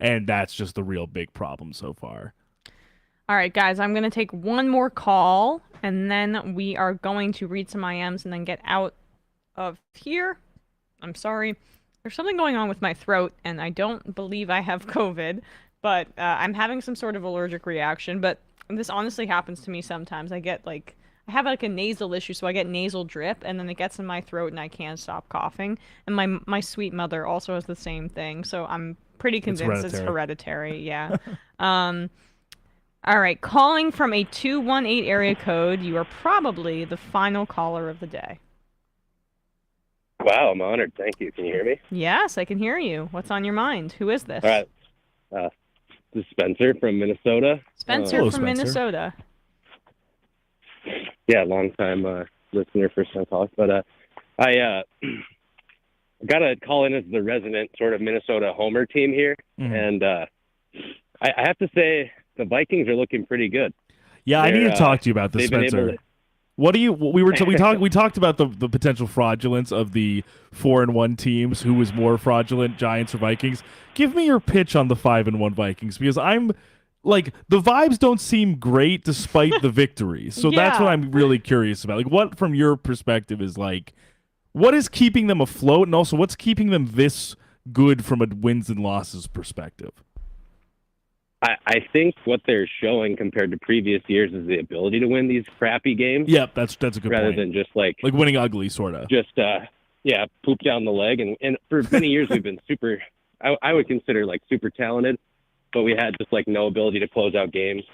and that's just the real big problem so far. All right, guys, I'm going to take one more call, and then we are going to read some IMs and then get out of here. I'm sorry. There's something going on with my throat, and I don't believe I have COVID, but I'm having some sort of allergic reaction. But this honestly happens to me sometimes. I have like a nasal issue, so I get nasal drip, and then it gets in my throat, and I can't stop coughing. And my sweet mother also has the same thing, so I'm pretty convinced it's hereditary. Yeah. All right, calling from a 218 area code. You are probably the final caller of the day. Wow, I'm honored. Thank you. Can you hear me? Yes, I can hear you. What's on your mind? Who is this? All right. This is Spencer from Minnesota. Hello, Spencer. Minnesota. Yeah, long-time listener, first-time caller. But I got to call in as the resident sort of Minnesota homer team here. And I have to say, the Vikings are looking pretty good. Yeah, I need to talk to you about this, Spencer. We talked about the potential fraudulence of the 4-1 teams. Who was more fraudulent, Giants or Vikings? Give me your pitch on the 5-1 Vikings, because I'm like, the vibes don't seem great despite the victories. So that's what I'm really curious about. Like, what from your perspective is like, what is keeping them afloat, and also what's keeping them this good from a wins and losses perspective? I think what they're showing compared to previous years is the ability to win these crappy games. Yeah, that's a good rather point. Than just like winning ugly, sort of. Just poop down the leg. And for many years we've been super. I would consider like super talented, but we had just like no ability to close out games.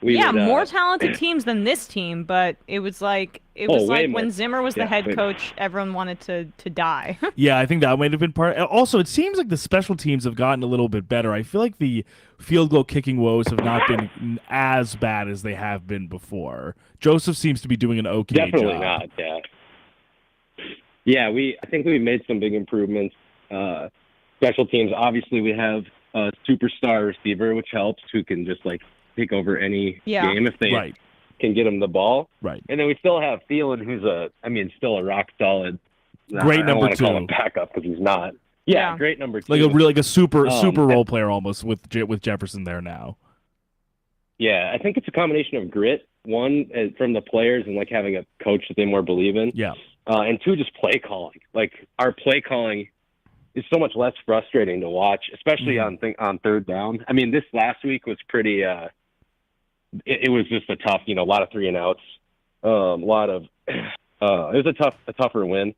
More talented teams than this team, but it was like when Zimmer was the head coach, everyone wanted to die. Yeah, I think that might have been part. Also, it seems like the special teams have gotten a little bit better. I feel like the field goal kicking woes have not been as bad as they have been before. Joseph seems to be doing an okay job. Definitely not. Yeah. I think we made some big improvements. Special teams, obviously, we have a superstar receiver, which helps, who can just like take over any game if they can get him the ball. Right. And then we still have Thielen, who's still a rock solid. Great number two. I don't want to call him backup because he's not. Yeah, great number two. Like a super role player almost with Jefferson there now. Yeah, I think it's a combination of grit, one from the players and like having a coach that they more believe in. Yeah. And two, just play calling. Like our play calling is so much less frustrating to watch, especially on third down. I mean, this last week was pretty. It was just a tough, a lot of 3 and outs, a lot of. It was a tougher win,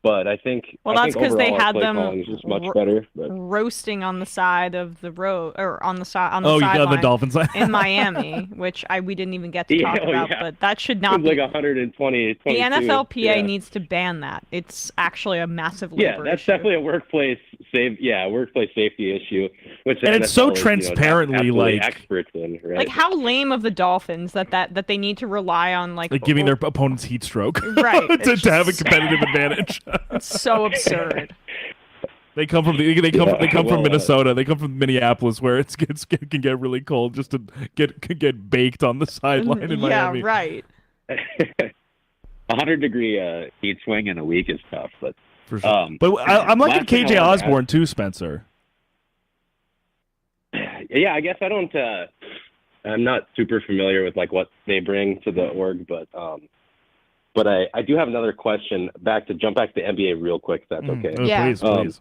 but I think. Well, that's because they had them much better, roasting on the side of the road, or on the sideline. On the Dolphins side in Miami, which we didn't even get to talk about. Yeah. But that should not be like 120. The NFLPA needs to ban that. It's actually a massive labor that's issue. Definitely a workplace safety issue. Which and it's so transparently like experts in, right? Like how lame of the Dolphins that they need to rely on like giving their opponents heat stroke, right? to have a competitive advantage. It's so absurd. They come from Minnesota. They come from Minneapolis, where it can get really cold just to get baked on the sideline in Miami. Yeah, right. 100-degree heat swing in a week is tough, but for sure. But I'm liking KJ Osborne too, Spencer. Yeah, I guess I don't. I'm not super familiar with like what they bring to the org, but I do have another question. Jump back to the NBA real quick, if that's okay. Yeah, please.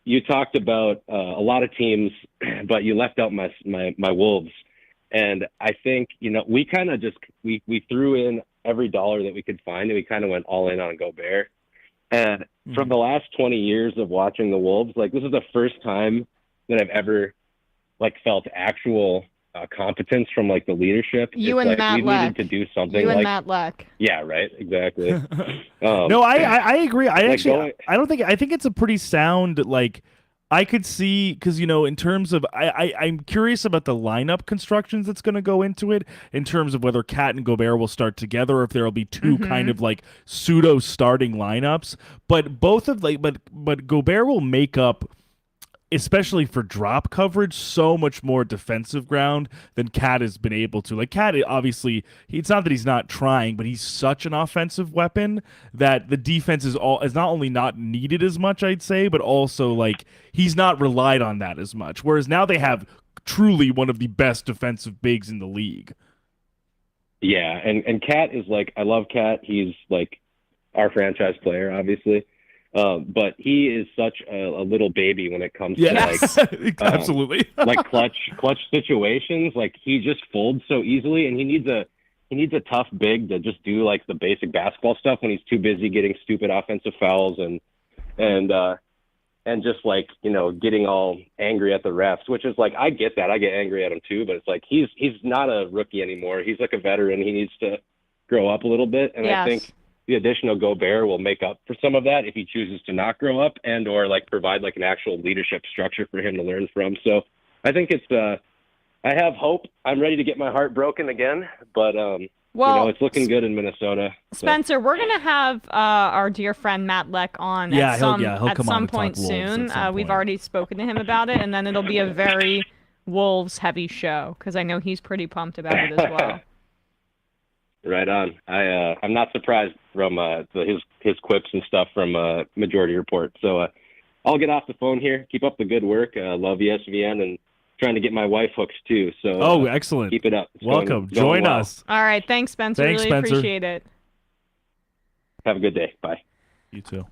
you talked about a lot of teams, but you left out my Wolves. And I think, we kind of we threw in every dollar that we could find, and we kind of went all in on Gobert. And from the last 20 years of watching the Wolves, this is the first time that I've ever felt actual competence from the leadership. You and Matt we needed to do something. You and Matt Leck. Yeah, right. Exactly. No, I agree. I think it's a pretty sound, I could see, because, in terms of, I'm curious about the lineup constructions that's going to go into it, in terms of whether Cat and Gobert will start together, or if there will be two kind of pseudo starting lineups. But both of but Gobert will make up, especially for drop coverage, so much more defensive ground than Cat has been able to. Cat, obviously, it's not that he's not trying, but he's such an offensive weapon that the defense is not only not needed as much, I'd say, but also he's not relied on that as much. Whereas now they have truly one of the best defensive bigs in the league. Yeah, and Cat is I love Cat. He's our franchise player, obviously. But he is such a little baby when it comes to absolutely clutch situations. He just folds so easily, and he needs a tough big to just do the basic basketball stuff when he's too busy getting stupid offensive fouls and just getting all angry at the refs, which is I get that. I get angry at him too, but it's he's not a rookie anymore. He's a veteran. He needs to grow up a little bit, and I think the additional Gobert will make up for some of that if he chooses to not grow up and or provide an actual leadership structure for him to learn from. So I think it's I have hope. I'm ready to get my heart broken again, but it's looking good in Minnesota. Spencer, we're gonna have our dear friend Matt Leck on at some point soon. We've already spoken to him about it, and then it'll be a very Wolves heavy show because I know he's pretty pumped about it as well. Right on. I'm not surprised from his quips and stuff from Majority Report. So I'll get off the phone here. Keep up the good work. Love ESVN and trying to get my wife hooked too. So excellent. Keep it up. Welcome. Join well. us. All right. Thanks, Spencer. Thanks, really Spencer. appreciate it. Have a good day. Bye. You too.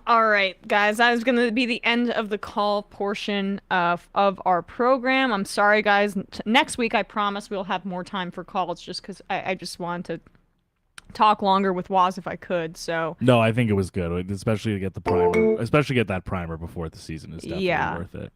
All right, guys, that is going to be the end of the call portion of our program. I'm sorry, guys. Next week, I promise we'll have more time for calls just because I just wanted to talk longer with Woz if I could. So no, I think it was good, especially to get the primer, especially get that primer before the season is definitely worth it.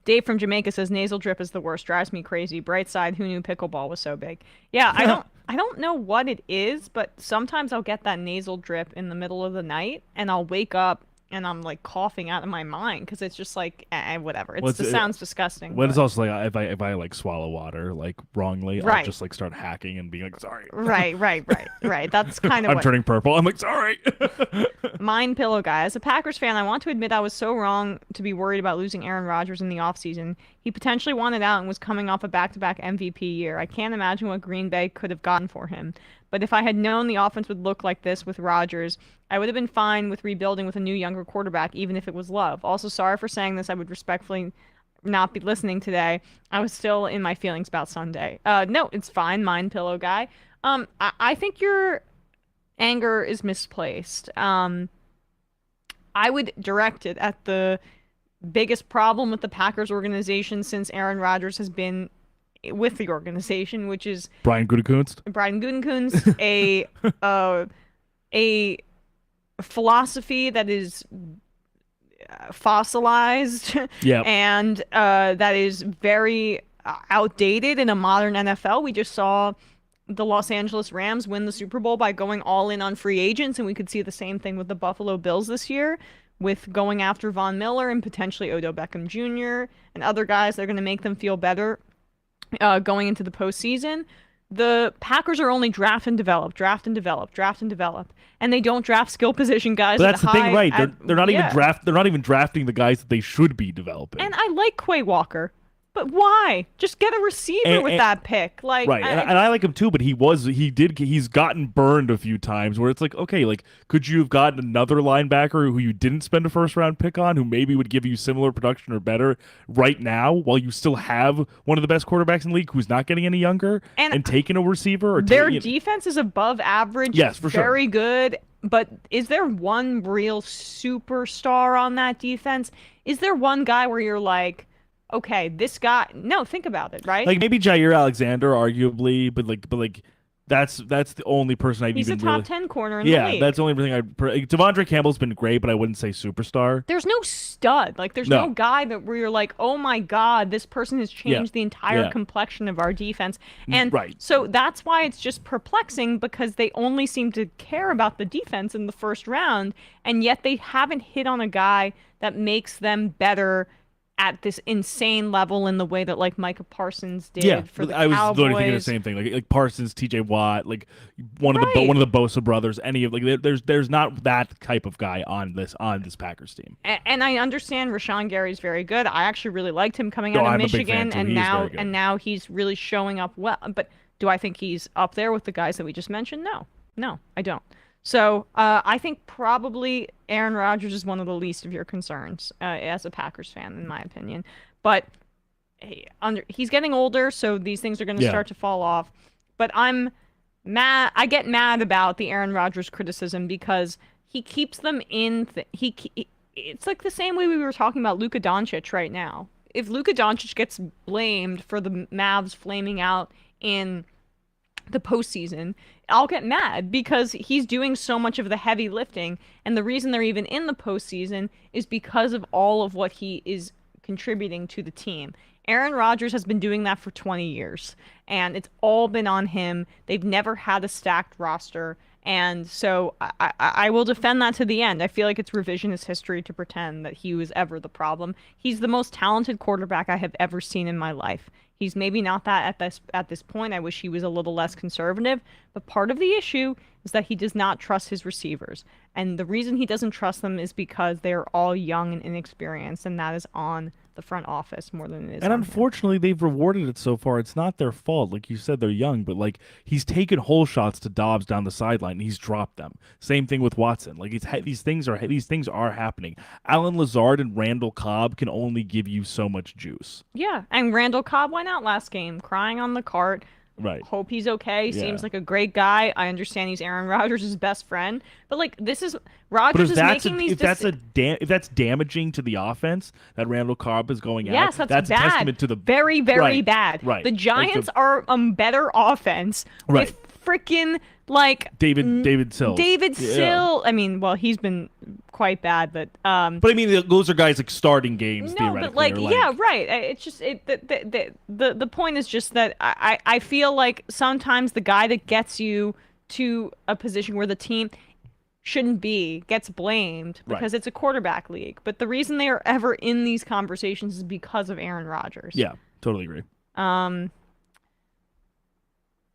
Dave from Jamaica says nasal drip is the worst. Drives me crazy. Bright side, who knew pickleball was so big? Yeah, I don't know what it is, but sometimes I'll get that nasal drip in the middle of the night, and I'll wake up and I'm coughing out of my mind because it's just whatever. It sounds disgusting. It's also if I swallow water wrongly, I'll just start hacking and being sorry. Right. That's kind of I'm turning purple. I'm sorry. Mind pillow guy. As a Packers fan, I want to admit I was so wrong to be worried about losing Aaron Rodgers in the offseason. He potentially wanted out and was coming off a back-to-back MVP year. I can't imagine what Green Bay could have gotten for him. But if I had known the offense would look like this with Rodgers, I would have been fine with rebuilding with a new younger quarterback, even if it was Love. Also, sorry for saying this. I would respectfully not be listening today. I was still in my feelings about Sunday. No, it's fine, mind pillow guy. I think your anger is misplaced. I would direct it at the biggest problem with the Packers organization since Aaron Rodgers has been with the organization, which is Brian Gutekunst, a philosophy that is fossilized and that is very outdated in a modern NFL. We just saw the Los Angeles Rams win the Super Bowl by going all in on free agents, and we could see the same thing with the Buffalo Bills this year with going after Von Miller and potentially Odell Beckham Jr. and other guys that are going to make them feel better going into the postseason. The Packers are only draft and develop, and they don't draft skill position guys. But that's the thing, right? They're not even drafting the guys that they should be developing. And I like Quay Walker, but why? Just get a receiver with that pick, right? And I like him too, but he's gotten burned a few times where it's okay, could you have gotten another linebacker who you didn't spend a first round pick on, who maybe would give you similar production or better right now, while you still have one of the best quarterbacks in the league who's not getting any younger, and taking a receiver? Or their defense is above average, yes, for very sure. good. But is there one real superstar on that defense? Is there one guy where you're like, okay, this guy? No, think about it, right? Like maybe Jair Alexander, arguably, but like that's the only person I'd He's a even top really. 10 corner in the Yeah, league. that's the only thing Devondre Campbell's been great, but I wouldn't say superstar. There's no stud. Like, there's no guy that where you're like, oh my God, this person has changed the entire complexion of our defense. And so that's why it's just perplexing, because they only seem to care about the defense in the first round, and yet they haven't hit on a guy that makes them better at this insane level in the way that like Micah Parsons did for the Cowboys. I was literally thinking the same thing. Like Parsons, T.J. Watt, like one of the Bosa brothers. Any of there's not that type of guy on this Packers team. And I understand Rashawn Gary's very good. I actually really liked him coming out of Michigan, and now he's really showing up well. But do I think he's up there with the guys that we just mentioned? No, I don't. So I think probably Aaron Rodgers is one of the least of your concerns as a Packers fan, in my opinion. But he's getting older, so these things are going to start to fall off. But I'm mad. I get mad about the Aaron Rodgers criticism because he keeps them in. It's like the same way we were talking about Luka Doncic right now. If Luka Doncic gets blamed for the Mavs flaming out in the postseason, I'll get mad because he's doing so much of the heavy lifting, and the reason they're even in the postseason is because of all of what he is contributing to the team. Aaron Rodgers has been doing that for 20 years, and it's all been on him. They've never had a stacked roster, and so I will defend that to the end. I feel like it's revisionist history to pretend that he was ever the problem. He's the most talented quarterback I have ever seen in my life. He's maybe not that at this point. I wish he was a little less conservative. But part of the issue is that he does not trust his receivers. And the reason he doesn't trust them is because they're all young and inexperienced, and that is on the front office more than it is. And unfortunately, they've rewarded it so far. It's not their fault. Like you said, they're young, but like he's taken hole shots to Dobbs down the sideline, and he's dropped them. Same thing with Watson. Like these things are happening. Alan Lazard and Randall Cobb can only give you so much juice. Yeah, and Randall Cobb went out last game crying on the cart. Right. Hope he's okay. Seems like a great guy. I understand he's Aaron Rodgers' best friend, but like this is Rodgers is making these. If that's damaging to the offense that Randall Cobb is going out, that's bad. A testament to the very bad. Right. The Giants are a better offense with freaking like David Sill. Sill. I mean, well, he's been quite bad, but I mean, those are guys like starting games. No, but like, yeah, right. It's just the point is just that I feel like sometimes the guy that gets you to a position where the team shouldn't be gets blamed because it's a quarterback league. But the reason they are ever in these conversations is because of Aaron Rodgers. Yeah, totally agree.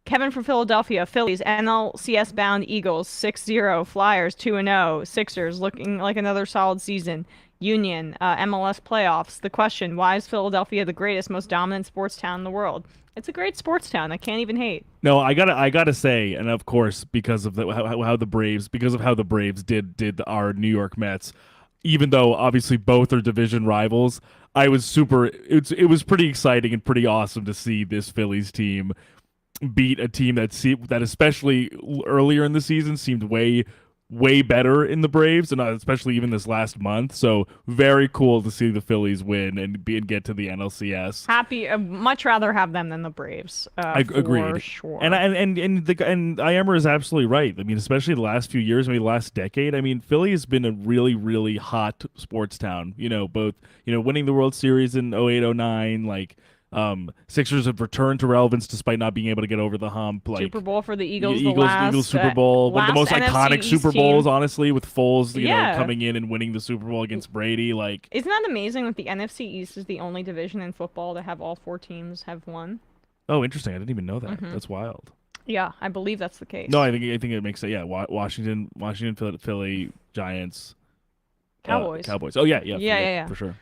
Kevin from Philadelphia, Phillies, NLCS-bound Eagles, 6-0, Flyers, 2-0, Sixers, looking like another solid season, Union, MLS playoffs. The question, why is Philadelphia the greatest, most dominant sports town in the world? It's a great sports town. I can't even hate. No, I gotta say, and of course, because of how the Braves did our New York Mets, even though obviously both are division rivals, I was it was pretty exciting and pretty awesome to see this Phillies team beat a team that especially earlier in the season seemed way better in the Braves, and especially even this last month. So very cool to see the Phillies win and get to the NLCS. Happy, much rather have them than the Braves. I agree, for sure. And Iammer is absolutely right. I mean, especially the last few years, maybe the last decade. I mean, Philly has been a really, really hot sports town. Both winning the World Series in 08-09, like. Sixers have returned to relevance despite not being able to get over the hump. Like Super Bowl for the Eagles, Eagles Super Bowl, one of the most iconic Super Bowls, honestly, with Foles, coming in and winning the Super Bowl against Brady. Like, isn't that amazing that the NFC East is the only division in football to have all 4 teams have won? Oh, interesting. I didn't even know that. That's wild. Yeah, I believe that's the case. No, I think it makes sense. Yeah, Washington, Philly, Giants, Cowboys. Oh yeah, for sure.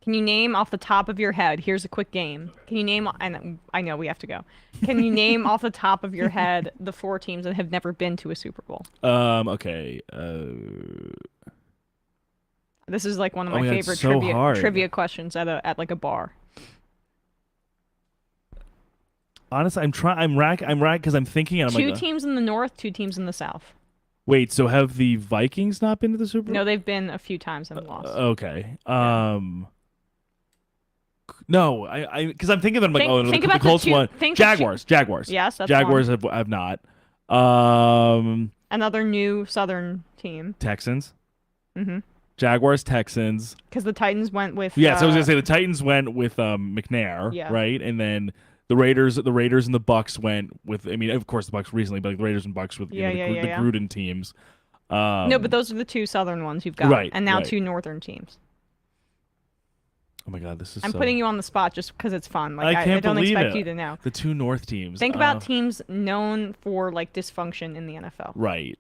Can you name off the top of your head? Here's a quick game. Can you name? And I know we have to go. Can you name off the top of your head the 4 teams that have never been to a Super Bowl? Okay. This is like one of my favorite trivia questions at like a bar. Honestly, I'm rack because I'm thinking. And I'm 2 teams in the North, 2 teams in the South. Wait, so have the Vikings not been to the Super Bowl? No, they've been a few times and lost. Okay. No, I because I'm thinking that I'm like, Think the about Colts the two, won. think Jaguars. Yes, that's Jaguars one. have not. Another new Southern team. Texans. Mm-hmm. Jaguars, Texans. Because the Titans went with. Yeah, so I was gonna say the Titans went with McNair, Yeah. right, and then the Raiders and the Bucs went with. I mean, of course, the Bucs recently, but like the Raiders and Bucs with the Gruden teams. No, but those are the two Southern ones you've got, Right, and now right. two Northern teams. Oh my God, this is. I'm putting you on the spot just because it's fun. Like I can't don't believe expect it. you to know. The two North teams. Think about teams known for like dysfunction in the NFL. Right.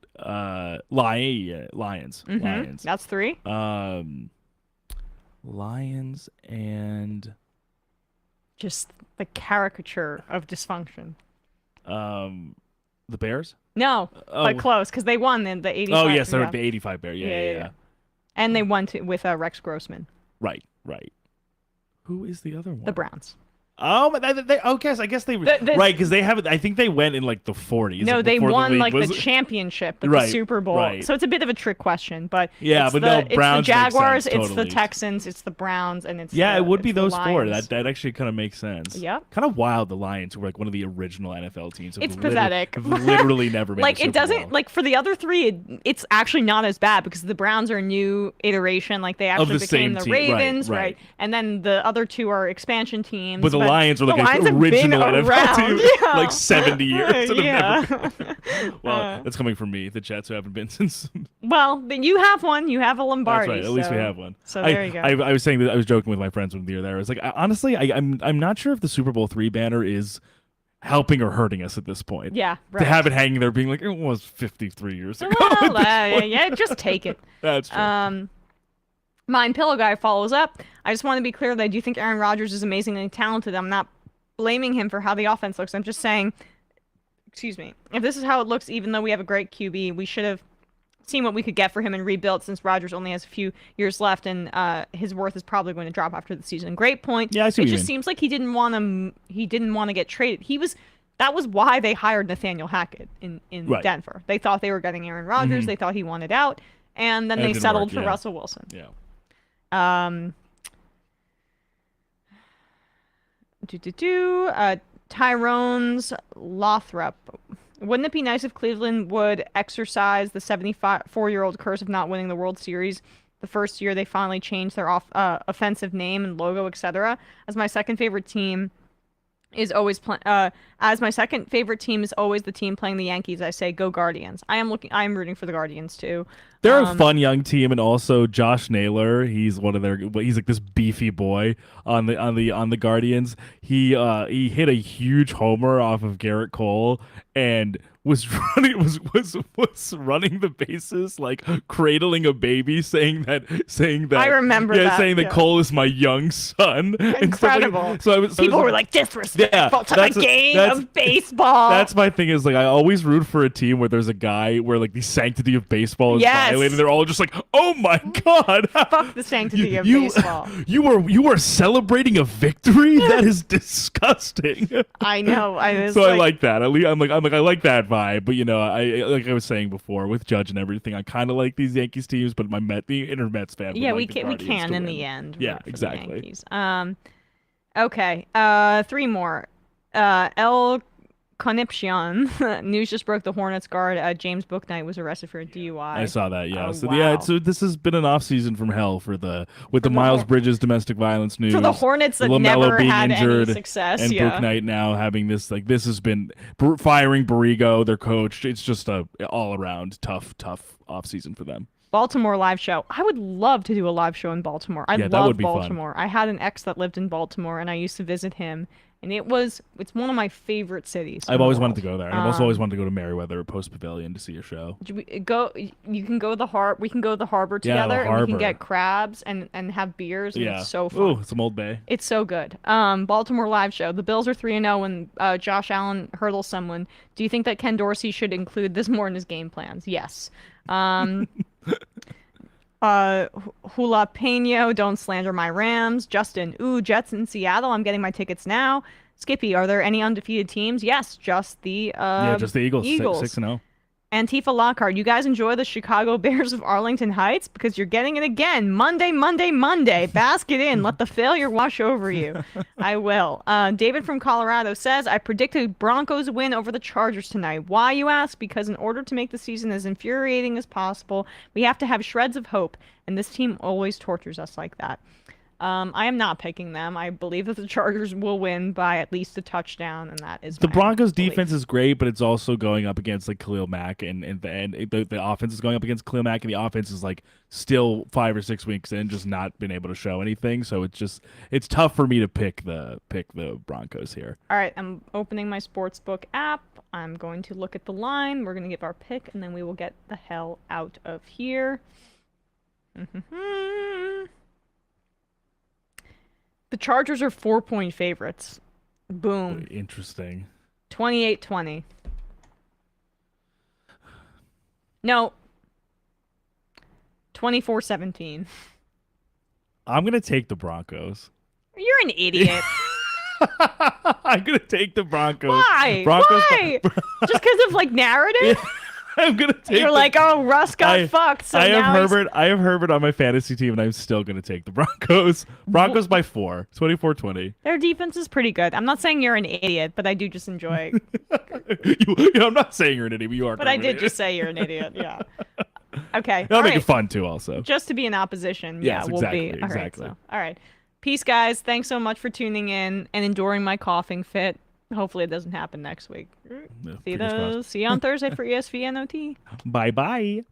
Lions. Mm-hmm. Lions. That's three. Lions and Just the caricature of dysfunction. the Bears. No, but close because they won in the 85. Oh yes, they were the 85 Bears. Yeah. And they won with Rex Grossman. Right. Who is the other one? The Browns. Oh, but I guess they right because they have. I think they went in like the 40s. No, like, they before won the like league the was. championship, the Right, Super Bowl. right. So it's a bit of a trick question, but Yeah, it's but the, no, it's Browns the makes Jaguars, sense, it's the totally. Texans, it's the Browns, and it's Yeah, the, it would be it's the those four. Lions. That actually kind of makes sense. Yep. Kind of wild. The Lions, who were like one of the original NFL teams. It's pathetic. Have literally never made Like a Super it doesn't Bowl. like for the other three, it's actually not as bad because the Browns are a new iteration. Like they actually the became same the team. Right, Ravens, right. And then the other two are expansion teams. But the Lions were like the Lions an have been original NFL around, team, yeah. like 70 years. And Yeah. have never... Well, that's coming from me, the Jets who haven't been since. Well, then you have one. You have a Lombardi. That's right. At least we so- have one. So there you go. I was saying that I was joking with my friends when they were there. I was like, honestly, I'm not sure if the Super Bowl III banner is helping or hurting us at this point. Yeah, right. To have it hanging there, being like it was 53 years ago. Well, yeah, just take it. That's true. Mine Pillow Guy follows up. I just want to be clear that I do think Aaron Rodgers is amazingly talented. I'm not blaming him for how the offense looks. I'm just saying, excuse me, if this is how it looks, even though we have a great QB, we should have seen what we could get for him and rebuilt since Rodgers only has a few years left and his worth is probably going to drop after the season. Great point. Yeah, I see what It you just mean. seems like he didn't want to get traded. That was why they hired Nathaniel Hackett in Right. Denver. They thought they were getting Aaron Rodgers. They thought he wanted out. And then And it they didn't settled work, for yeah. Russell Wilson. Yeah. Tyrone's Lothrop. Wouldn't it be nice if Cleveland would exercise the 74-year-old curse of not winning the World Series the first year they finally changed their offensive name and logo, etc. As my second favorite team is always the team playing the Yankees, I say go Guardians. I am rooting for the Guardians too. They're a fun young team, and also Josh Naylor. He's one of their. He's like this beefy boy on the Guardians. He hit a huge homer off of Garrett Cole and was running the bases like cradling a baby, saying that I remember that, saying that yeah. Cole is my young son. and stuff like- Incredible. so People were like disrespectful to the that's- game that's- of baseball. That's my thing is like I always root for a team where there's a guy where like the sanctity of baseball is Yes. violated. They're all just like, oh my god, Fuck the sanctity of baseball. You were celebrating a victory? That is disgusting. I know. I like that. At least I'm like I like that vibe. But you know, I like I was saying before with Judge and everything, I kind of like these Yankees teams, but the inner Mets fan. Yeah, we would like the can Guardians to in win. the end. Yeah, root for the exactly. Yankees. Okay. Three more. El Conipcion. News just broke the Hornets guard James Bouknight was arrested for a DUI. I saw that. Yeah. Oh, So wow. yeah, so this has been an off season from hell with the Miles Bridges domestic violence news. For the Hornets that LaMelo never being had injured, any success. and Yeah. Bouknight now having this this has been firing Borrego, their coach. It's just a all around tough off season for them. Baltimore live show. I would love to do a live show in Baltimore. I Yeah, that love would be fun. Baltimore. I had an ex that lived in Baltimore, and I used to visit him. And it's one of my favorite cities. I've always wanted to go there. And I've also always wanted to go to Merriweather or Post Pavilion to see a show. You can go the harbor. We can go to the harbor Yeah, the together, and we can harbor. get crabs and have beers. And Yeah. it's so fun. Ooh, some Old Bay. It's so good. Baltimore live show. The Bills are 3-0 when Josh Allen hurdles someone. Do you think that Ken Dorsey should include this more in his game plans? Yes. Jalapeno, don't slander my Rams. Justin, Jets in Seattle. I'm getting my tickets now. Skippy, are there any undefeated teams? Yes, just the Just the Eagles. 6-0. Antifa Lockhart, you guys enjoy the Chicago Bears of Arlington Heights? Because you're getting it again. Monday. Bask it in. Let the failure wash over you. I will. David from Colorado says, I predicted Broncos win over the Chargers tonight. Why, you ask? Because in order to make the season as infuriating as possible, we have to have shreds of hope. And this team always tortures us like that. I am not picking them. I believe that the Chargers will win by at least a touchdown, and that is the my Broncos' belief. defense is great, but it's also going up against like Khalil Mack, and the offense is going up against Khalil Mack, and the offense is like still 5 or 6 weeks in, just not been able to show anything. So it's tough for me to pick the Broncos here. All right, I'm opening my sportsbook app. I'm going to look at the line. We're going to give our pick, and then we will get the hell out of here. The Chargers are 4-point favorites. Boom. Interesting. 28-20. No. 24-17. I'm going to take the Broncos. You're an idiot. I'm going to take the Broncos. Why? Broncos. Why? Just because of, like, narrative? I'm going to take You're like, oh, Russ got fucked, so I now have Herbert on my fantasy team, and I'm still going to take the Broncos. Broncos by 4. 24-20. Their defense is pretty good. I'm not saying you're an idiot, but I do just enjoy I'm not saying you're an idiot, but you are. But I did just say you're an idiot, yeah. Okay. I'll all make right. it fun, too, also. Just to be in opposition. Yes, yeah, we'll exactly, be. All right, exactly. so, all right. Peace, guys. Thanks so much for tuning in and enduring my coughing fit. Hopefully it doesn't happen next week. Fingers crossed. See you on Thursday for ESVN OT. Bye-bye.